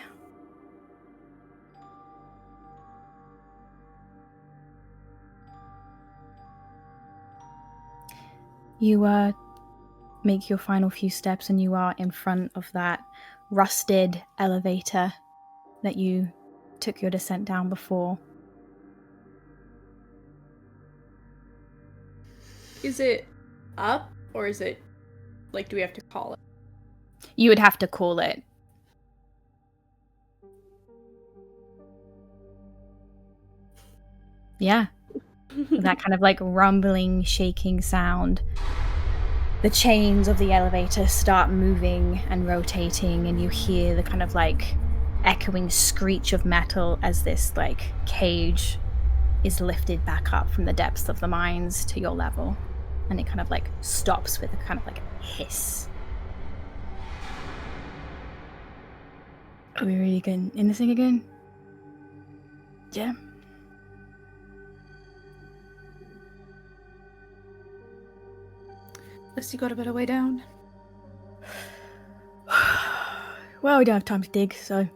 You make your final few steps and you are in front of that rusted elevator that you took your descent down before. Is it up or is it like, do we have to call it? You would have to call it. Yeah. That kind of like rumbling, shaking sound. The chains of the elevator start moving and rotating, and you hear the kind of like echoing screech of metal as this like cage is lifted back up from the depths of the mines to your level. And it kind of like stops with a kind of like hiss. Are we really getting in this thing again? Yeah. At least you got a better way down. Well, we don't have time to dig, so...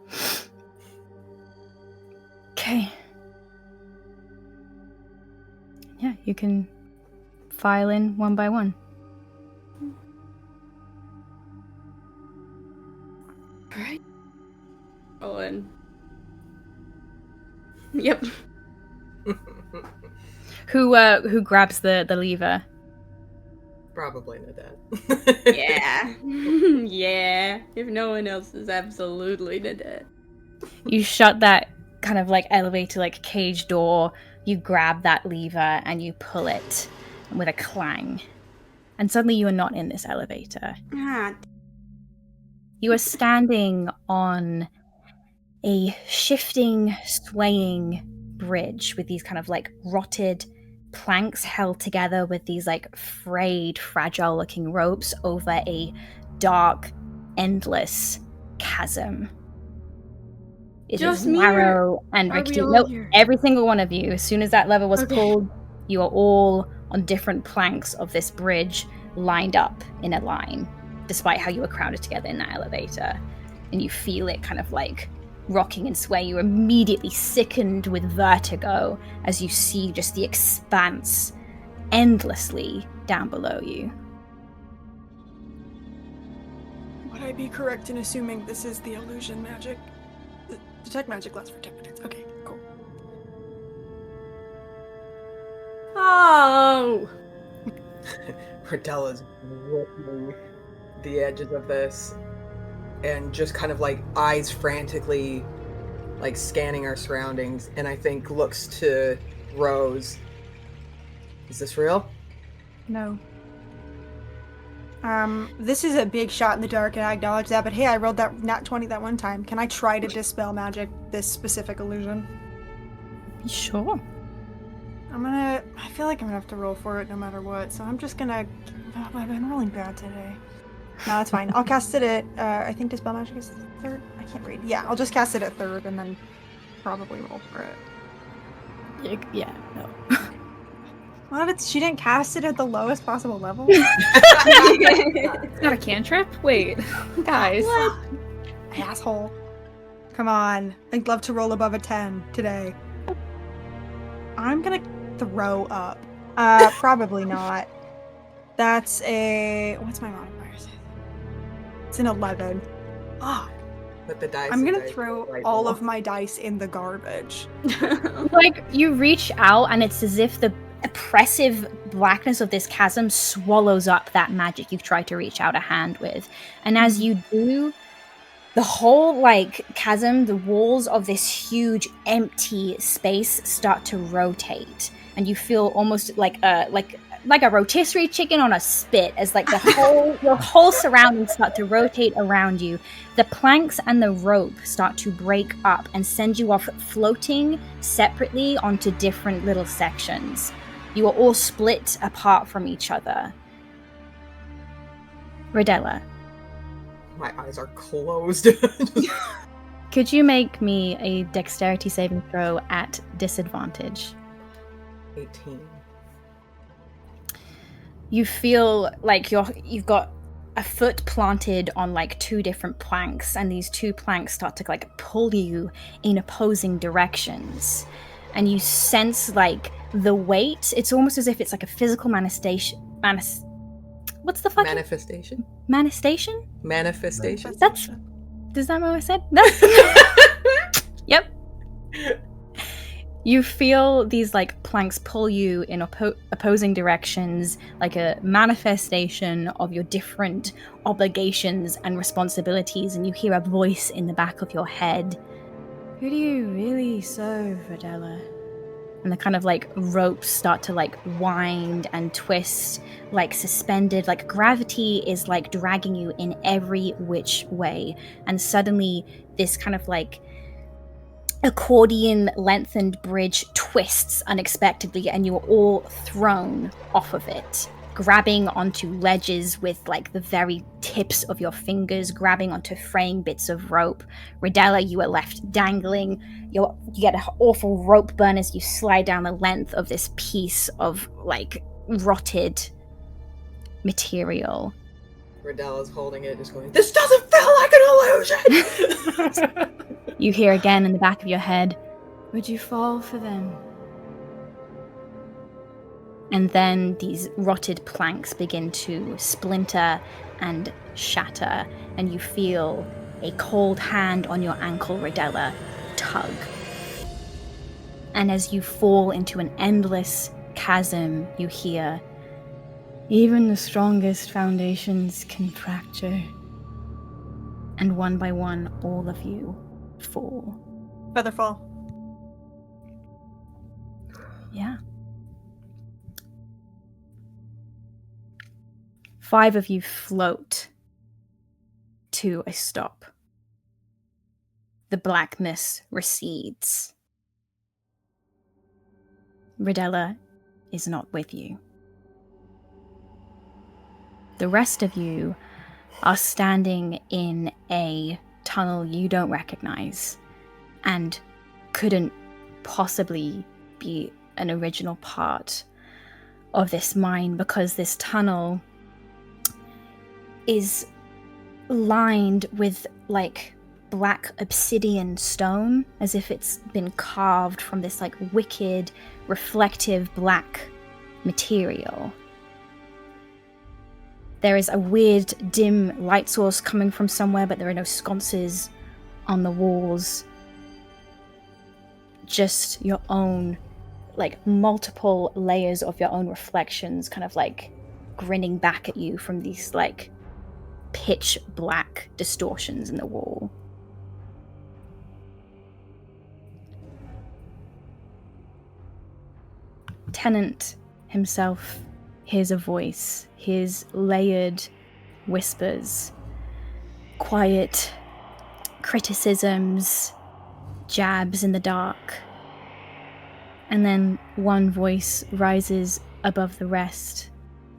Okay. Yeah, you can file in one by one. Alright. Oh, and... Yep. Who grabs the lever? Probably Nadette. Yeah. Yeah. If no one else is absolutely Nadette. You shut that kind of like elevator like cage door, you grab that lever and you pull it with a clang. And suddenly you are not in this elevator. You are standing on a shifting, swaying bridge with these kind of like rotted planks held together with these like frayed, fragile looking ropes over a dark, endless chasm. It Just is me, narrow and are we rickety. all No, here? every single one of you. As soon as that lever was Okay. pulled, you are all on different planks of this bridge, lined up in a line, despite how you were crowded together in that elevator. And you feel it kind of like rocking and swaying. You're immediately sickened with vertigo as you see just the expanse endlessly down below you. Would I be correct in assuming this is the illusion magic? The detect magic lasts for 10 minutes. Okay, cool. Oh! Cordella's ripping the edges of this and just kind of like eyes frantically like scanning our surroundings, and I think looks to Rose. Is this real? No. This is a big shot in the dark, and I acknowledge that, but hey, I rolled that nat 20 that one time. Can I try to dispel magic, this specific illusion? Sure. I feel like I'm gonna have to roll for it no matter what, so I'm just gonna... Oh, I've been rolling bad today. No, that's fine. I'll cast it at, I think dispel magic is third? I can't read. Yeah, I'll just cast it at third and then probably roll for it. Yeah, no. What? She didn't cast it at the lowest possible level? It's not a cantrip? Wait, guys. Asshole. come on. I'd love to roll above a 10 today. I'm gonna throw up. Probably not. That's a... What's my modifier? It's an 11. Oh, But the dice. I'm and gonna dice throw right all below. of my dice in the garbage. Like, you reach out, and it's as if the oppressive blackness of this chasm swallows up that magic you've tried to reach out a hand with. And as you do, the whole, like, chasm, the walls of this huge empty space start to rotate. And you feel almost like a rotisserie chicken on a spit, as like your whole surroundings start to rotate around you. The planks and the rope start to break up and send you off floating separately onto different little sections. You are all split apart from each other. Rodella, My eyes are closed. could you make me a dexterity saving throw at disadvantage? 18. You feel like you've got a foot planted on like two different planks, and these two planks start to like pull you in opposing directions, and you sense like the weight. It's almost as if it's like a physical manifestation. What's the fucking Manifestation? manifestation? Manifestation? That's Does that what I said? That's Yep. You feel these like planks pull you in opposing directions, like a manifestation of your different obligations and responsibilities, and you hear a voice in the back of your head. Who do you really serve, Rodella? And the kind of like ropes start to like wind and twist, like suspended, like gravity is like dragging you in every which way. And suddenly this kind of like accordion lengthened bridge twists unexpectedly, and you are all thrown off of it, grabbing onto ledges with like the very tips of your fingers, grabbing onto fraying bits of rope. Rodella, you are left dangling. You get an awful rope burn as you slide down the length of this piece of like rotted material. Rodella's holding it, just going, "This doesn't feel like an illusion!" You hear again in the back of your head, "Would you fall for them?" And then these rotted planks begin to splinter and shatter, and you feel a cold hand on your ankle, Rodella, tug. And as you fall into an endless chasm, you hear, "Even the strongest foundations can fracture." And one by one, all of you fall. Featherfall. Yeah. 5 of you float to a stop. The blackness recedes. Rodella is not with you. The rest of you are standing in a tunnel you don't recognize and couldn't possibly be an original part of this mine, because this tunnel is lined with like black obsidian stone, as if it's been carved from this like wicked reflective black material. There is a weird dim light source coming from somewhere, but there are no sconces on the walls. Just your own, like multiple layers of your own reflections kind of like grinning back at you from these like pitch black distortions in the wall. Tennant himself hears a voice, hears layered whispers, quiet criticisms, jabs in the dark. And then one voice rises above the rest.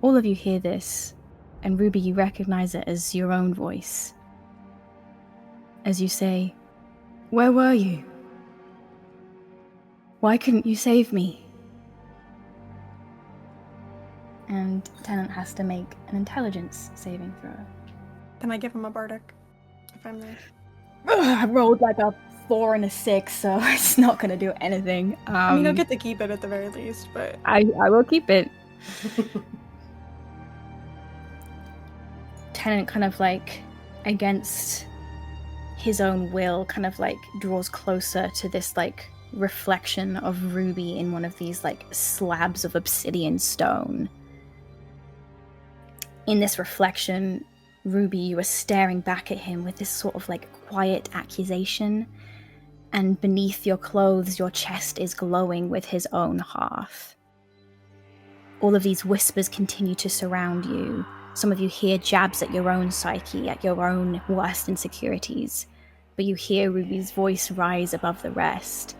All of you hear this, and Ruby, you recognize it as your own voice. As you say, "Where were you? Why couldn't you save me?" And Tennant has to make an intelligence saving throw. Can I give him a bardic? If I'm there. I rolled like a 4 and a 6, so it's not going to do anything. I mean, I'll get to keep it at the very least, but... I will keep it. Tenant kind of like, against his own will, kind of like draws closer to this like reflection of Ruby in one of these like slabs of obsidian stone. In this reflection, Ruby, you are staring back at him with this sort of like quiet accusation, and beneath your clothes, your chest is glowing with his own hearth. All of these whispers continue to surround you. Some of you hear jabs at your own psyche, at your own worst insecurities, but you hear Ruby's voice rise above the rest.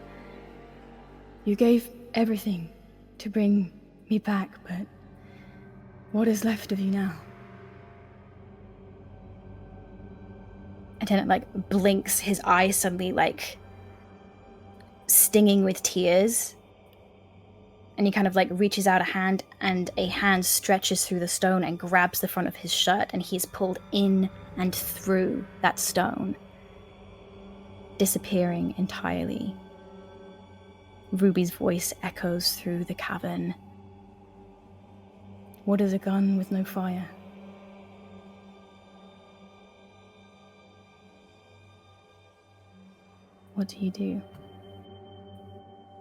You gave everything to bring me back, but what is left of you now? And then it like blinks, his eyes suddenly like stinging with tears. And he kind of like reaches out a hand, and a hand stretches through the stone and grabs the front of his shirt, and he's pulled in and through that stone, disappearing entirely. Ruby's voice echoes through the cavern. What is a gun with no fire? What do you do?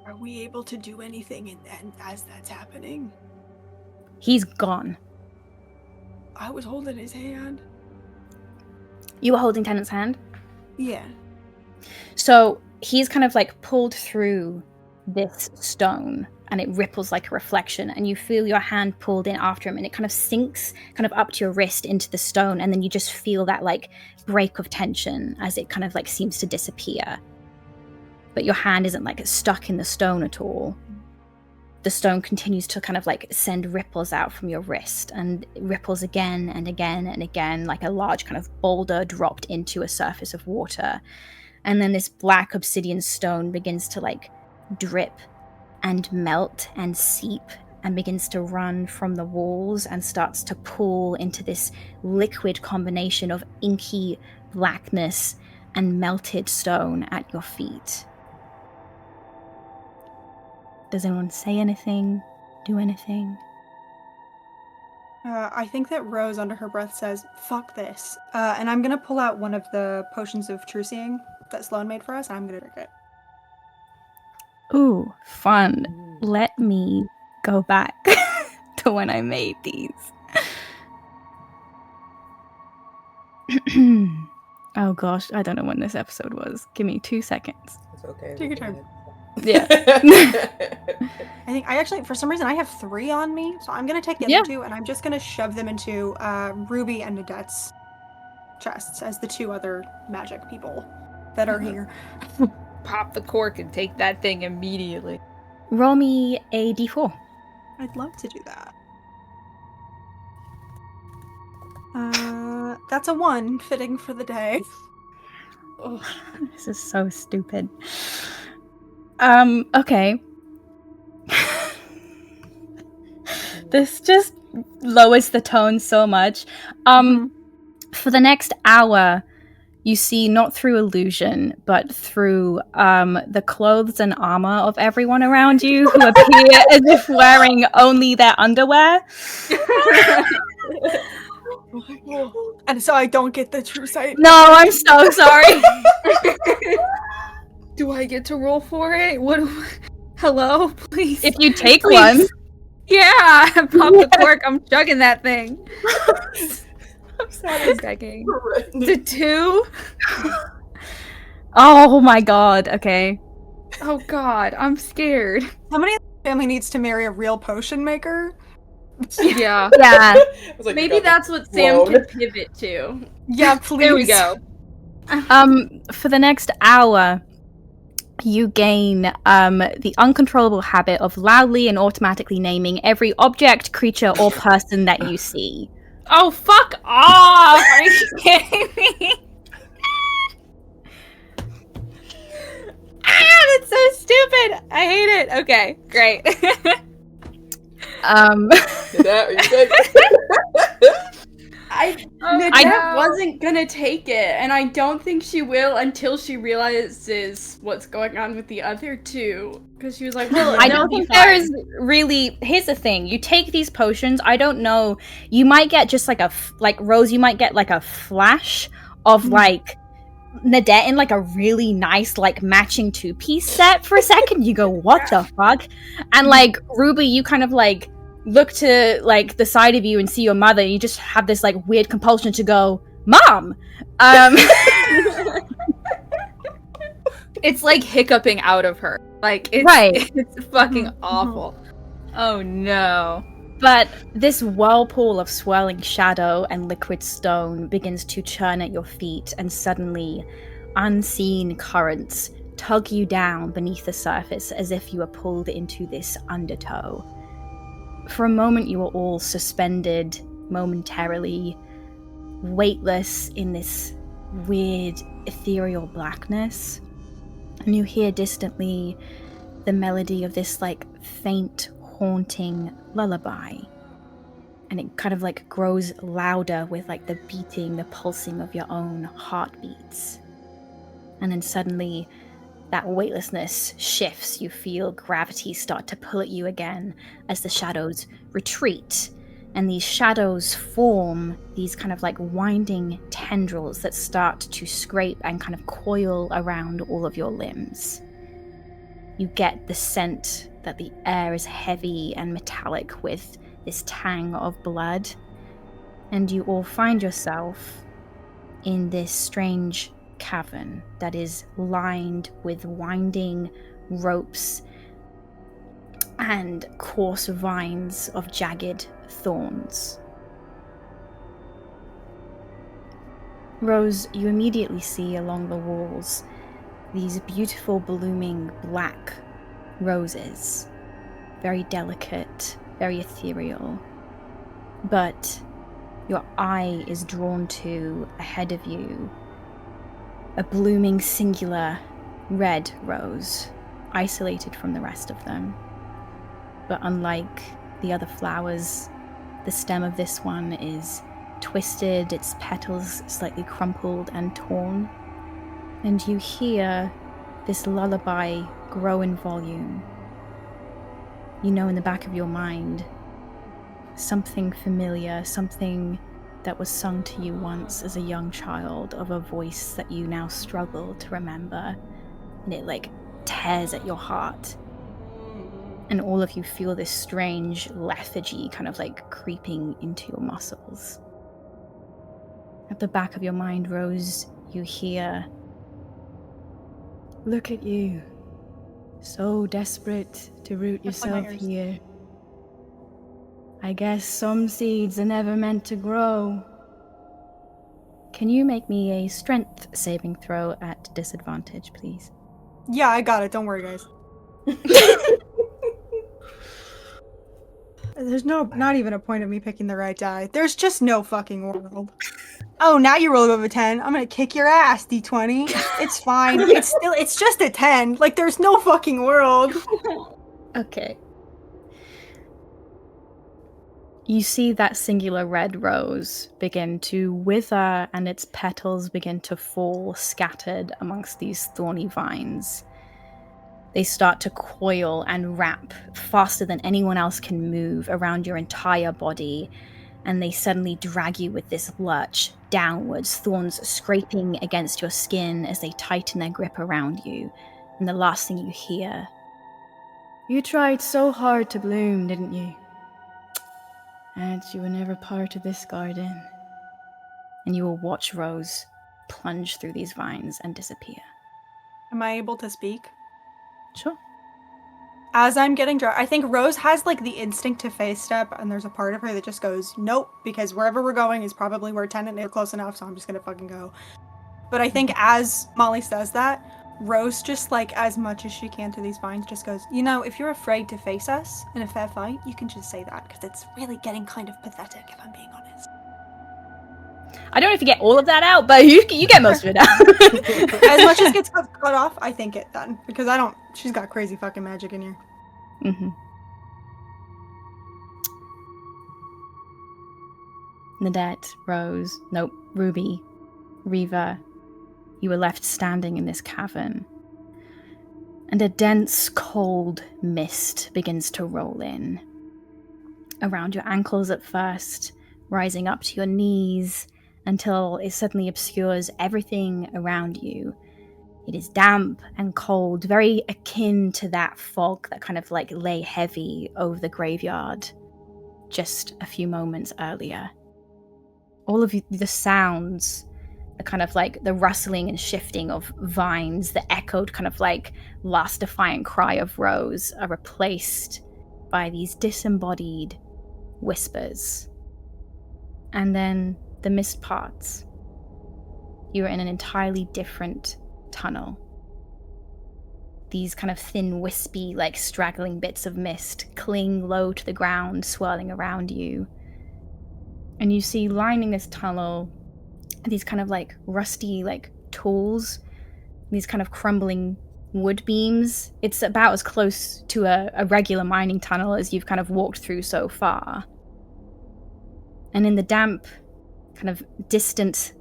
Are we able to do anything as that's happening? He's gone. I was holding his hand. You were holding Tennant's hand? Yeah. So he's kind of like pulled through this stone, and it ripples like a reflection, and you feel your hand pulled in after him, and it kind of sinks kind of up to your wrist into the stone, and then you just feel that like break of tension as it kind of like seems to disappear. But your hand isn't like stuck in the stone at all. The stone continues to kind of like send ripples out from your wrist, and it ripples again and again and again, like a large kind of boulder dropped into a surface of water. And then this black obsidian stone begins to like drip and melt and seep and begins to run from the walls and starts to pool into this liquid combination of inky blackness and melted stone at your feet. Does anyone say anything? Do anything? I think that Rose, under her breath, says, "Fuck this." And I'm gonna pull out one of the potions of true seeing that Sloan made for us, and I'm gonna drink it. Ooh, fun. Let me go back to when I made these. Oh gosh, I don't know when this episode was. Give me 2 seconds. It's okay. Take your time. Yeah. I think I actually, for some reason, I have 3 on me, so I'm gonna take the other 2, and I'm just gonna shove them into Ruby and Nadette's chests as the 2 other magic people that are here. Pop the cork and take that thing immediately. Roll me a d4. I'd love to do that. That's a 1, fitting for the day. Oh, this is so stupid. Okay. This just lowers the tone so much. For the next hour, you see not through illusion, but through the clothes and armor of everyone around you, who appear as if wearing only their underwear. And so I don't get the true sight. No, I'm so sorry. Do I get to roll for it? What? Hello, please. If you take Please. one. Yeah, pop the cork. I'm chugging that thing. I'm sorry, begging. The 2? Oh my god, okay. Oh god, I'm scared. Somebody in the family needs to marry a real potion maker. Yeah. Yeah. Maybe that's what Sam could pivot to. Yeah, please. There we go. For the next hour, you gain the uncontrollable habit of loudly and automatically naming every object, creature, or person that you see. Oh, fuck off! Are you kidding me? That's so stupid! I hate it. Okay, great. Nadette wasn't gonna take it, and I don't think she will until she realizes what's going on with the other two. Because she was like, well, I they'll don't be think fine. there is really. Here's the thing: you take these potions. I don't know. You might get just like Rose. You might get like a flash of like Nadette in like a really nice like matching 2-piece set for a second. You go, what the fuck? And like Ruby, you kind of like look to like the side of you and see your mother. And you just have this like weird compulsion to go, Mom. It's like hiccuping out of her. Like, it's, Right. it's fucking awful. Oh no. But this whirlpool of swirling shadow and liquid stone begins to churn at your feet, and suddenly, unseen currents tug you down beneath the surface as if you were pulled into this undertow. For a moment, you are all suspended momentarily, weightless in this weird, ethereal blackness. And you hear distantly the melody of this, like, faint, haunting lullaby. And it kind of, like, grows louder with, like, the beating, the pulsing of your own heartbeats. And then suddenly, that weightlessness shifts. You feel gravity start to pull at you again as the shadows retreat. And these shadows form these kind of like winding tendrils that start to scrape and kind of coil around all of your limbs. You get the scent that the air is heavy and metallic with this tang of blood. And you all find yourself in this strange cavern that is lined with winding ropes and coarse vines of jagged thorns. Rose, you immediately see along the walls these beautiful blooming black roses, very delicate, very ethereal, but your eye is drawn to, ahead of you, a blooming singular red rose, isolated from the rest of them. But unlike the other flowers, the stem of this one is twisted, its petals slightly crumpled and torn. And you hear this lullaby grow in volume. You know in the back of your mind, something familiar, something that was sung to you once as a young child, of a voice that you now struggle to remember. And it like tears at your heart. And all of you feel this strange lethargy kind of like creeping into your muscles. At the back of your mind, Rose, you hear, "Look at you, so desperate to root yourself here. I guess some seeds are never meant to grow." Can you make me a strength saving throw at disadvantage, please? Yeah, I got it. Don't worry, guys. There's not even a point of me picking the right die. There's just no fucking world. Oh, now you rolled above a 10. I'm gonna kick your ass, D20. It's fine. It's just a 10. Like, there's no fucking world. Okay. You see that singular red rose begin to wither and its petals begin to fall scattered amongst these thorny vines. They start to coil and wrap faster than anyone else can move around your entire body, and they suddenly drag you with this lurch downwards, thorns scraping against your skin as they tighten their grip around you. And the last thing you hear, "You tried so hard to bloom, didn't you? And you were never part of this garden." And you will watch Rose plunge through these vines and disappear. Am I able to speak? Sure. As I'm getting dragged, I think Rose has like the instinct to phase step, and there's a part of her that just goes, nope, because wherever we're going is probably where Tennant is close enough, so I'm just gonna fucking go. But I think as Molly says that, Rose just like as much as she can to these vines just goes, you know, if you're afraid to face us in a fair fight, you can just say that, because it's really getting kind of pathetic, if I'm being honest. I don't know if you get all of that out, but you get most of it out. As much as gets cut off, I think it then, because she's got crazy fucking magic in here. Mm-hmm. Nadette, Rose, nope, Ruby, Reva, you were left standing in this cavern. And a dense, cold mist begins to roll in. Around your ankles at first, rising up to your knees, until it suddenly obscures everything around you. It is damp and cold, very akin to that fog that kind of like lay heavy over the graveyard just a few moments earlier. All of the sounds, the kind of like the rustling and shifting of vines, the echoed kind of like last defiant cry of Rose are replaced by these disembodied whispers. And then the mist parts. You are in an entirely different tunnel. These kind of thin, wispy, like straggling bits of mist cling low to the ground, swirling around you. And you see lining this tunnel these kind of like rusty like tools, these kind of crumbling wood beams. It's about as close to a regular mining tunnel as you've kind of walked through so far. And in the damp, kind of distant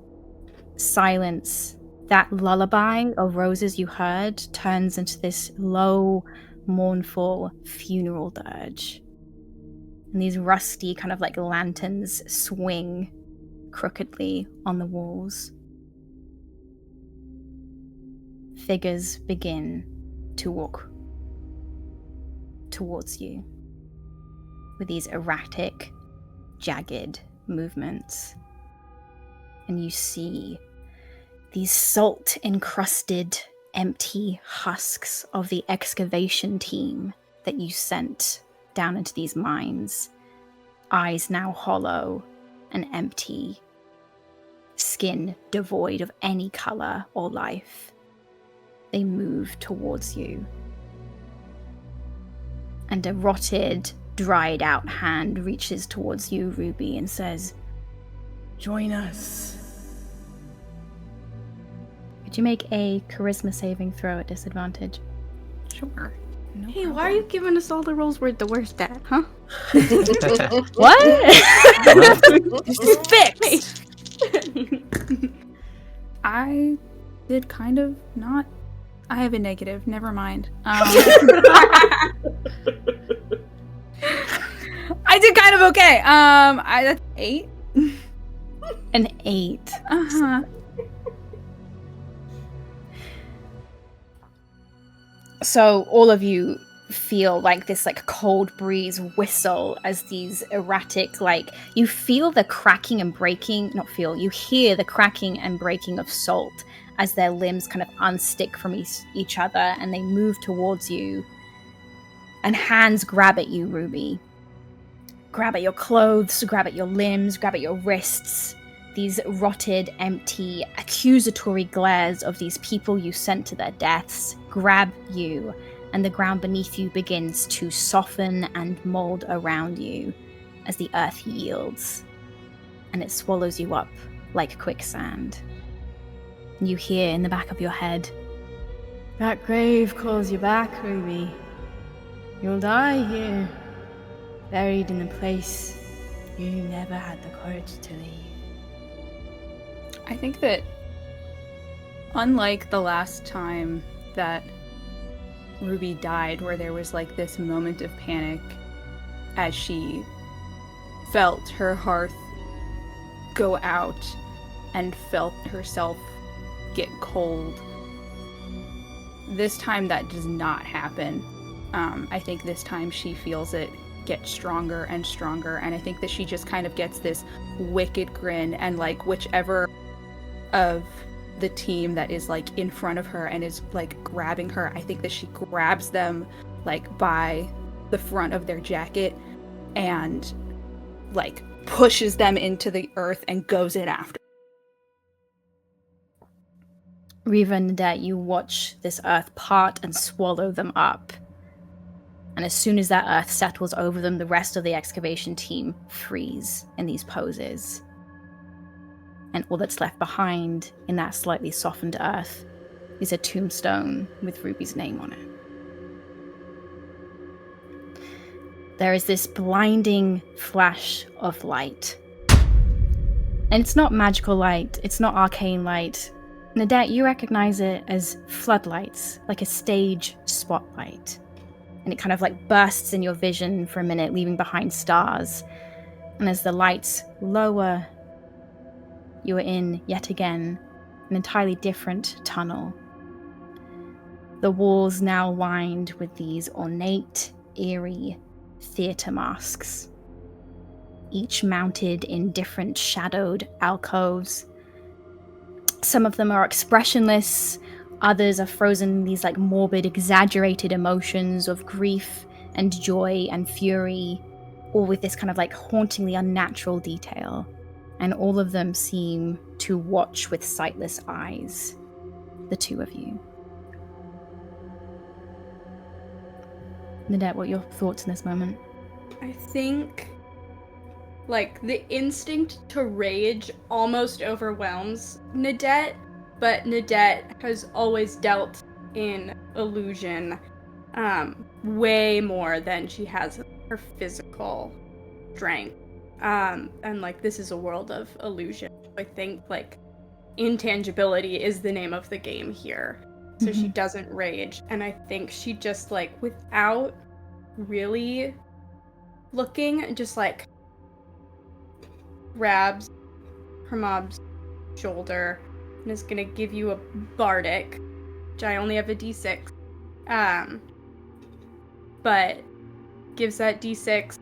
silence, that lullaby of Rose's you heard turns into this low, mournful funeral dirge. And these rusty kind of like lanterns swing crookedly on the walls. Figures begin to walk towards you with these erratic, jagged movements. And you see these salt-encrusted, empty husks of the excavation team that you sent down into these mines. Eyes now hollow and empty. Skin devoid of any color or life. They move towards you. And a rotted, dried out hand reaches towards you, Ruby, and says, "Join us." Could you make a charisma saving throw at disadvantage? Sure. No Hey, problem. why are you giving us all the roles we're the worst at, huh? What? Fix! I did kind of not. I have a negative. Never mind. I did kind of okay. That's 8. An 8. Uh-huh. So all of you feel like this like cold breeze whistle as these erratic, like you feel the cracking and breaking, you hear the cracking and breaking of salt as their limbs kind of unstick from each other and they move towards you. And hands grab at you, Ruby. Grab at your clothes, grab at your limbs, grab at your wrists. These rotted, empty, accusatory glares of these people you sent to their deaths grab you, and the ground beneath you begins to soften and mold around you as the earth yields, and it swallows you up like quicksand. You hear in the back of your head, "That grave calls you back, Ruby. You'll die here, buried in a place you never had the courage to leave." I think that unlike the last time that Ruby died, where there was like this moment of panic as she felt her hearth go out and felt herself get cold, this time that does not happen. I think this time she feels it get stronger and stronger, and I think that she just kind of gets this wicked grin, and like whichever of the team that is like in front of her and is like grabbing her, I think that she grabs them like by the front of their jacket and like pushes them into the earth and goes in after. Reva and Nadette, you watch this earth part and swallow them up. And as soon as that earth settles over them, the rest of the excavation team freeze in these poses. And all that's left behind in that slightly softened earth is a tombstone with Ruby's name on it. There is this blinding flash of light And it's not magical light, it's not arcane light. Nadette, you recognize it as floodlights, like a stage spotlight. And it kind of like bursts in your vision for a minute, leaving behind stars. And as the lights lower, you are in, yet again, an entirely different tunnel. The walls now lined with these ornate, eerie theatre masks, each mounted in different shadowed alcoves. Some of them are expressionless, others are frozen in these like morbid, exaggerated emotions of grief and joy and fury, all with this kind of like hauntingly unnatural detail. And all of them seem to watch with sightless eyes, the two of you. Nadette, what are your thoughts in this moment? I think, like, the instinct to rage almost overwhelms Nadette, but Nadette has always dealt in illusion way more than she has her physical strength. And, like, this is a world of illusion. I think, like, intangibility is the name of the game here. So she doesn't rage, and I think she just, like, without really looking, just, like, grabs her mom's shoulder and is gonna give you a bardic, which I only have a d6, but gives that d6,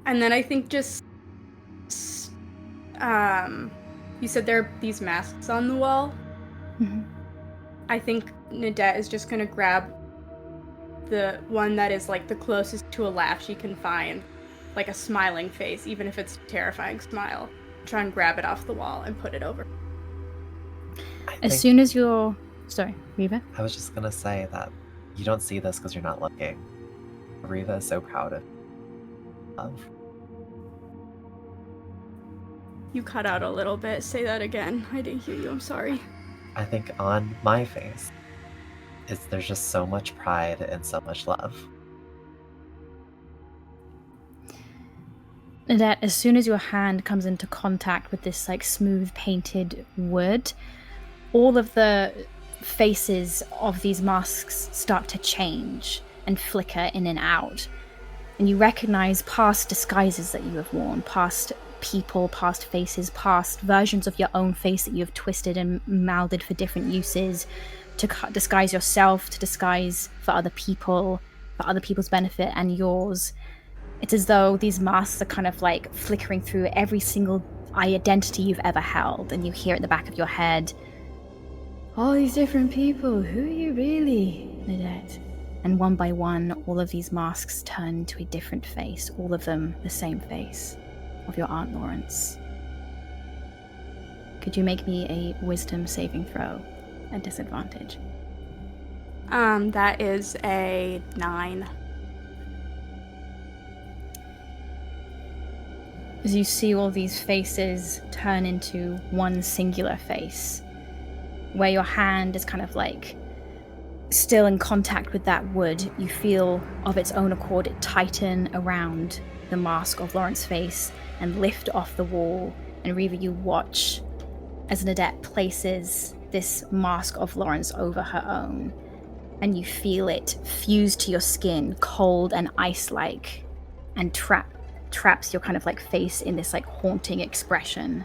and then I think just, you said there are these masks on the wall? Mm-hmm. I think Nadette is just gonna grab the one that is, like, the closest to a laugh she can find, like a smiling face, even if it's a terrifying smile. Try and grab it off the wall and put it over. As soon as you're... Sorry, Reva? I was just gonna say that you don't see this because you're not looking. Reva is so proud of love. You cut out a little bit. Say that again. I didn't hear you. I'm sorry. I think on my face, there's just so much pride and so much love. Nadette, as soon as your hand comes into contact with this like smooth painted wood, all of the faces of these masks start to change and flicker in and out. And you recognize past disguises that you have worn, past people, past faces, past versions of your own face that you have twisted and molded for different uses, to disguise yourself, to disguise for other people, for other people's benefit and yours. It's as though these masks are kind of like flickering through every single identity you've ever held, and you hear at the back of your head, all these different people, who are you really, Nadette? And one by one, all of these masks turn to a different face, all of them the same face of your Aunt Lawrence. Could you make me a wisdom saving throw at disadvantage? That is a 9. As you see all these faces turn into one singular face, where your hand is kind of like still in contact with that wood, you feel of its own accord it tighten around the mask of Laurence's face and lift off the wall. And Reva, you watch as Nadette places this mask of Lawrence over her own, and you feel it fuse to your skin, cold and ice-like, and traps your kind of like face in this like haunting expression.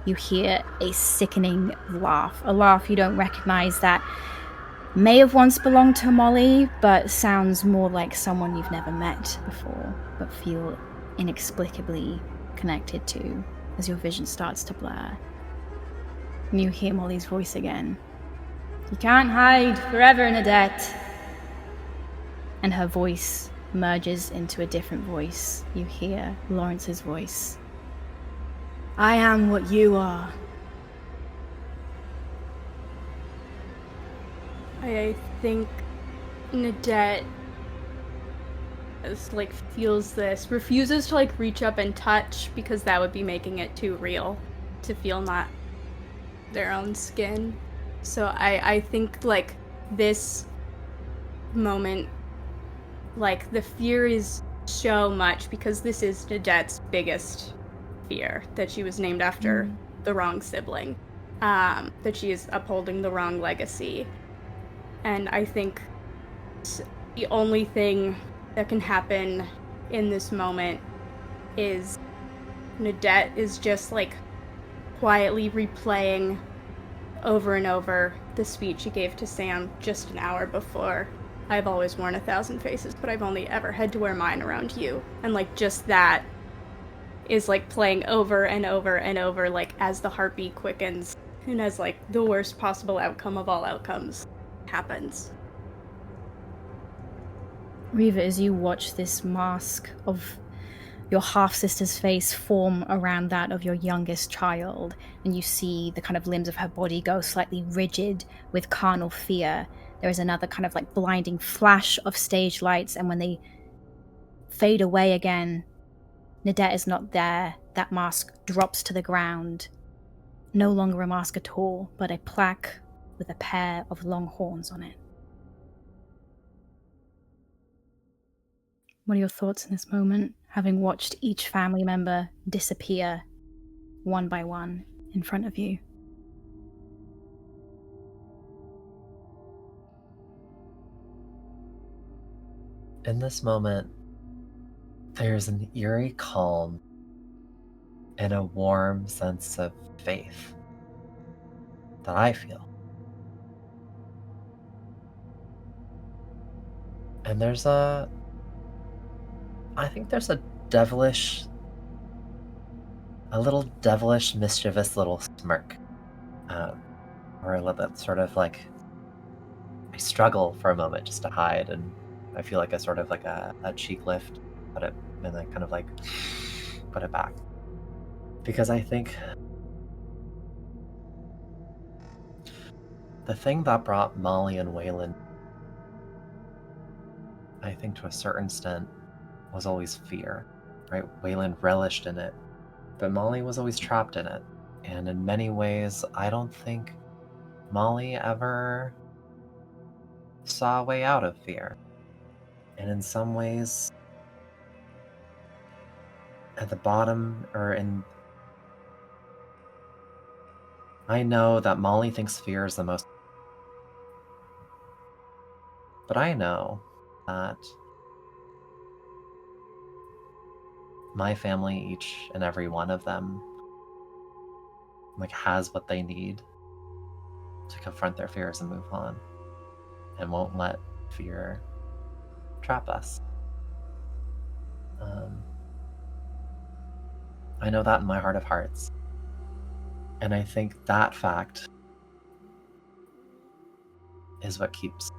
You hear a sickening laugh, a laugh you don't recognize, that may have once belonged to Molly, but sounds more like someone you've never met before, but feel inexplicably connected to as your vision starts to blur. And you hear Molly's voice again. You can't hide forever, Nadette. And her voice merges into a different voice. You hear Lawrence's voice. I am what you are. I think Nadette like feels this, refuses to like reach up and touch, because that would be making it too real to feel not their own skin. So I think like this moment, like the fear is so much because this is Nadette's biggest fear, that she was named after the wrong sibling, that she is upholding the wrong legacy. And I think the only thing that can happen in this moment is Nadette is just like quietly replaying over and over the speech she gave to Sam just an hour before. I've always worn 1,000 faces, but I've only ever had to wear mine around you. And like just that is like playing over and over and over, like as the heartbeat quickens and as like the worst possible outcome of all outcomes happens. Reva, as you watch this mask of your half-sister's face form around that of your youngest child, and you see the kind of limbs of her body go slightly rigid with carnal fear, there is another kind of like blinding flash of stage lights, and when they fade away again, Nadette is not there. That mask drops to the ground. No longer a mask at all, but a plaque with a pair of long horns on it. What are your thoughts in this moment, having watched each family member disappear one by one in front of you? In this moment, there's an eerie calm and a warm sense of faith that I feel. And I think there's a little devilish, mischievous little smirk. Or a little bit sort of like, I struggle for a moment just to hide, and I feel like a sort of like a cheek lift, and then kind of like put it back. Because I think the thing that brought Molly and Waylon, I think to a certain extent, was always fear, right? Waylon relished in it, but Molly was always trapped in it. And in many ways, I don't think Molly ever saw a way out of fear. And in some ways, at the bottom, I know that Molly thinks fear is the most, but I know that my family, each and every one of them, like has what they need to confront their fears and move on, and won't let fear trap us. I know that in my heart of hearts. And I think that fact is what keeps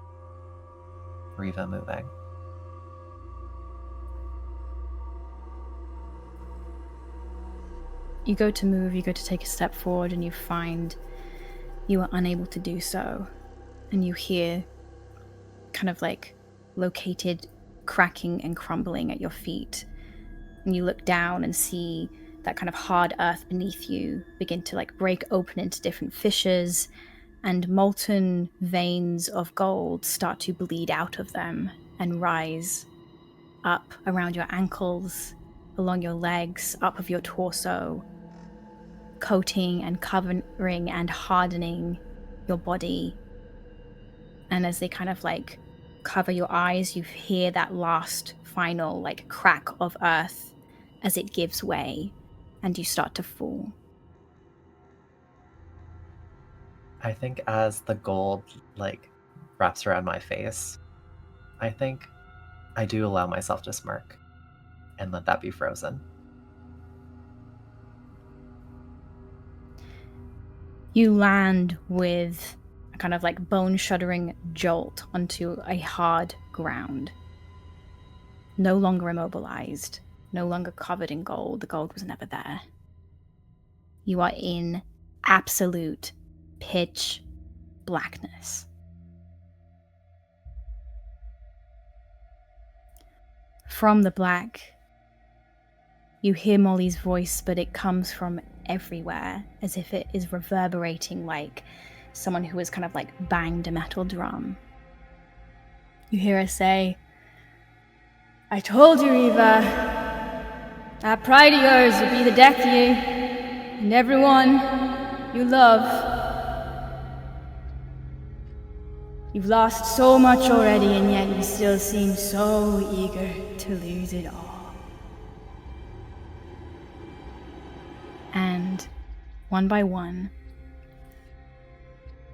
Reva moving. You go to move, you go to take a step forward, and you find you are unable to do so. And you hear kind of like located cracking and crumbling at your feet. And you look down and see that kind of hard earth beneath you begin to like break open into different fissures, and molten veins of gold start to bleed out of them and rise up around your ankles, along your legs, up of your torso, coating and covering and hardening your body. And as they kind of like cover your eyes, you hear that last final like crack of earth as it gives way and you start to fall. I think as the gold like wraps around my face, I think I do allow myself to smirk and let that be frozen. You land with a kind of like bone-shuddering jolt onto a hard ground. No longer immobilized, no longer covered in gold. The gold was never there. You are in absolute pitch blackness. From the black, you hear Molly's voice, but it comes from everywhere, as if it is reverberating like someone who has kind of like banged a metal drum. You hear her say, "I told you, Eva. That pride of yours will be the death of you and everyone you love. You've lost so much already, and yet you still seem so eager to lose it all. And one by one,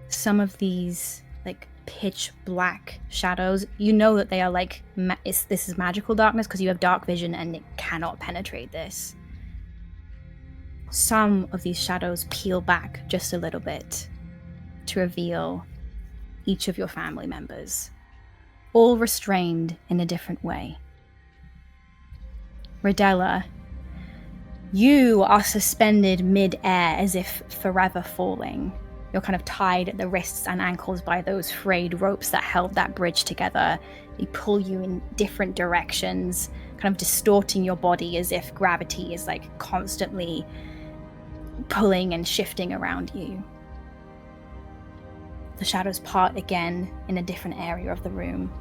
some of these like pitch black shadows, you know that they are like this is magical darkness because you have dark vision and it cannot penetrate this. Some of these shadows peel back just a little bit to reveal each of your family members, all restrained in a different way. Rodella, you are suspended mid-air as if forever falling. You're kind of tied at the wrists and ankles by those frayed ropes that held that bridge together. They pull you in different directions, kind of distorting your body as if gravity is like constantly pulling and shifting around you. The shadows part again in a different area of the room.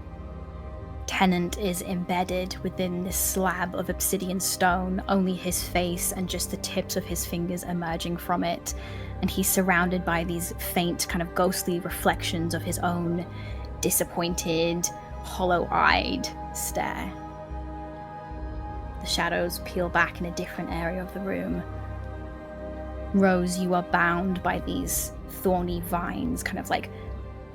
Tennant is embedded within this slab of obsidian stone, only his face and just the tips of his fingers emerging from it, and he's surrounded by these faint, kind of ghostly reflections of his own disappointed, hollow-eyed stare. The shadows peel back in a different area of the room. Rose, you are bound by these thorny vines, kind of like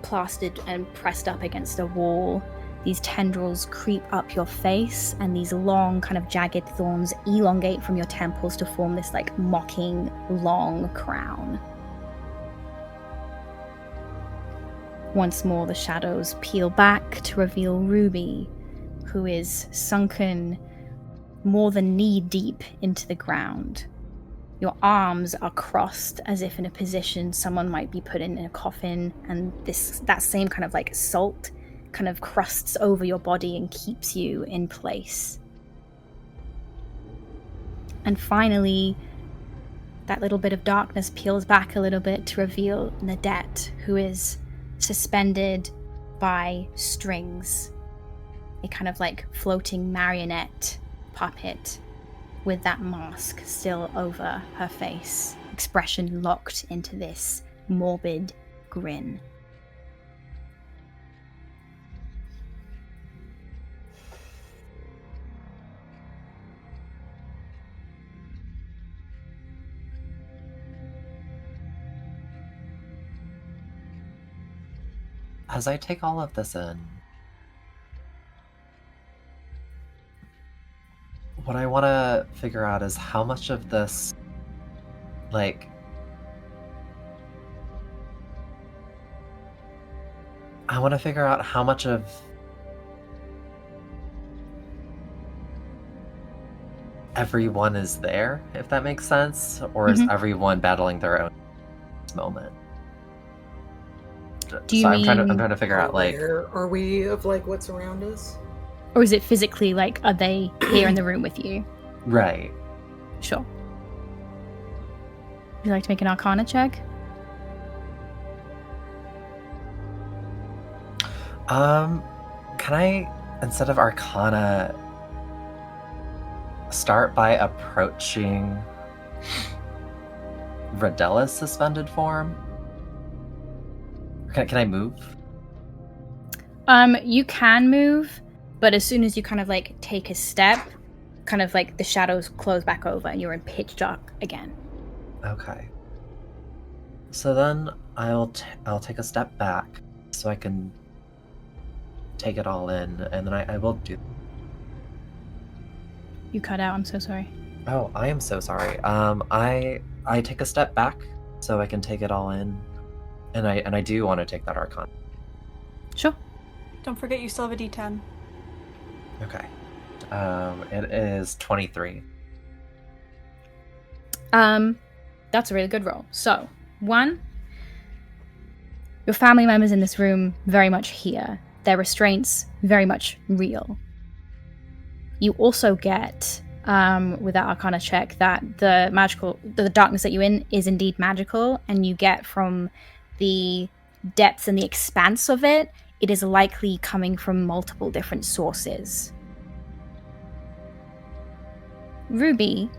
plastered and pressed up against a wall. These tendrils creep up your face, and these long, kind of jagged thorns elongate from your temples to form this like mocking, long crown. Once more, the shadows peel back to reveal Ruby, who is sunken more than knee-deep into the ground. Your arms are crossed as if in a position someone might be put in a coffin, and that same kind of like salt kind of crusts over your body and keeps you in place. And finally, that little bit of darkness peels back a little bit to reveal Nadette, who is suspended by strings, a kind of like floating marionette puppet with that mask still over her face, expression locked into this morbid grin. As I take all of this in, what I want to figure out is how much of this, like, I want to figure out how much of everyone is there, if that makes sense, or is everyone battling their own moment? Do you I'm mean trying to figure out, like, where are we of like what's around us? Or is it physically like, are they here in the room with you? right. Sure. Would you like to make an Arcana check? Can I, instead of Arcana, start by approaching Rodella's suspended form? Can I move? You can move, but as soon as you kind of like take a step, kind of like the shadows close back over and you're in pitch dark again. Okay. So then I'll take a step back so I can take it all in, and then I will do. You cut out, I'm so sorry. Oh, I am so sorry. I take a step back so I can take it all in, and I do want to take that Arcana. Sure. Don't forget you still have a D10. Okay. It is 23. That's a really good roll. So, 1, your family members in this room very much here. Their restraints very much real. You also get, with that Arcana check, that the darkness that you're in is indeed magical, and you get from the depths and the expanse of it, it is likely coming from multiple different sources. Ruby,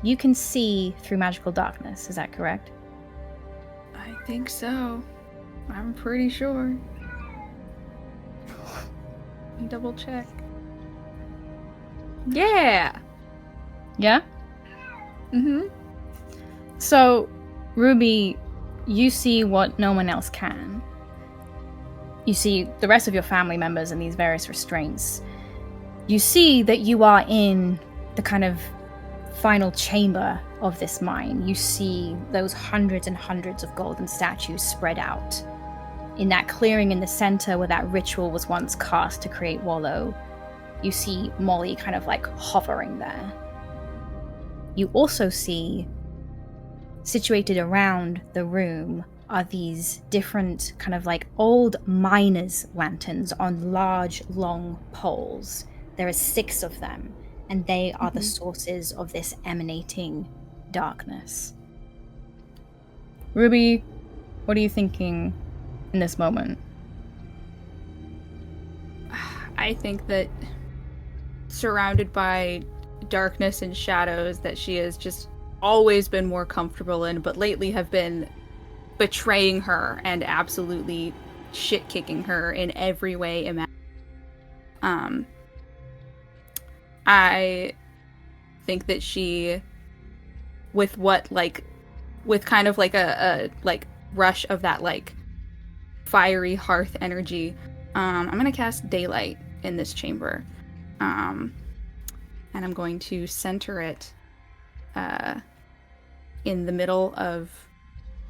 you can see through magical darkness, is that correct? I think so. I'm pretty sure. Let me double check. Yeah! Yeah? Mm-hmm. So, Ruby, you see what no one else can. You see the rest of your family members in these various restraints. You see that you are in the kind of final chamber of this mine. You see those hundreds and hundreds of golden statues spread out. In that clearing in the center where that ritual was once cast to create Wallow, you see Molly kind of like hovering there. You also see, situated around the room, are these different kind of like old miners' lanterns on large, long poles. There are 6 of them, and they are the sources of this emanating darkness. Ruby, what are you thinking in this moment? I think that surrounded by darkness and shadows that she has just always been more comfortable in, but lately have been betraying her and absolutely shit-kicking her in every way imaginable. I think that she, with kind of like a rush of that like fiery hearth energy, I'm gonna cast Daylight in this chamber, and I'm going to center it in the middle of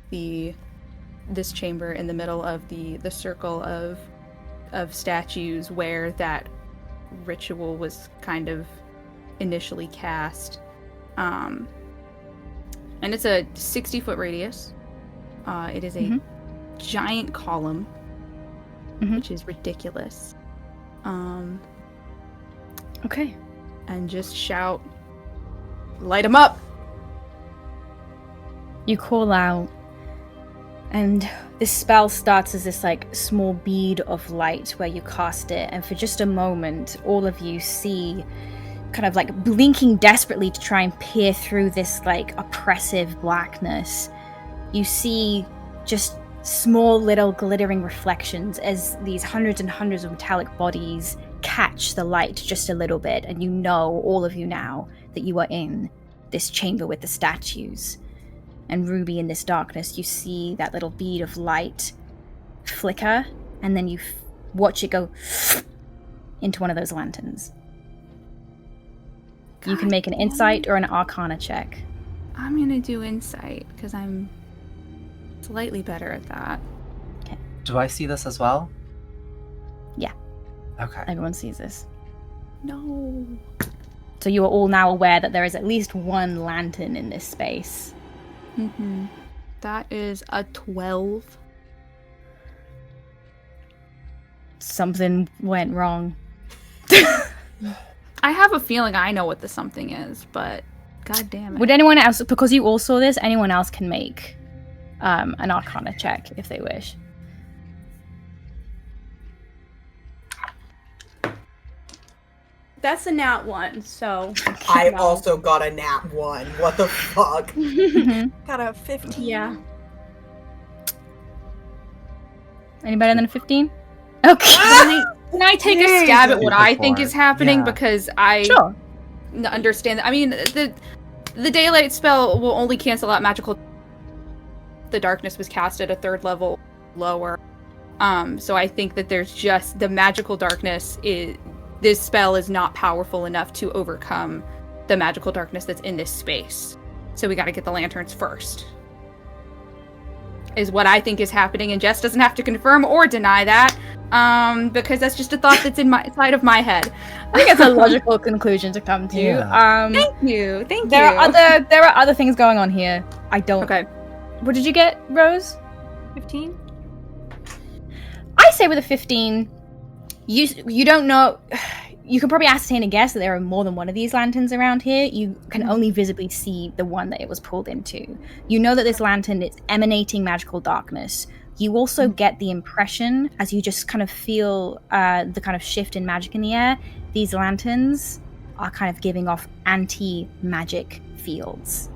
this chamber, in the middle of the circle of statues where that ritual was kind of initially cast. And it's a 60-foot radius. It is a giant column, which is ridiculous. Okay. And just shout, light 'em up! You call out, and this spell starts as this like small bead of light where you cast it, and for just a moment all of you see, kind of like blinking desperately to try and peer through this like oppressive blackness, you see just small little glittering reflections as these hundreds and hundreds of metallic bodies catch the light just a little bit, and you know, all of you now, that you are in this chamber with the statues. And Ruby, in this darkness, you see that little bead of light flicker, and then you watch it go into one of those lanterns. You can make an insight or an arcana check. I'm gonna do insight, because I'm slightly better at that. Okay. Do I see this as well? Yeah. Okay. Everyone sees this. No. So you are all now aware that there is at least one lantern in this space. That is a 12. Something went wrong. I have a feeling I know what the something is, but god damn it. Would anyone else, because you all saw this, anyone else can make an arcana check if they wish. That's a nat 1, so. I also got a nat 1. What the fuck? Got a 15. Yeah. Any better than a 15? Okay. Can I take a stab at what I think is happening? Yeah. Because I Sure. understand that. I mean, the daylight spell will only cancel out magical. The darkness was cast at a 3rd level lower. So I think that there's just the magical darkness is. This spell is not powerful enough to overcome the magical darkness that's in this space. So we gotta get the lanterns first. Is what I think is happening, and Jess doesn't have to confirm or deny that, because that's just a thought that's inside of my head. I think it's a logical conclusion to come to. Yeah. Thank you. There are other things going on here. I don't. Okay. What did you get, Rose? 15? I say with a 15, you don't know. You can probably ascertain a guess that there are more than one of these lanterns around here. You can only visibly see the one that it was pulled into. You know that this lantern is emanating magical darkness. You also get the impression, as you just kind of feel the kind of shift in magic in the air, these lanterns are kind of giving off anti-magic fields.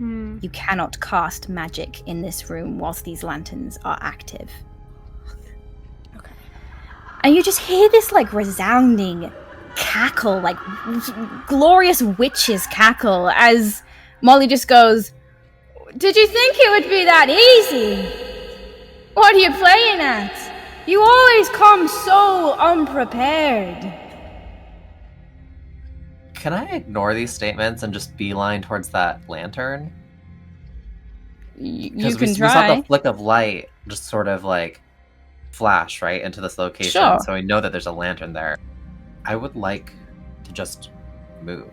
You cannot cast magic in this room whilst these lanterns are active. Okay. And you just hear this like resounding cackle, like glorious witches cackle, as Molly just goes, "Did you think it would be that easy? What are you playing at? You always come so unprepared." Can I ignore these statements and just beeline towards that lantern? You Because can we try. saw the flick of light just sort of like flash right into this location, Sure. so we know that there's a lantern there. I would like to just move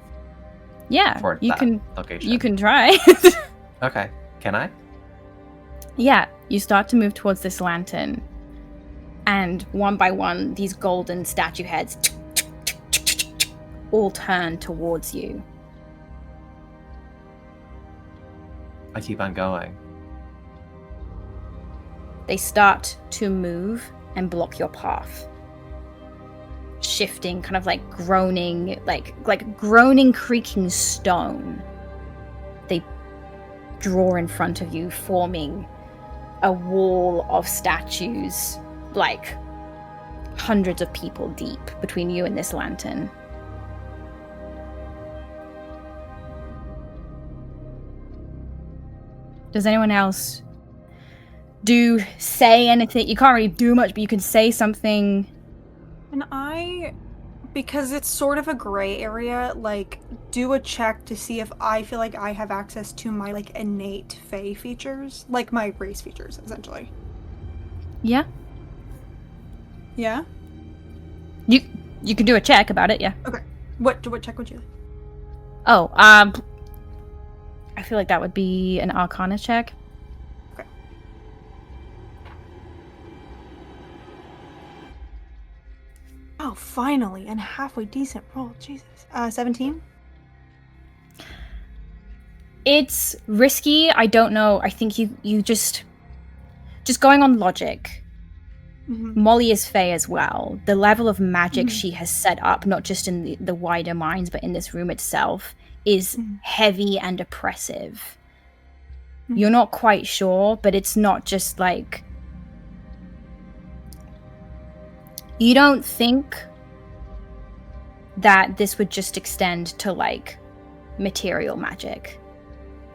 Yeah, toward you that can. location. You can try. Okay, can I? Yeah, you start to move towards this lantern, and one by one, these golden statue heads all turn towards you. I keep on going. They start to move and block your path, shifting, kind of like groaning, like groaning, creaking stone. They draw in front of you, forming a wall of statues, like hundreds of people deep between you and this lantern. Does anyone else say anything? You can't really do much, but you can say something. And I, because it's sort of a gray area, like, do a check to see if I feel like I have access to my, like, innate Fae features. Like, my race features, essentially. Yeah? Yeah? You can do a check about it, yeah. Okay. What check would you like? Oh, I feel like that would be an Arcana check. Okay. Oh, finally, and a halfway decent roll. Jesus. 17? It's risky. I don't know. I think you just going on logic. Mm-hmm. Molly is Fae as well. The level of magic she has set up, not just in the wider minds, but in this room itself, is heavy and oppressive. You're not quite sure, but it's not just like... You don't think that this would just extend to, like, material magic.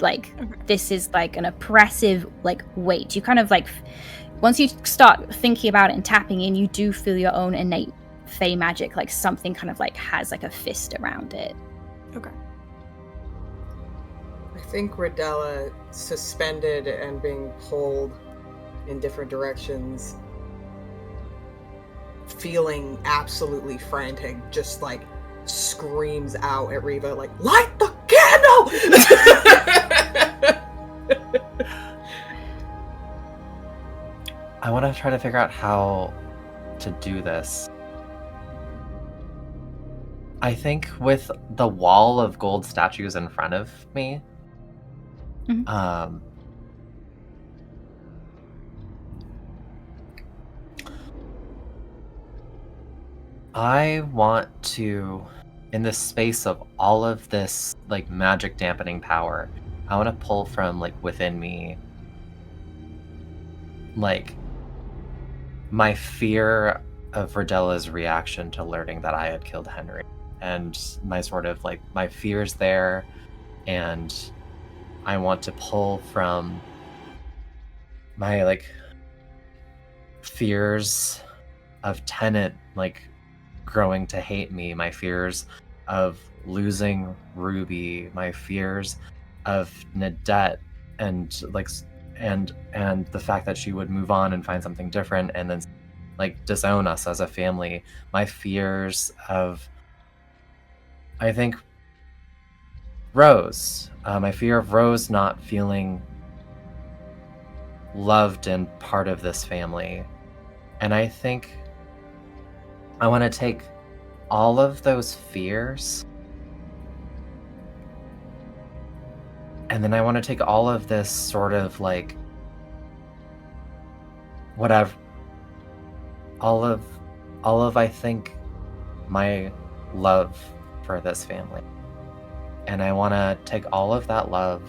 Like, this is, like, an oppressive, like, weight. You kind of, like... Once you start thinking about it and tapping in, you do feel your own innate Fae magic, like something kind of like has like a fist around it. Okay. I think Rodella, suspended and being pulled in different directions, feeling absolutely frantic, just like screams out at Reva, like, "Light the candle!" I want to try to figure out how to do this. I think with the wall of gold statues in front of me, I want to, in the space of all of this like magic dampening power, I want to pull from like within me, like, my fear of Rodella's reaction to learning that I had killed Henry, and my sort of like my fears there, and I want to pull from my like fears of Tennant like growing to hate me, my fears of losing Ruby, my fears of Nadette, and like and the fact that she would move on and find something different and then like disown us as a family, my fears of, I think, Rose, my fear of Rose not feeling loved and part of this family. And I think I want to take all of those fears and then I want to take all of this sort of like whatever, all of I think my love for this family. And I want to take all of that love,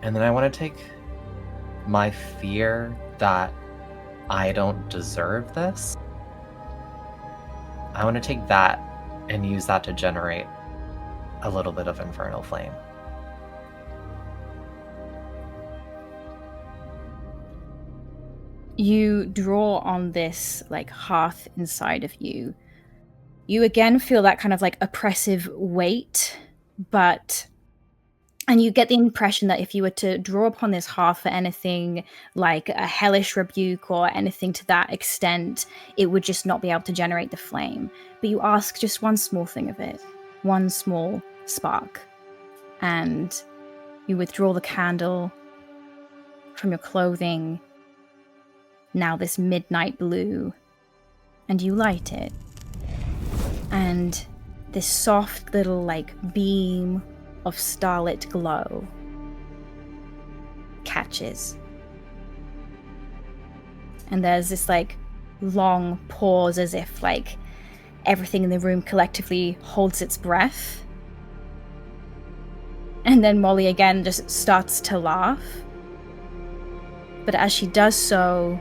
and then I want to take my fear that I don't deserve this. I want to take that and use that to generate a little bit of infernal flame. You draw on this like hearth inside of you. You again feel that kind of like oppressive weight, and you get the impression that if you were to draw upon this hearth for anything like a hellish rebuke or anything to that extent, it would just not be able to generate the flame. But you ask just one small thing of it, one small spark, and you withdraw the candle from your clothing, now this midnight blue, and you light it. And this soft little like beam of starlit glow catches. And there's this like long pause as if like everything in the room collectively holds its breath. And then Molly again just starts to laugh. But as she does so,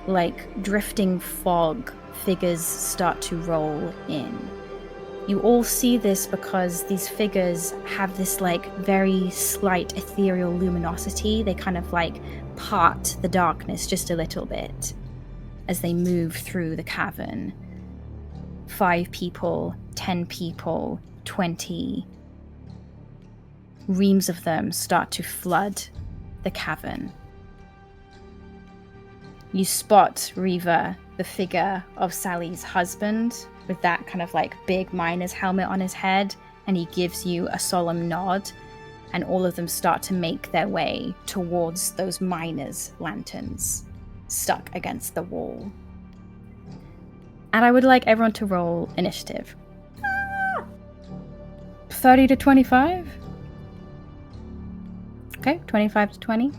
like drifting fog figures start to roll in. You all see this because these figures have this like very slight ethereal luminosity. They kind of like part the darkness just a little bit as they move through the cavern. 5 people, 10 people, 20. Reams of them start to flood the cavern. You spot Reva, the figure of Sally's husband, with that kind of like big miner's helmet on his head, and he gives you a solemn nod, and all of them start to make their way towards those miners' lanterns stuck against the wall. And I would like everyone to roll initiative. 30 to 25? Okay, 25 to 20.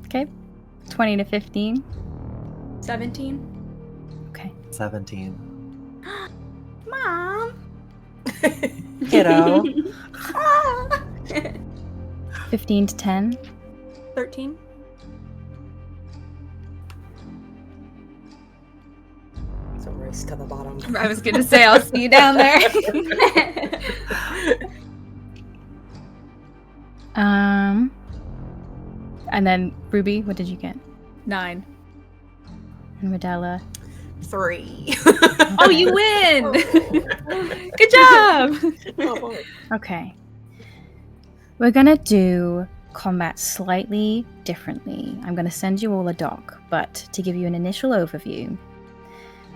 Okay, 20 to 15. 17. Okay. 17. Mom! Kiddo. 15 to 10. 13. It's a race to the bottom. I was gonna say, I'll see you down there. And then Ruby, what did you get? 9. And Rodella. 3. Oh, you win! Good job! Okay. We're gonna do combat slightly differently. I'm gonna send you all a doc, but to give you an initial overview,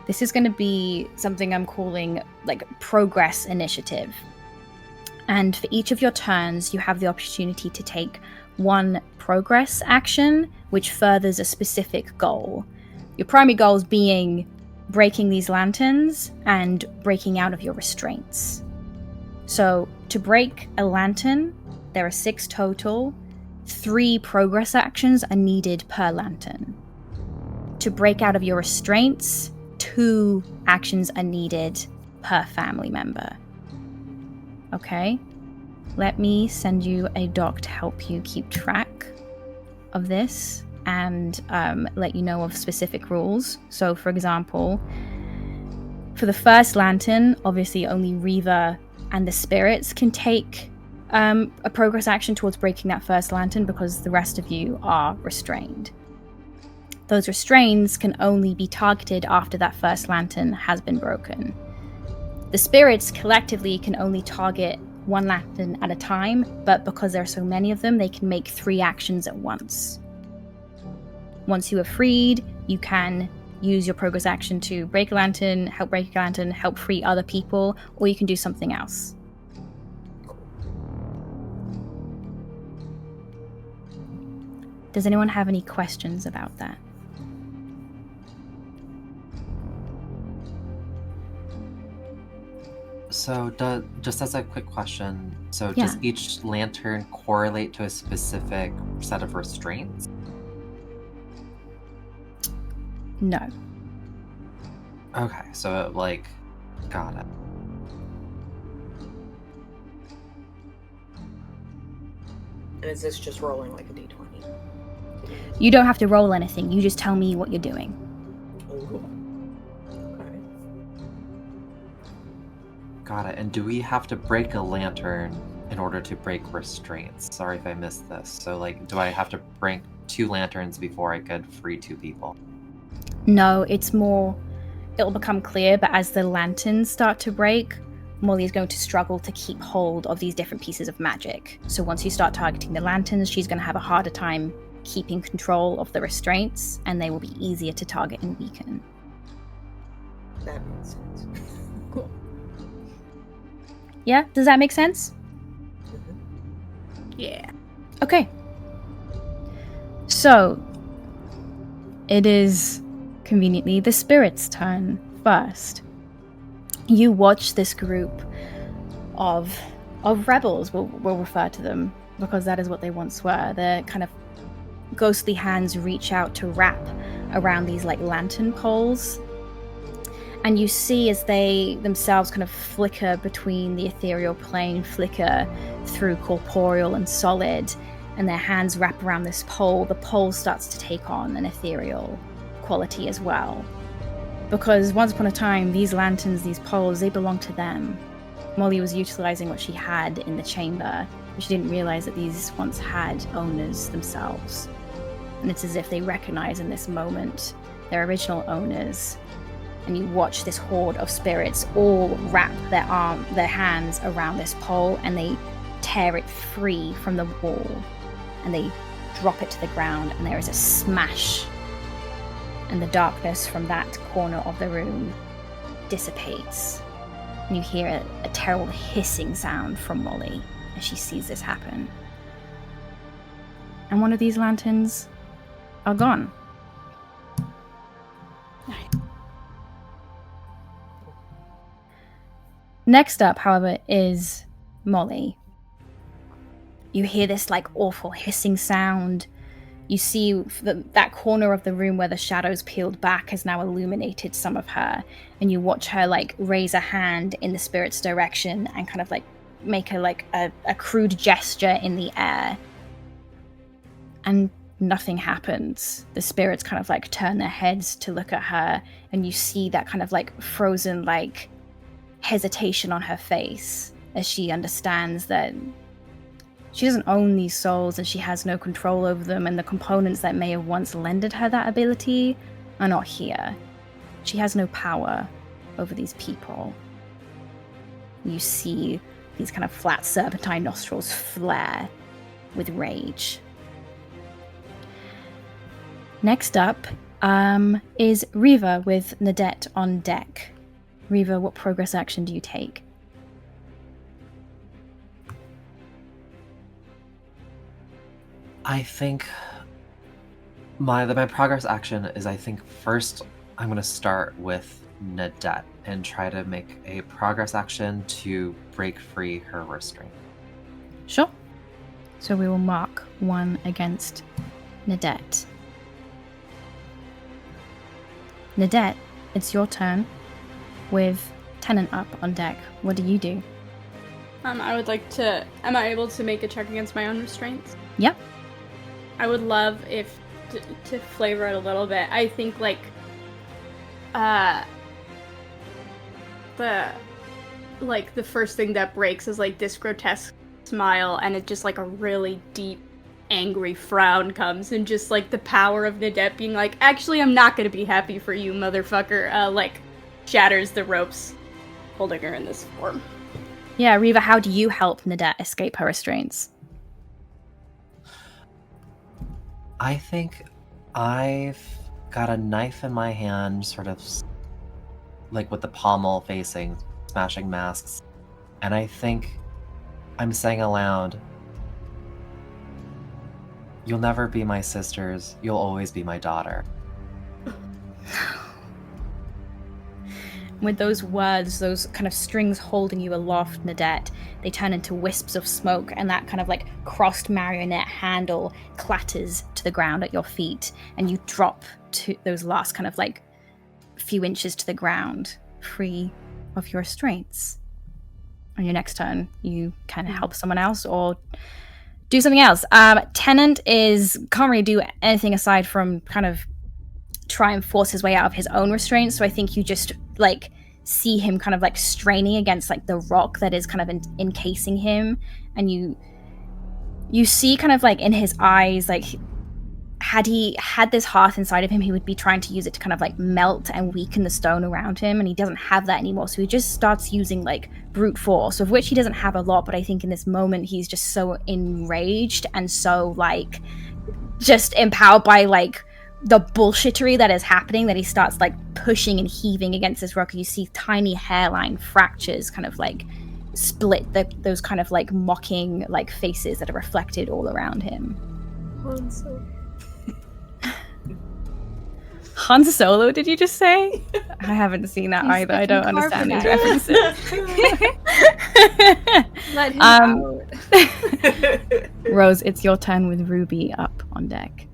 this is gonna be something I'm calling like progress initiative. And for each of your turns, you have the opportunity to take one progress action, which furthers a specific goal. Your primary goals being breaking these lanterns and breaking out of your restraints. So to break a lantern, there are 6 total. 3 progress actions are needed per lantern. To break out of your restraints, 2 actions are needed per family member. Okay? Let me send you a doc to help you keep track of this and let you know of specific rules. So, for example, for the first lantern, obviously only Reva and the spirits can take a progress action towards breaking that first lantern because the rest of you are restrained. Those restraints can only be targeted after that first lantern has been broken. The spirits collectively can only target 1 lantern at a time, but because there are so many of them, they can make 3 actions at once. Once you are freed, you can use your progress action to break a lantern, help free other people, or you can do something else. Does anyone have any questions about that? So, just as a quick question, so Yeah. does each lantern correlate to a specific set of restraints? No. Okay, so it, like, got it. And is this just rolling like a d20? You don't have to roll anything. You just tell me what you're doing. Ooh. Okay. Got it. And do we have to break a lantern in order to break restraints? Sorry if I missed this. So, like, do I have to break 2 lanterns before I could free 2 people? No, it's more... It'll become clear, but as the lanterns start to break, Molly is going to struggle to keep hold of these different pieces of magic. So once you start targeting the lanterns, she's going to have a harder time keeping control of the restraints, and they will be easier to target and weaken. That makes sense. Cool. Yeah? Does that make sense? Yeah. Okay. So, it is conveniently the spirit's turn first. You watch this group of rebels, we'll refer to them, because that is what they once were. Their kind of ghostly hands reach out to wrap around these like lantern poles, and you see as they themselves kind of flicker between the ethereal plane, flicker through corporeal and solid, and their hands wrap around this pole. The pole starts to take on an ethereal quality as well, because once upon a time these lanterns, these poles, they belonged to them. Molly was utilizing what she had in the chamber, but she didn't realize that these once had owners themselves. And it's as if they recognize in this moment their original owners. And you watch this horde of spirits all wrap their hands around this pole, and they tear it free from the wall, and they drop it to the ground, and there is a smash, and the darkness from that corner of the room dissipates, and you hear a terrible hissing sound from Molly as she sees this happen. And one of these lanterns are gone. Next up, however, is Molly. You hear this like awful hissing sound. You see that corner of the room where the shadows peeled back has now illuminated some of her, and you watch her like raise a hand in the spirit's direction and kind of like make a crude gesture in the air. And nothing happens. The spirits kind of like turn their heads to look at her, and you see that kind of like frozen like hesitation on her face as she understands that she doesn't own these souls and she has no control over them, and the components that may have once lended her that ability are not here. She has no power over these people. You see these kind of flat serpentine nostrils flare with rage. Next up is Riva with Nadette on deck. Riva, what progress action do you take? I think my progress action is, I think first I'm going to start with Nadette and try to make a progress action to break free her restraint. Sure. So we will mark 1 against Nadette. Nadette, it's your turn with Tennant up on deck. What do you do? I would like to... Am I able to make a check against my own restraints? Yep. I would love if... to flavor it a little bit. I think, like... the first thing that breaks is, like, this grotesque smile, and it just, like, a really deep, angry frown comes, and just, like, the power of Nadette being like, actually, I'm not gonna be happy for you, motherfucker, like, shatters the ropes, holding her in this form. Yeah, Riva, how do you help Nadette escape her restraints? I think I've got a knife in my hand, sort of like with the pommel facing, smashing masks. And I think I'm saying aloud, "You'll never be my sisters, you'll always be my daughter." With those words, those kind of strings holding you aloft, Nadette, they turn into wisps of smoke, and that kind of like crossed marionette handle clatters to the ground at your feet, and you drop to those last kind of like few inches to the ground, free of your restraints. On your next turn, you can help someone else or do something else. Tenant can't really do anything aside from kind of try and force his way out of his own restraints. So I think you just like see him kind of like straining against like the rock that is kind of encasing him, and you see kind of like in his eyes, like had he had this hearth inside of him, he would be trying to use it to kind of like melt and weaken the stone around him, and he doesn't have that anymore. So he just starts using like brute force, of which he doesn't have a lot, but I think in this moment he's just so enraged and so like just empowered by like the bullshittery that is happening that he starts like pushing and heaving against this rock. You see tiny hairline fractures kind of like split those kind of like mocking like faces that are reflected all around him. Han Solo, did you just say? I haven't seen that either. I don't understand these references. Let him out. Rose, it's your turn with Ruby up on deck.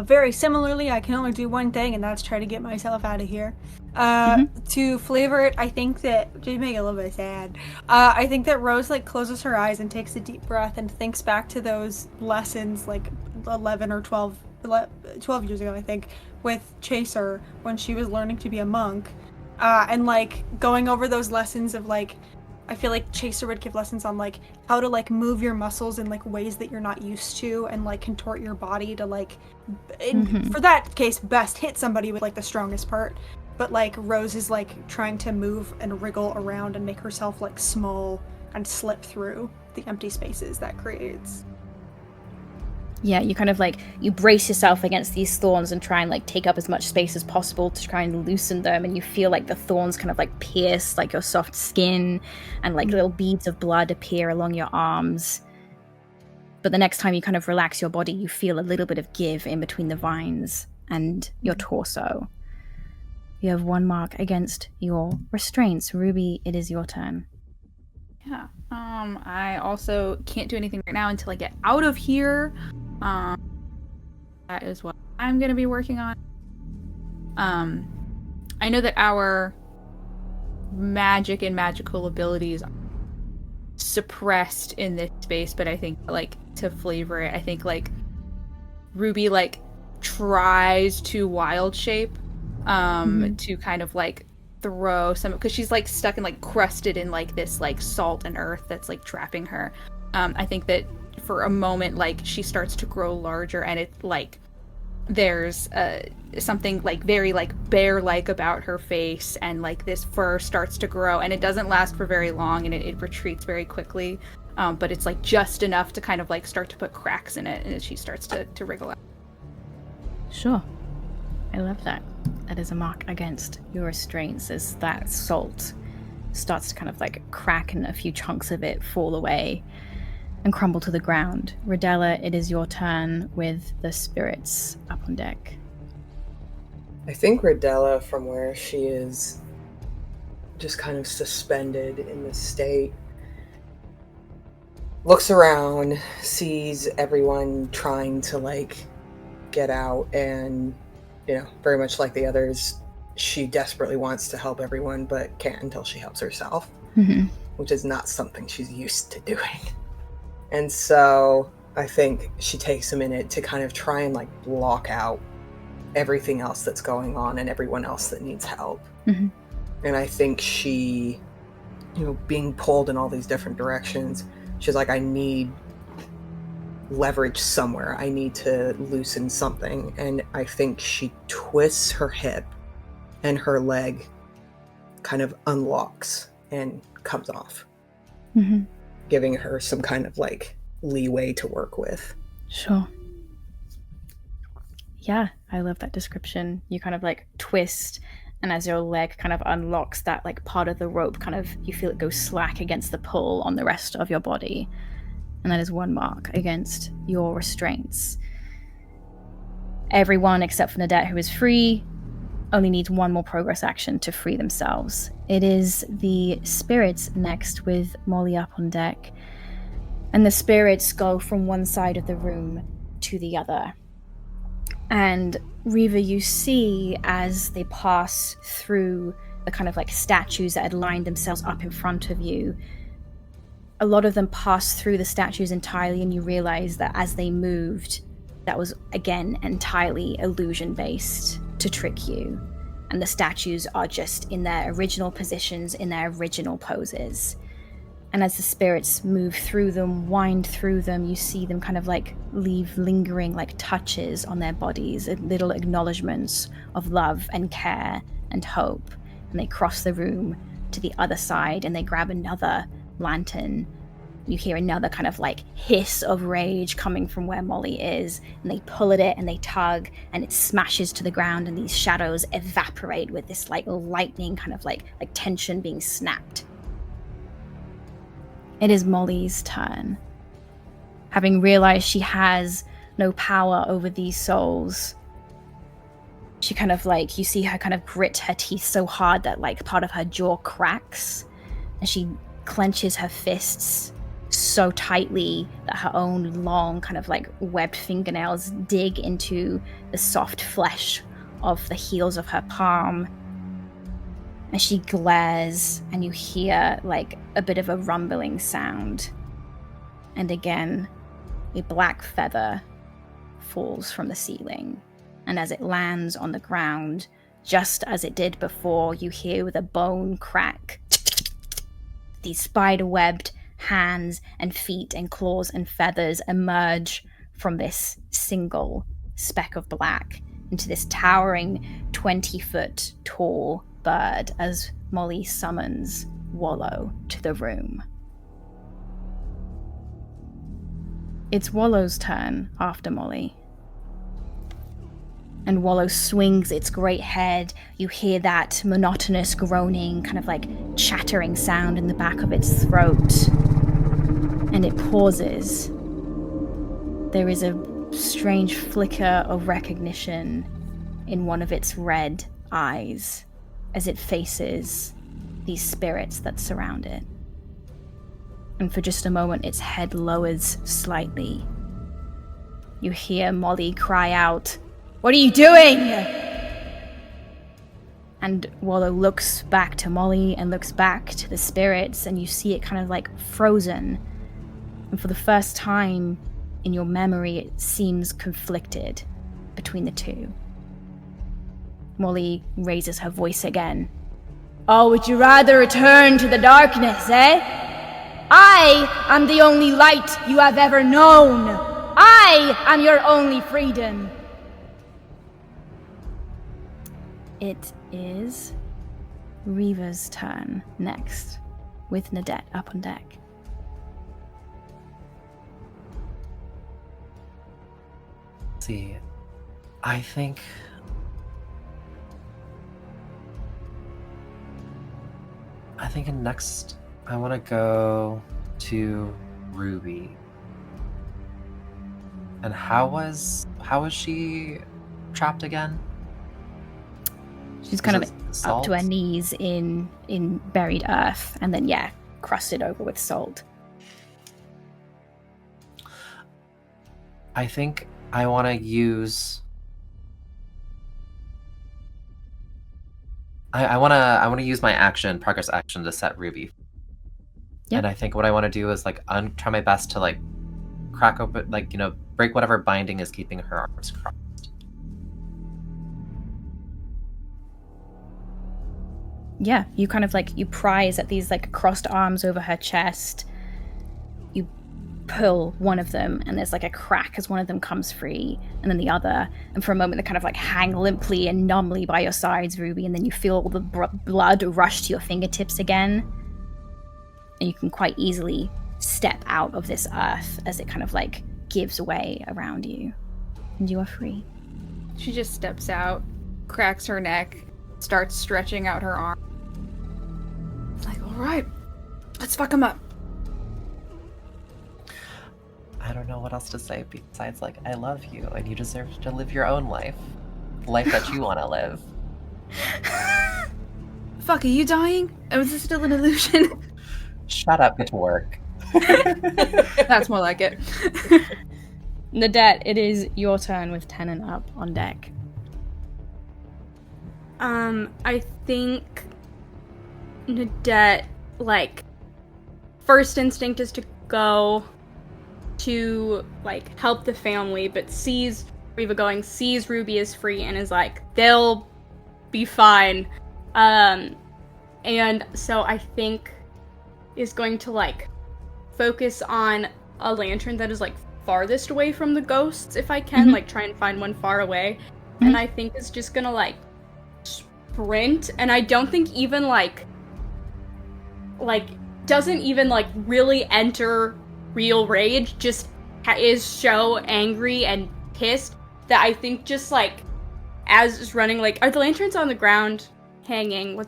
Very similarly, I can only do one thing, and that's try to get myself out of here. To flavor it, I think that just make it a little bit sad. I think that Rose like closes her eyes and takes a deep breath and thinks back to those lessons like 11 or 12 years ago, I think, with Chaser when she was learning to be a monk, and like going over those lessons of like, I feel like Chaser would give lessons on like how to like move your muscles in like ways that you're not used to, and like contort your body to like, for that case, best hit somebody with like the strongest part. But like Rose is like trying to move and wriggle around and make herself like small and slip through the empty spaces that creates. Yeah, you kind of like, you brace yourself against these thorns and try and like take up as much space as possible to try and loosen them, and you feel like the thorns kind of like pierce like your soft skin, and like little beads of blood appear along your arms. But the next time you kind of relax your body, you feel a little bit of give in between the vines and your torso. You have 1 mark against your restraints. Ruby, it is your turn. Yeah. I also can't do anything right now until I get out of here. That is what I'm going to be working on. I know that our magic and magical abilities are suppressed in this space, but I think like to flavor it, I think like Ruby like tries to wild shape to kind of like throw some, because she's like stuck and like crusted in like this like salt and earth that's like trapping her. I think that for a moment like she starts to grow larger, and it like there's something like very like bear-like about her face, and like this fur starts to grow, and it doesn't last for very long, and it retreats very quickly, but it's like just enough to kind of like start to put cracks in it, and she starts to wriggle out. Sure. I love that. That is a mark against your restraints, as that salt starts to kind of like crack and a few chunks of it fall away and crumble to the ground. Rodella, it is your turn with the spirits up on deck. I think Rodella, from where she is just kind of suspended in this state, looks around, sees everyone trying to like get out, and you know, very much like the others, she desperately wants to help everyone, but can't until she helps herself, which is not something she's used to doing. And so I think she takes a minute to kind of try and like block out everything else that's going on and everyone else that needs help. And I think she, you know, being pulled in all these different directions, she's like, I need leverage somewhere. I need to loosen something. And I think she twists her hip, and her leg kind of unlocks and comes off, giving her some kind of like leeway to work with. Sure. Yeah, I love that description. You kind of like twist, and as your leg kind of unlocks, that like part of the rope kind of, you feel it go slack against the pull on the rest of your body. And that is 1 mark against your restraints. Everyone except for Nadette, who is free, only needs 1 more progress action to free themselves. It is the spirits next, with Molly up on deck. And the spirits go from one side of the room to the other. And Reva, you see as they pass through the kind of like statues that had lined themselves up in front of you, a lot of them pass through the statues entirely, and you realize that as they moved, that was again entirely illusion based to trick you. And the statues are just in their original positions, in their original poses. And as the spirits move through them, wind through them, you see them kind of like leave lingering like touches on their bodies, little acknowledgements of love and care and hope. And they cross the room to the other side and they grab another lantern. You hear another kind of like hiss of rage coming from where Molly is, and they pull at it and they tug, and it smashes to the ground, and these shadows evaporate with this like lightning kind of like tension being snapped. It is Molly's turn. Having realized she has no power over these souls, she kind of like, you see her kind of grit her teeth so hard that like part of her jaw cracks, and she clenches her fists so tightly that her own long kind of like webbed fingernails dig into the soft flesh of the heels of her palm. And she glares, and you hear like a bit of a rumbling sound. And again, a black feather falls from the ceiling. And as it lands on the ground, just as it did before, you hear with a bone crack, these spider-webbed hands and feet and claws and feathers emerge from this single speck of black into this towering 20-foot tall bird as Molly summons Wallow to the room. It's Wallow's turn after Molly. And Wallow swings its great head. You hear that monotonous groaning, kind of like chattering sound in the back of its throat. And it pauses. There is a strange flicker of recognition in one of its red eyes as it faces these spirits that surround it. And for just a moment, its head lowers slightly. You hear Molly cry out, "What are you doing?" And Wallow looks back to Molly and looks back to the spirits, and you see it kind of like frozen. And for the first time in your memory, it seems conflicted between the two. Molly raises her voice again. "Oh, would you rather return to the darkness, eh? I am the only light you have ever known. I am your only freedom." It is Reva's turn next, with Nadette up on deck. See, I think next I want to go to Ruby. And how was she trapped again? She's kind of salt? up to her knees in buried earth, and then crusted over with salt. I think I want to use. I want to use my progress action to set Ruby. Yep. And I think what I want to do is like try my best to like crack open, like, break whatever binding is keeping her arms crossed. Yeah, you kind of like, you prise at these like crossed arms over her chest. You pull one of them, and there's like a crack as one of them comes free, and then the other, and for a moment they kind of like hang limply and numbly by your sides, Ruby, and then you feel all the blood rush to your fingertips again, and you can quite easily step out of this earth as it kind of like gives way around you, and you are free. She just steps out, cracks her neck, starts stretching out her arm. It's like, all right, let's fuck him up. I don't know what else to say besides like, I love you and you deserve to live your own life. The life that you want to live. Fuck, are you dying? Or is this still an illusion? Shut up, get to work. That's more like it. Nadette, it is your turn with Tennant up on deck. I think Nadette, like, first instinct is to go to, like, help the family, but sees Riva going, sees Ruby is free, and is like, they'll be fine. And so I think is going to, like, focus on a lantern that is, like, farthest away from the ghosts, if I can, like, try and find one far away. And I think it's just gonna, like, sprint, and I don't think even, like, doesn't even, like, really enter real rage, just is so angry and pissed that I think just, like, as is running, like, are the lanterns on the ground hanging?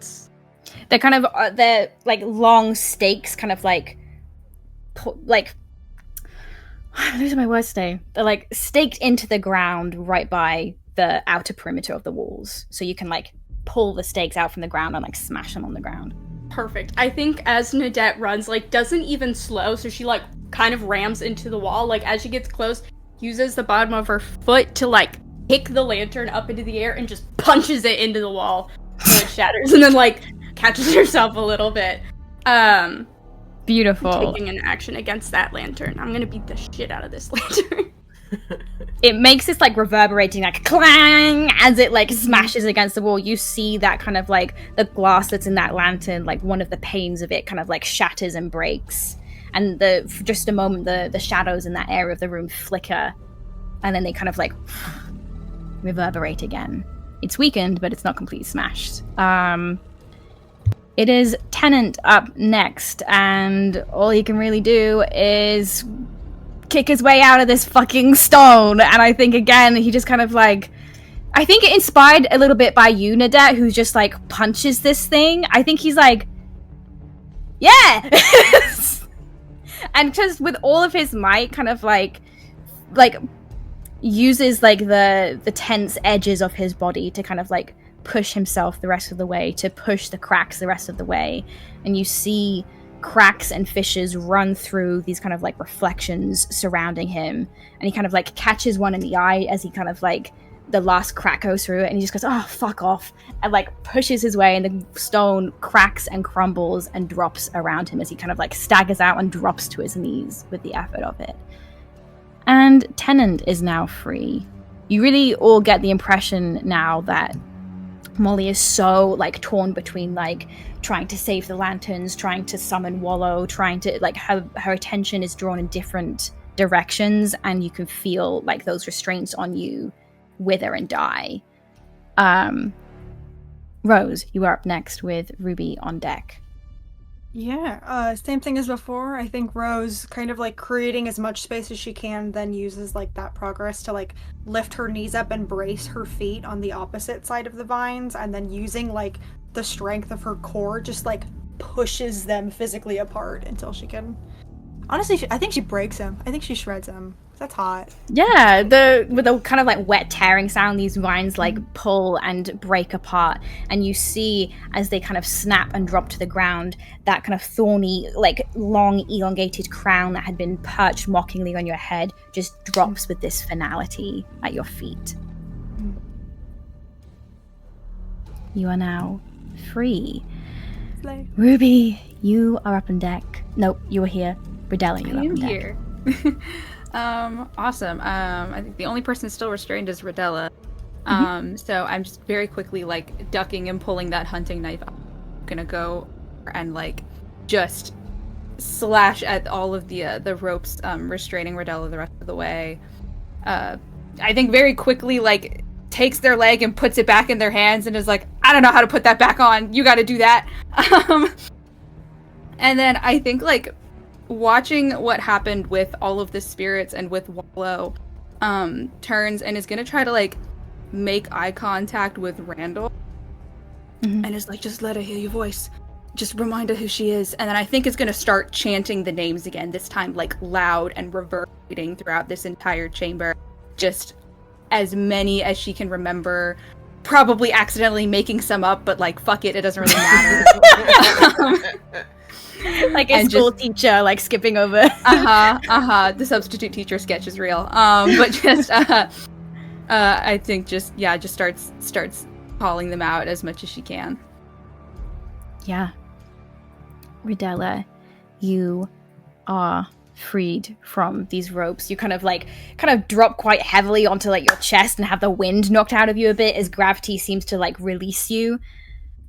They're kind of, they're, like, long stakes, kind of, like, I'm losing my words today. They're, like, staked into the ground right by the outer perimeter of the walls. So you can, like, pull the stakes out from the ground and, like, smash them on the ground. Perfect. I think as Nadette runs, like, doesn't even slow, so she, like, kind of rams into the wall. Like, as she gets close, uses the bottom of her foot to, like, kick the lantern up into the air and just punches it into the wall so it shatters, and then, like, catches herself a little bit. Beautiful. Taking an action against that lantern. I'm gonna beat the shit out of this lantern. It makes this, like, reverberating, like, clang as it, like, smashes against the wall. You see that kind of, like, the glass that's in that lantern, like, one of the panes of it kind of, like, shatters and breaks. And for just a moment, the shadows in that area of the room flicker. And then they kind of, like, reverberate again. It's weakened, but it's not completely smashed. It is Tennant up next, and all he can really do is kick his way out of this fucking stone. And I think, again, he just kind of, like, I think inspired a little bit by you, Nadette, who just, like, punches this thing. I think he's like, yeah! And just with all of his might, kind of, like uses, like, the tense edges of his body to kind of, like, push himself the rest of the way, to push the cracks the rest of the way. And you see cracks and fissures run through these kind of, like, reflections surrounding him, and he kind of, like, catches one in the eye as he kind of, like, the last crack goes through it, and he just goes, oh, fuck off, and, like, pushes his way, and the stone cracks and crumbles and drops around him as he kind of, like, staggers out and drops to his knees with the effort of it. And Tennant is now free. You really all get the impression now that Molly is so, like, torn between, like, trying to save the lanterns, trying to summon Wallow, trying to, like, her attention is drawn in different directions, and you can feel, like, those restraints on you wither and die. Rose, you are up next with Ruby on deck. Yeah, same thing as before. I think Rose kind of, like, creating as much space as she can, then uses, like, that progress to, like, lift her knees up and brace her feet on the opposite side of the vines, and then using, like, the strength of her core just, like, pushes them physically apart until she can... Honestly, I think she breaks them. I think she shreds them. That's hot. Yeah, with the kind of, like, wet tearing sound, these vines, like, pull and break apart, and you see as they kind of snap and drop to the ground, that kind of thorny, like, long elongated crown that had been perched mockingly on your head just drops with this finality at your feet. You are now free. Slay. Ruby, you are up on deck. Nope, you were here. Bridella, you're up on deck. Here. Awesome. I think the only person still restrained is Rodella. So I'm just very quickly, like, ducking and pulling that hunting knife out. I'm gonna go and, like, just slash at all of the ropes restraining Rodella the rest of the way. I think very quickly, like, takes their leg and puts it back in their hands and is like, I don't know how to put that back on. You gotta do that. And then I think, like, watching what happened with all of the spirits and with Wallow, turns and is gonna try to, like, make eye contact with Randall, and is like, just let her hear your voice, just remind her who she is. And then I think is gonna start chanting the names again, this time, like, loud and reverberating throughout this entire chamber, just as many as she can remember, probably accidentally making some up, but, like, fuck it, it doesn't really matter. Like a school teacher, like, skipping over. The substitute teacher sketch is real. But just, I think just starts calling them out as much as she can. Yeah. Ridella, you are freed from these ropes. You kind of drop quite heavily onto like your chest and have the wind knocked out of you a bit as gravity seems to like release you,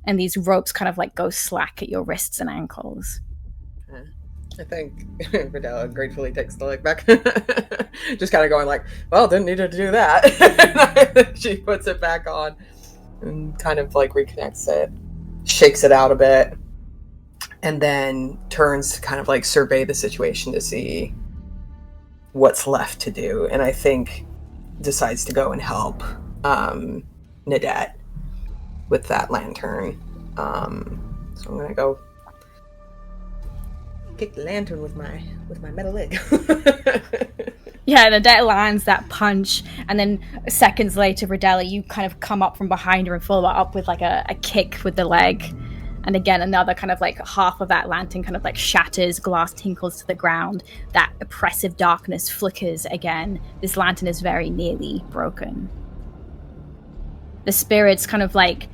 and these ropes kind of like go slack at your wrists and ankles. I think Ridella gratefully takes the leg back. Just kind of going like, well, didn't need her to do that. She puts it back on and kind of like reconnects it, shakes it out a bit, and then turns to kind of like survey the situation to see what's left to do. And I think decides to go and help Nadette with that lantern. So I'm gonna go kick the lantern with my metal leg. Yeah, Nadette lands that punch, and then seconds later, Ridella, you kind of come up from behind her and follow up with like a kick with the leg. And again, another kind of like half of that lantern kind of like shatters, glass tinkles to the ground. That oppressive darkness flickers again. This lantern is very nearly broken. The spirits kind of like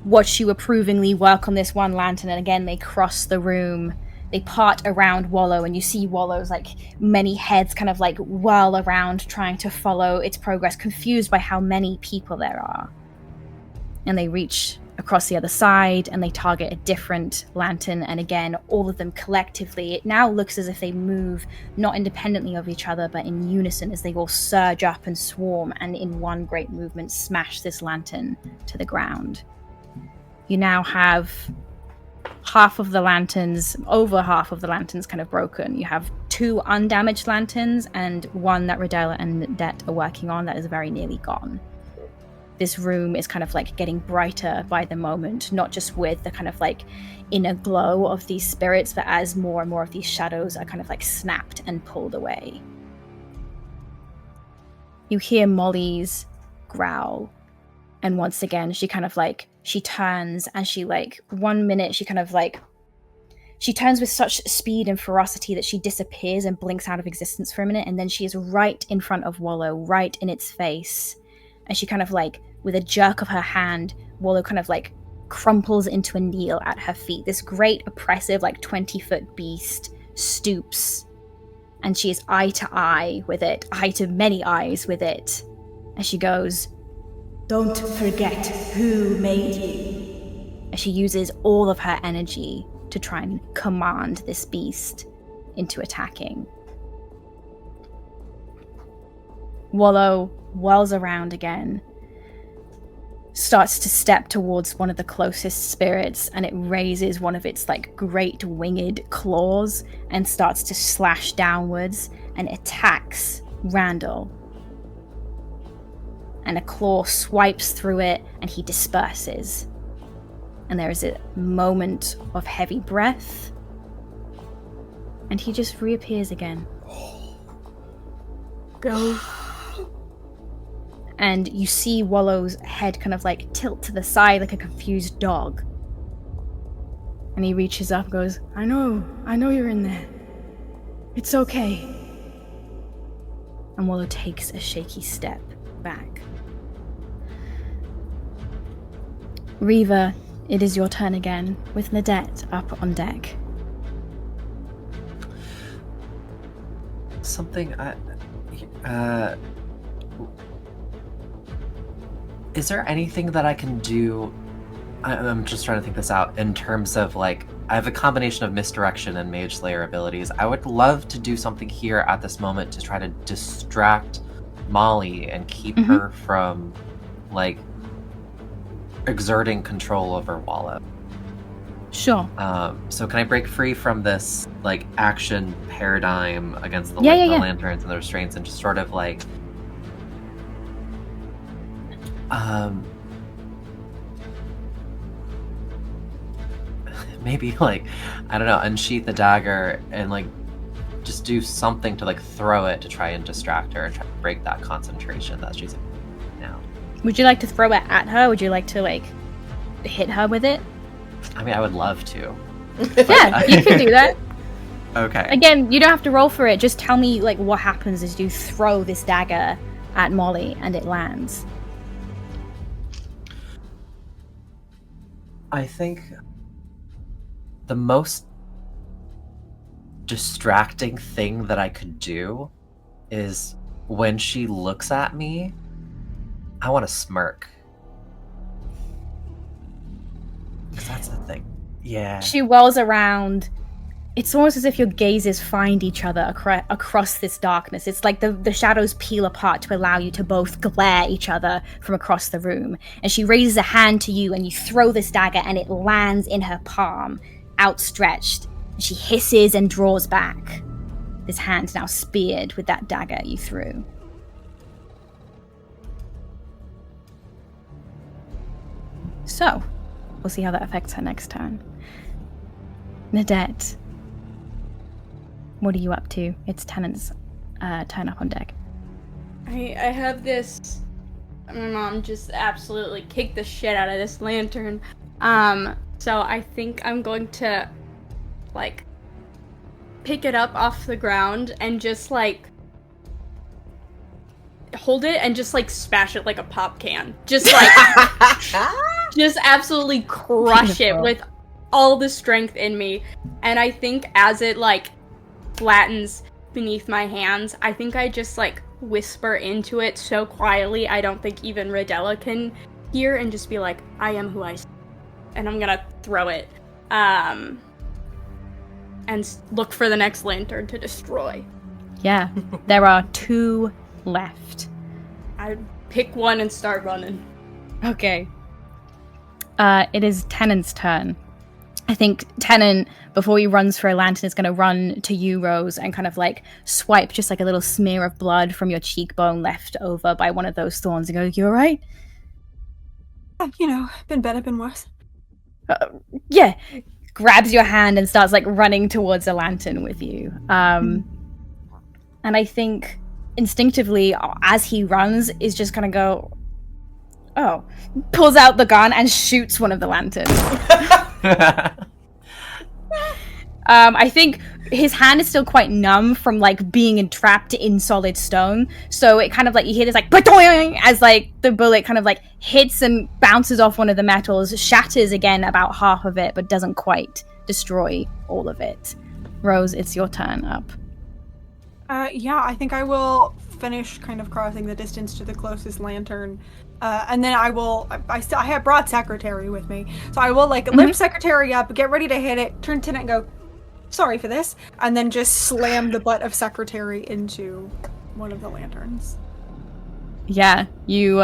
watch you approvingly work on this one lantern, and again, they cross the room. They part around Wallow, and you see Wallow's like many heads kind of like whirl around trying to follow its progress, confused by how many people there are. And they reach across the other side and they target a different lantern, and again, all of them collectively, it now looks as if they move not independently of each other but in unison as they all surge up and swarm and in one great movement smash this lantern to the ground. You now have over half of the lanterns kind of broken. You have 2 undamaged lanterns and one that Ridella and Nadette are working on that is very nearly gone. This room is kind of like getting brighter by the moment, not just with the kind of like inner glow of these spirits, but as more and more of these shadows are kind of like snapped and pulled away. You hear Molly's growl, and once again she kind of like she turns, and she like 1 minute she kind of like she turns with such speed and ferocity that she disappears and blinks out of existence for a minute, and then she is right in front of Wallow, right in its face, and she kind of like, with a jerk of her hand, Wallow kind of like crumples into a kneel at her feet. This great oppressive like 20-foot beast stoops, and she is eye to eye with it, eye to many eyes with it, and she goes, "Don't forget who made you." and she uses all of her energy to try and command this beast into attacking. Wallow whirls around again, starts to step towards one of the closest spirits, and it raises one of its like great winged claws and starts to slash downwards and attacks Randall. And a claw swipes through it and he disperses. And there is a moment of heavy breath, and he just reappears again. Go. And you see Wallow's head kind of like tilt to the side like a confused dog. And he reaches up and goes, I know you're in there. It's okay. And Wallow takes a shaky step back. Reva, it is your turn again, with Nadette up on deck. Is there anything that I can do? I'm just trying to think this out in terms of like, I have a combination of misdirection and Mage Slayer abilities. I would love to do something here at this moment to try to distract Molly and keep her from like exerting control over Wallow. Sure. So can I break free from this like action paradigm against the, Yeah. lanterns and the restraints and just sort of like maybe like, I don't know, unsheath the dagger and like just do something to like throw it to try and distract her and try to break that concentration that she's in now. Would you like to throw it at her? Would you like to like hit her with it? I mean, I would love to. Yeah, you can do that. Okay. Again, you don't have to roll for it. Just tell me like what happens as you throw this dagger at Molly and it lands. I think the most distracting thing that I could do is when she looks at me, I want to smirk. Because that's the thing. Yeah. She whirls around. It's almost as if your gazes find each other across this darkness. It's like the shadows peel apart to allow you to both glare at each other from across the room. And she raises a hand to you, and you throw this dagger, and it lands in her palm, outstretched. And she hisses and draws back. This hand now speared with that dagger you threw. So, we'll see how that affects her next turn. Nadette, what are you up to? It's Tennant's turn up on deck. I have this. My mom just absolutely kicked the shit out of this lantern. So I think I'm going to, like, pick it up off the ground and just, like, hold it and just, like, smash it like a pop can. Just, like, just absolutely crush it with all the strength in me. And I think as it, like, flattens beneath my hands, I think I just, like, whisper into it so quietly I don't think even Rodella can hear, and just be like, I am who I say. And I'm gonna throw it. And look for the next lantern to destroy. Yeah, there are 2 left. I pick one and start running. Okay. It is Tennant's turn. I think Tennant, before he runs for a lantern, is going to run to you, Rose, and kind of like swipe just like a little smear of blood from your cheekbone left over by one of those thorns and go, "You alright?" You know, been better, been worse. Yeah. Grabs your hand and starts like running towards a lantern with you. And I think instinctively, as he runs, is just going to go, oh, pulls out the gun and shoots one of the lanterns. I think his hand is still quite numb from like being entrapped in solid stone, so it kind of like you hear this like ba-doing as like the bullet kind of like hits and bounces off one of the metals, shatters again about half of it, but doesn't quite destroy all of it. Rose, it's your turn up. Yeah, I think I will finish kind of crossing the distance to the closest lantern. And then I have brought Secretary with me. So I will like lift Secretary up, get ready to hit it, turn to it and go, sorry for this, and then just slam the butt of Secretary into one of the lanterns. Yeah, you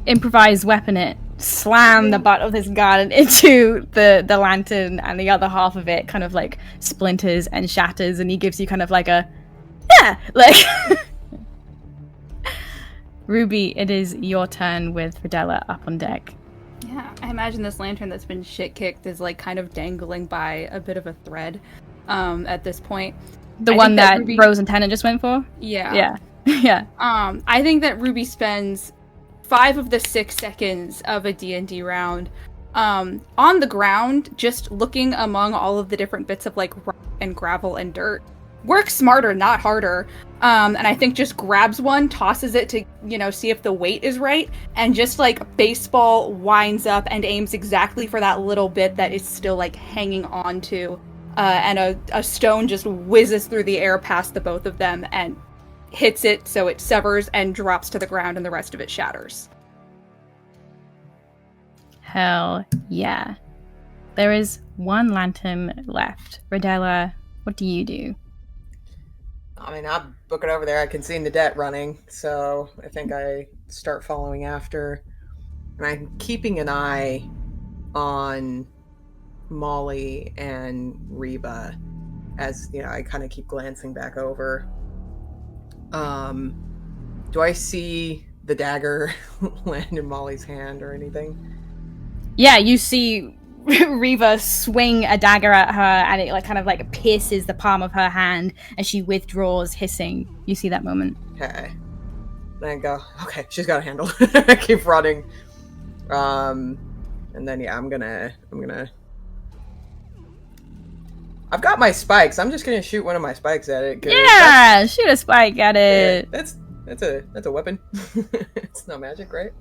improvise weapon it, slam the butt of this gun into the lantern, and the other half of it kind of like splinters and shatters, and he gives you kind of like a, yeah, like... Ruby, it is your turn with Rodella up on deck. Yeah, I imagine this lantern that's been shit-kicked is, like, kind of dangling by a bit of a thread at this point. The one that Ruby... Rose and Tennant just went for? Yeah. Yeah. Yeah. I think that Ruby spends 5 of the 6 seconds of a D&D round on the ground, just looking among all of the different bits of, like, rock and gravel and dirt. Work smarter, not harder. And I think just grabs one, tosses it to, you know, see if the weight is right, and just like baseball winds up and aims exactly for that little bit that is still like hanging on to. And a stone just whizzes through the air past the both of them and hits it, so it severs and drops to the ground, and the rest of it shatters. Hell yeah. There is 1 lantern left. Rodella, what do you do? I mean, I'm looking over there. I can see Nadette running, so I think I start following after. And I'm keeping an eye on Molly and Reba as, you know, I kind of keep glancing back over. Do I see the dagger land in Molly's hand or anything? Yeah, you see Reva swing a dagger at her, and it like kind of like pierces the palm of her hand, and she withdraws, hissing. You see that moment. Okay. Then I go, okay, she's got a handle. I keep running. And then yeah, I'm gonna I've got my spikes. I'm just gonna shoot one of my spikes at it. Yeah, shoot a spike at it. Yeah, That's a weapon. It's not magic, right?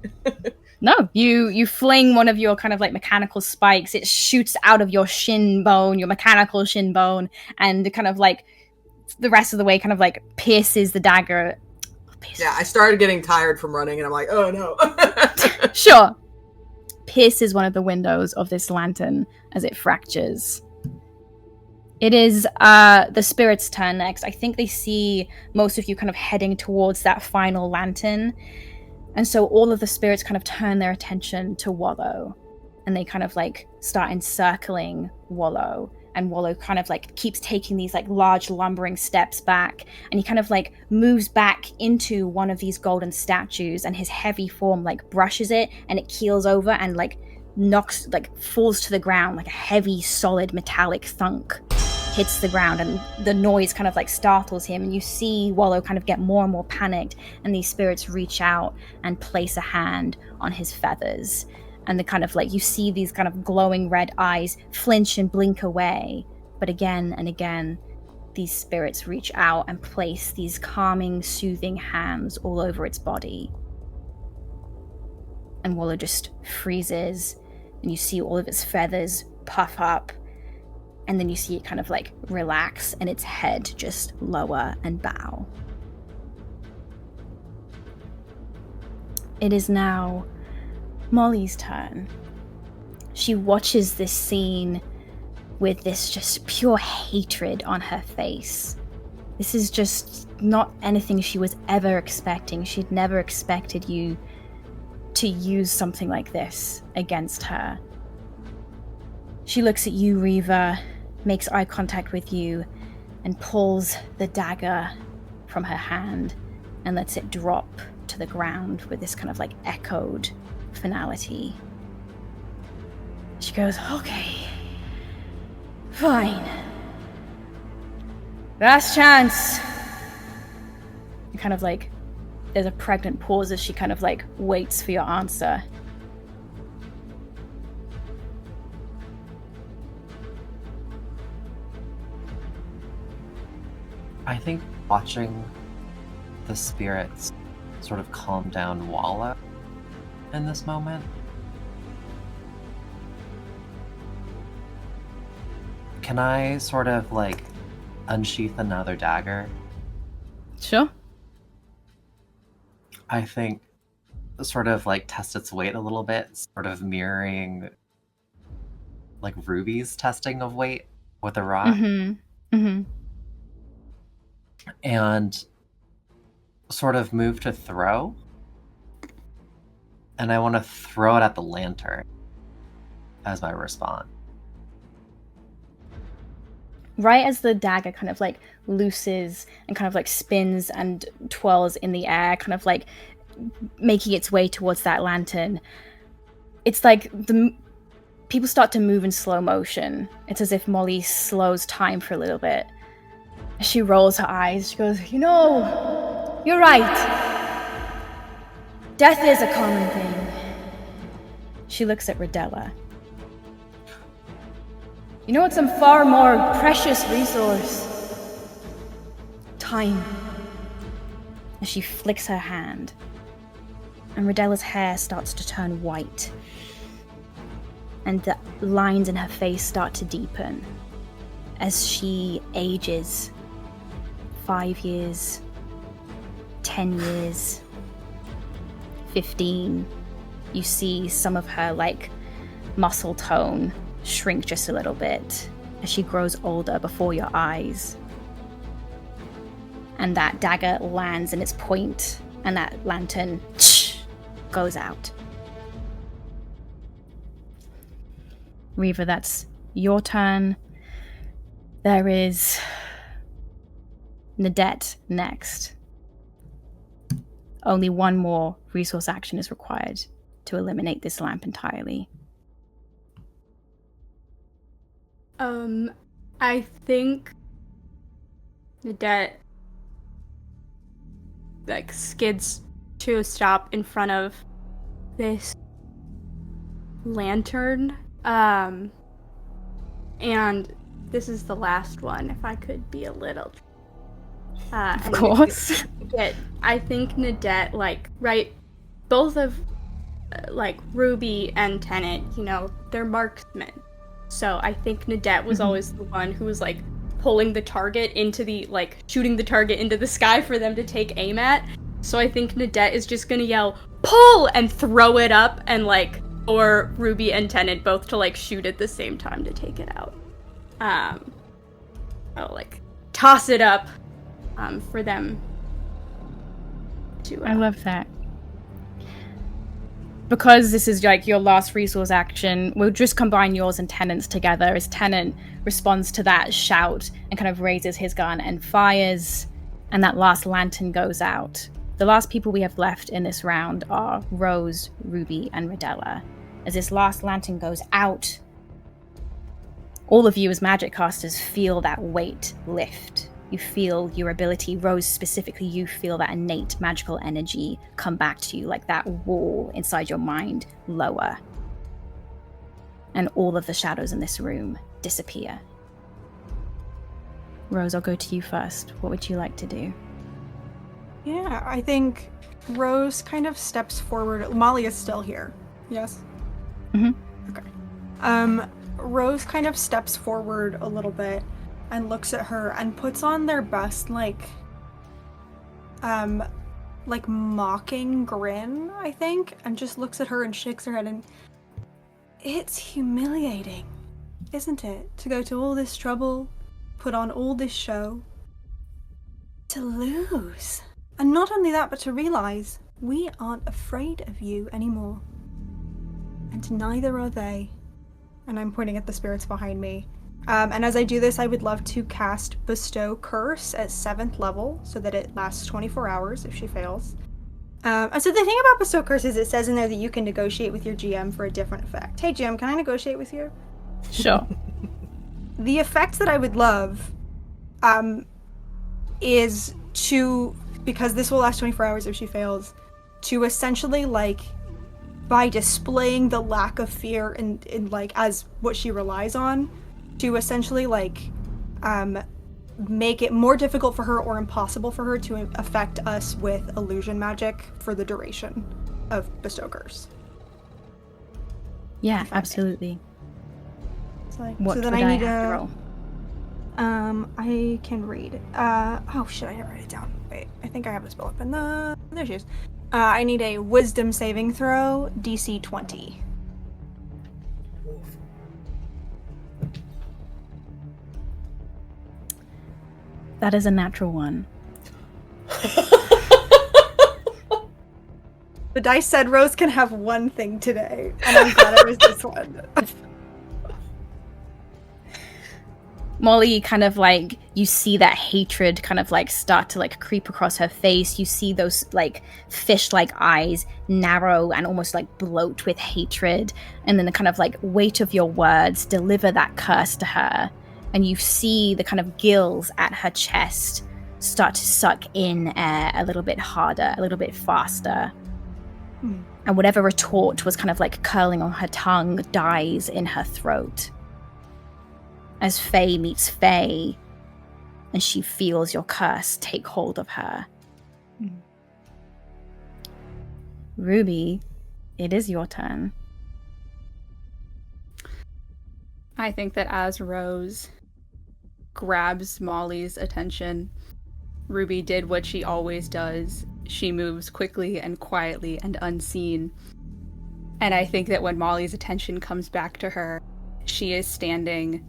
No, you fling one of your kind of like mechanical spikes. It shoots out of your shin bone, your mechanical shin bone, and kind of like the rest of the way kind of like pierces the dagger. Yeah, I started getting tired from running, and I'm like, oh no. Sure. Pierces one of the windows of this lantern as it fractures. It is the spirit's turn next. I think they see most of you kind of heading towards that final lantern. And so all of the spirits kind of turn their attention to Wallow. And they kind of like start encircling Wallow. And Wallow kind of like keeps taking these like large lumbering steps back. And he kind of like moves back into one of these golden statues. And his heavy form like brushes it. And it keels over and like knocks, like falls to the ground like a heavy, solid, metallic thunk. Hits the ground, and the noise kind of like startles him, and you see Wallow kind of get more and more panicked, and these spirits reach out and place a hand on his feathers, and the kind of like you see these kind of glowing red eyes flinch and blink away, but again and again these spirits reach out and place these calming, soothing hands all over its body, and Wallow just freezes, and you see all of its feathers puff up. And then you see it kind of like relax and its head just lower and bow. It is now Molly's turn. She watches this scene with this just pure hatred on her face. This is just not anything she was ever expecting. She'd never expected you to use something like this against her. She looks at you, Reva, makes eye contact with you, and pulls the dagger from her hand and lets it drop to the ground with this kind of like echoed finality. She goes, okay, fine. Last chance. And kind of like, there's a pregnant pause as she kind of like waits for your answer. I think watching the spirits sort of calm down Wallow in this moment. Can I sort of like unsheath another dagger? Sure. I think sort of like test its weight a little bit, sort of mirroring like Ruby's testing of weight with a rock. Mm-hmm. Mm-hmm. And sort of move to throw. And I want to throw it at the lantern as my response. Right as the dagger kind of like looses and kind of like spins and twirls in the air, kind of like making its way towards that lantern, it's like the people start to move in slow motion. It's as if Molly slows time for a little bit. She rolls her eyes. She goes, you know, you're right. Death is a common thing. She looks at Rodella. You know what's a far more precious resource? Time. As she flicks her hand, and Rodella's hair starts to turn white, and the lines in her face start to deepen as she ages. 5 years, 10 years, 15. You see some of her like muscle tone shrink just a little bit as she grows older before your eyes. And that dagger lands in its point, and that lantern goes out. Reva, that's your turn. There is Nadette next. Only one more resource action is required to eliminate this lamp entirely. I think Nadette like skids to a stop in front of this lantern. And this is the last one, if I could be a little Of course. I think Nadette, like, right, both of, like, Ruby and Tennant, you know, they're marksmen. So I think Nadette was always the one who was, like, pulling the target into the, like, shooting the target into the sky for them to take aim at. So I think Nadette is just gonna yell, pull! And throw it up, and, like, or Ruby and Tennant both to, like, shoot at the same time to take it out. I'll, like, toss it up, for them to, I love that. Because this is like your last resource action, we'll just combine yours and Tennant's together as Tennant responds to that shout and kind of raises his gun and fires, and that last lantern goes out. The last people we have left in this round are Rose, Ruby, and Rodella. As this last lantern goes out, all of you as magic casters feel that weight lift. You feel your ability, Rose specifically, you feel that innate magical energy come back to you, like that wall inside your mind lower. And all of the shadows in this room disappear. Rose, I'll go to you first. What would you like to do? Yeah, I think Rose kind of steps forward. Molly is still here. Yes? Mm-hmm. Okay. Rose kind of steps forward a little bit and looks at her and puts on their best, like mocking grin, I think, and just looks at her and shakes her head, and it's humiliating, isn't it? To go to all this trouble, put on all this show, to lose. And not only that, but to realize we aren't afraid of you anymore. And neither are they. And I'm pointing at the spirits behind me. And as I do this, I would love to cast Bestow Curse at 7th level so that it lasts 24 hours if she fails. And so the thing about Bestow Curse is it says in there that you can negotiate with your GM for a different effect. Hey GM, can I negotiate with you? Sure. The effect that I would love is to, because this will last 24 hours if she fails, to essentially, like, by displaying the lack of fear in like, as what she relies on, to essentially, like, make it more difficult for her or impossible for her to affect us with illusion magic for the duration of Bestow Curse. Yeah, absolutely. Like, What so then would I I need have to to roll? I can read. Oh shit, I didn't write it down. Wait, I think I have this spell up in the... There she is. I need a Wisdom saving throw, DC 20. That is a natural one. The dice said Rose can have one thing today, and I'm glad it was this one. Molly kind of like, you see that hatred kind of like start to like creep across her face. You see those like fish-like eyes narrow and almost like bloat with hatred. And then the kind of like weight of your words deliver that curse to her. And you see the kind of gills at her chest start to suck in air a little bit harder, a little bit faster. And whatever retort was kind of like curling on her tongue dies in her throat. As Faye meets Faye, and she feels your curse take hold of her. Ruby, it is your turn. I think that as Rose grabs Molly's attention, Ruby did what she always does. She moves quickly and quietly and unseen. And I think that when Molly's attention comes back to her, she is standing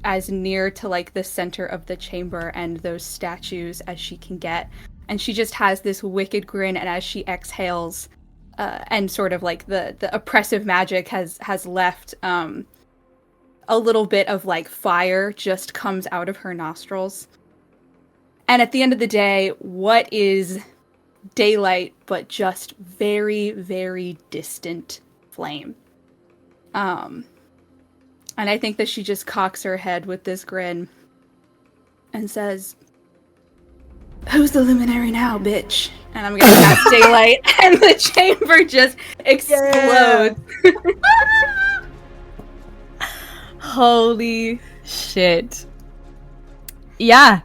as near to like the center of the chamber and those statues as she can get. And she just has this wicked grin, and as she exhales, and sort of like the oppressive magic has left, a little bit of like fire just comes out of her nostrils. And at the end of the day, what is daylight but just very, very distant flame? And I think that she just cocks her head with this grin and says, "Who's the luminary now, bitch?" And I'm gonna cast daylight, and the chamber just explodes. Yeah. Holy shit. Yeah.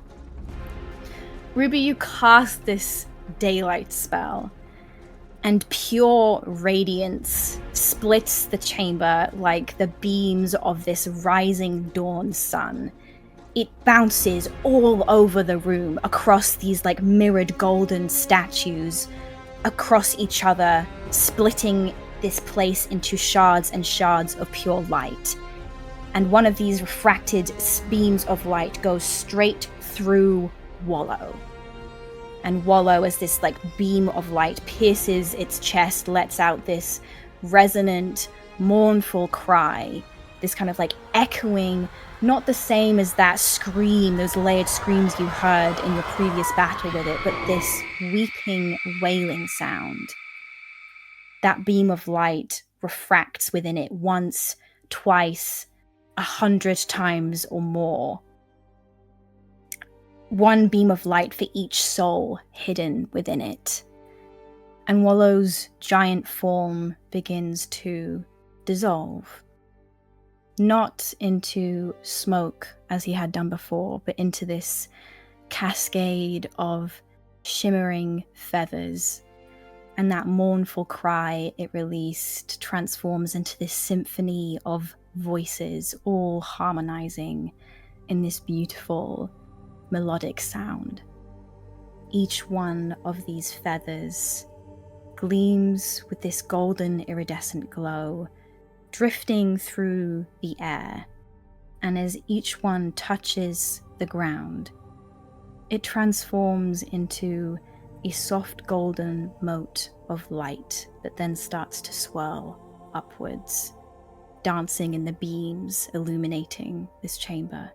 Ruby, you cast this daylight spell, and pure radiance splits the chamber like the beams of this rising dawn sun. It bounces all over the room, across these like mirrored golden statues, across each other, splitting this place into shards and shards of pure light. And one of these refracted beams of light goes straight through Wallow. And Wallow, as this like beam of light pierces its chest, lets out this resonant, mournful cry. This kind of like echoing, not the same as that scream, those layered screams you heard in your previous battle with it, but this weeping, wailing sound. That beam of light refracts within it once, twice, 100 times or more. One beam of light for each soul hidden within it. And Wallow's giant form begins to dissolve. Not into smoke as he had done before, but into this cascade of shimmering feathers. And that mournful cry it released transforms into this symphony of voices, all harmonizing in this beautiful melodic sound. Each one of these feathers gleams with this golden iridescent glow, drifting through the air, and as each one touches the ground, it transforms into a soft golden mote of light that then starts to swirl upwards, dancing in the beams illuminating this chamber.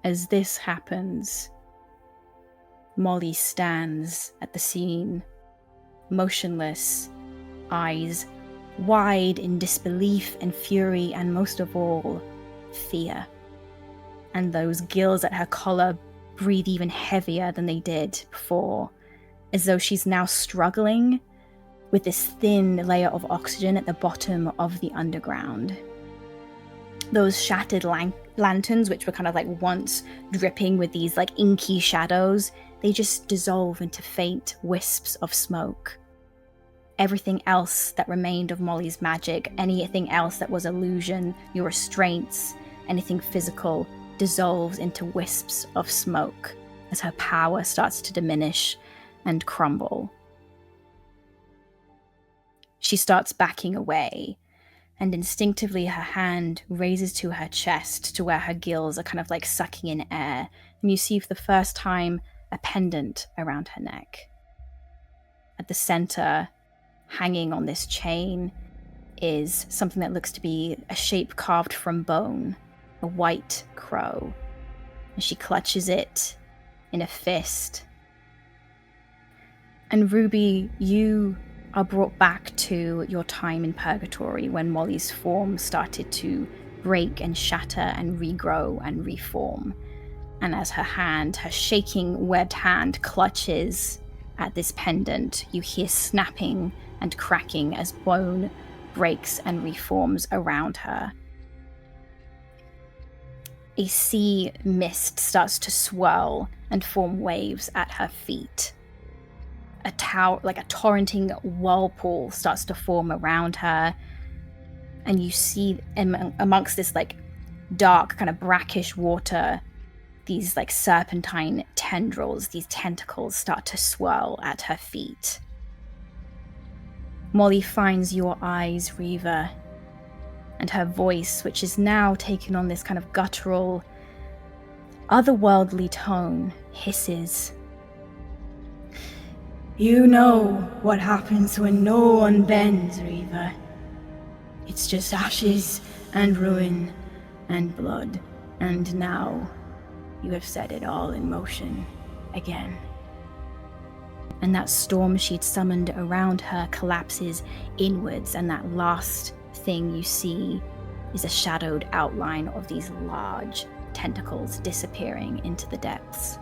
As this happens, Molly stands at the scene, motionless, eyes wide in disbelief and fury, and most of all, fear. And those gills at her collar breathe even heavier than they did before, as though she's now struggling with this thin layer of oxygen at the bottom of the underground. Those shattered lanterns, which were kind of like once dripping with these like inky shadows, they just dissolve into faint wisps of smoke. Everything else that remained of Molly's magic, anything else that was illusion, your restraints, anything physical, dissolves into wisps of smoke as her power starts to diminish and crumble. She starts backing away, and instinctively her hand raises to her chest to where her gills are kind of like sucking in air, and you see for the first time a pendant around her neck. At the center, hanging on this chain, is something that looks to be a shape carved from bone, a white crow, and she clutches it in a fist. And Ruby, you are brought back to your time in Purgatory when Molly's form started to break and shatter and regrow and reform. And as her hand, her shaking webbed hand, clutches at this pendant, you hear snapping and cracking as bone breaks and reforms around her. A sea mist starts to swirl and form waves at her feet. A torrenting whirlpool starts to form around her, and you see amongst this like dark kind of brackish water, these like serpentine tendrils, these tentacles start to swirl at her feet. Molly finds your eyes, Reva, and her voice, which is now taken on this kind of guttural, otherworldly tone, hisses. You know what happens when no one bends, Reva. It's just ashes and ruin and blood, and now you have set it all in motion again. And that storm she'd summoned around her collapses inwards, and that last thing you see is a shadowed outline of these large tentacles disappearing into the depths.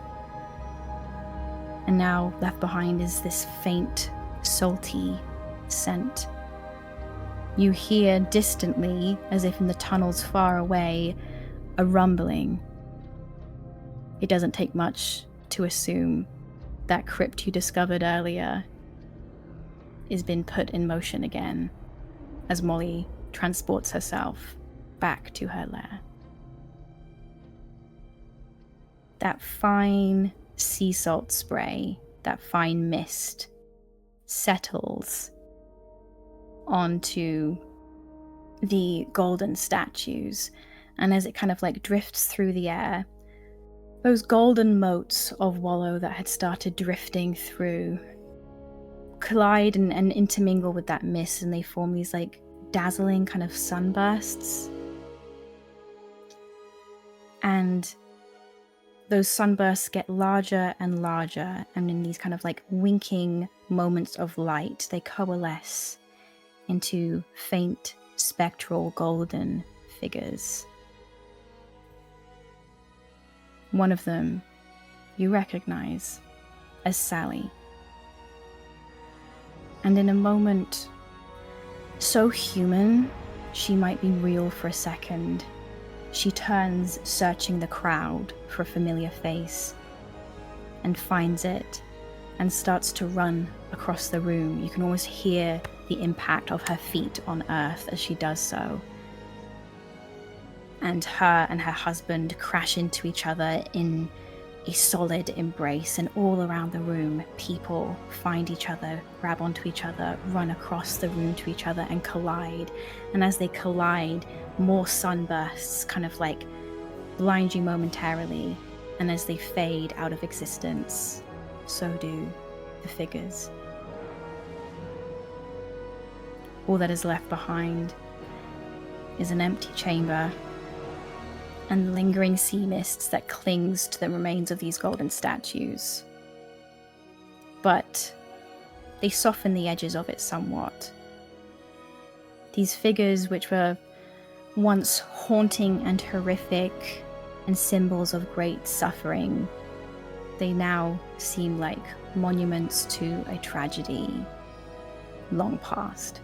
And now left behind is this faint, salty scent. You hear distantly, as if in the tunnels far away, a rumbling. It doesn't take much to assume that crypt you discovered earlier is being put in motion again as Molly transports herself back to her lair. That fine sea salt spray, that fine mist, settles onto the golden statues, and as it kind of like drifts through the air, those golden motes of wallow that had started drifting through collide and intermingle with that mist, and they form these like dazzling kind of sunbursts. And those sunbursts get larger and larger, and in these kind of like winking moments of light, they coalesce into faint, spectral, golden figures. One of them you recognize as Sally. And in a moment so human, she might be real for a second, she turns, searching the crowd for a familiar face, and finds it, and starts to run across the room. You can almost hear the impact of her feet on earth as she does so. And her husband crash into each other in a solid embrace, and all around the room, people find each other, grab onto each other, run across the room to each other, and collide. And as they collide, more sunbursts kind of like blind you momentarily, and as they fade out of existence, so do the figures. All that is left behind is an empty chamber and lingering sea mists that clings to the remains of these golden statues. But they soften the edges of it somewhat. These figures, which were once haunting and horrific and symbols of great suffering, they now seem like monuments to a tragedy long past.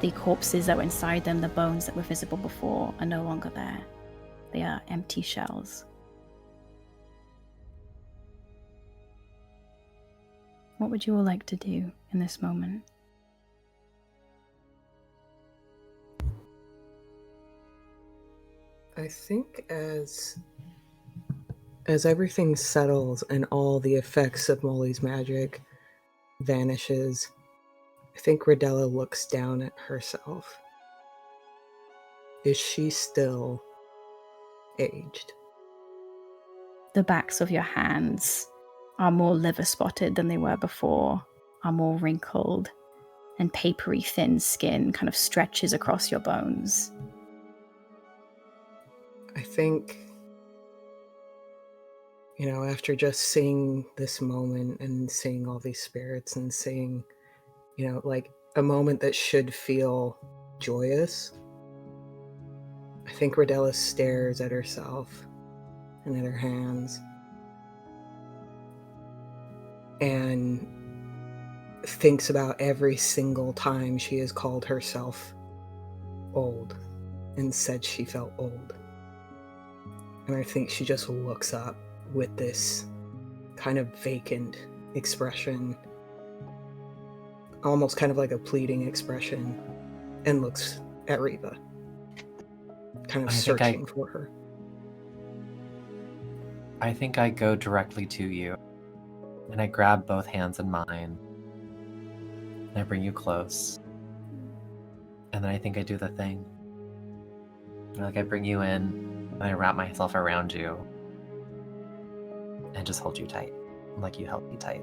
The corpses that were inside them, the bones that were visible before, are no longer there. They are empty shells. What would you all like to do in this moment? I think as everything settles and all the effects of Molly's magic vanishes, I think Rodella looks down at herself. Is she still aged? The backs of your hands are more liver spotted than they were before, are more wrinkled, and papery thin skin kind of stretches across your bones. I think, after just seeing this moment and seeing all these spirits and seeing, like a moment that should feel joyous, I think Rodella stares at herself and at her hands and thinks about every single time she has called herself old and said she felt old. And I think she just looks up with this kind of vacant expression, almost kind of like a pleading expression, and looks at Reva, kind of searching for her. I think I go directly to you, and I grab both hands in mine, and I bring you close, and then I think I do the thing. Like I bring you in, and I wrap myself around you, and just hold you tight, like you held me tight.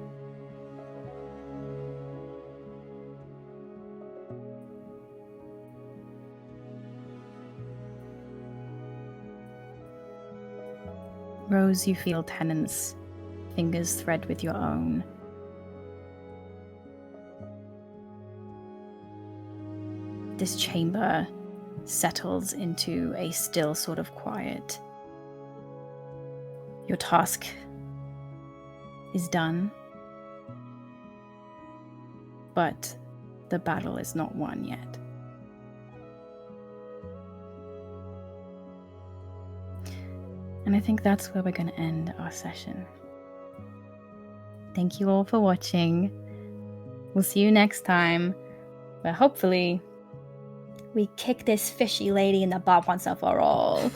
Rose, you feel Tennant's fingers thread with your own. This chamber settles into a still sort of quiet. Your task is done, but the battle is not won yet. And I think that's where we're going to end our session. Thank you all for watching. We'll see you next time, where hopefully we kick this fishy lady in the butt once and for all.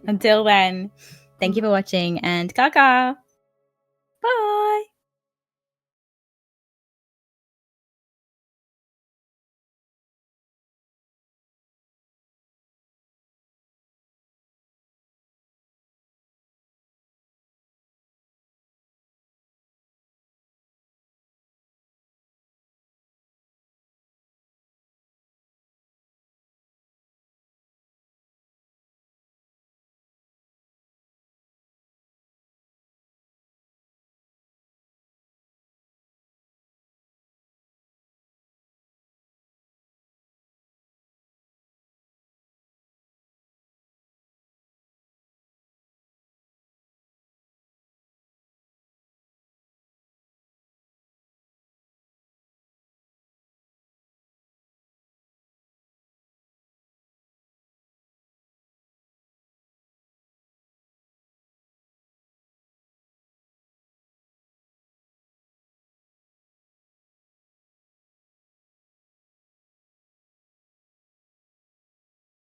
Until then, thank you for watching, and gaga! Bye!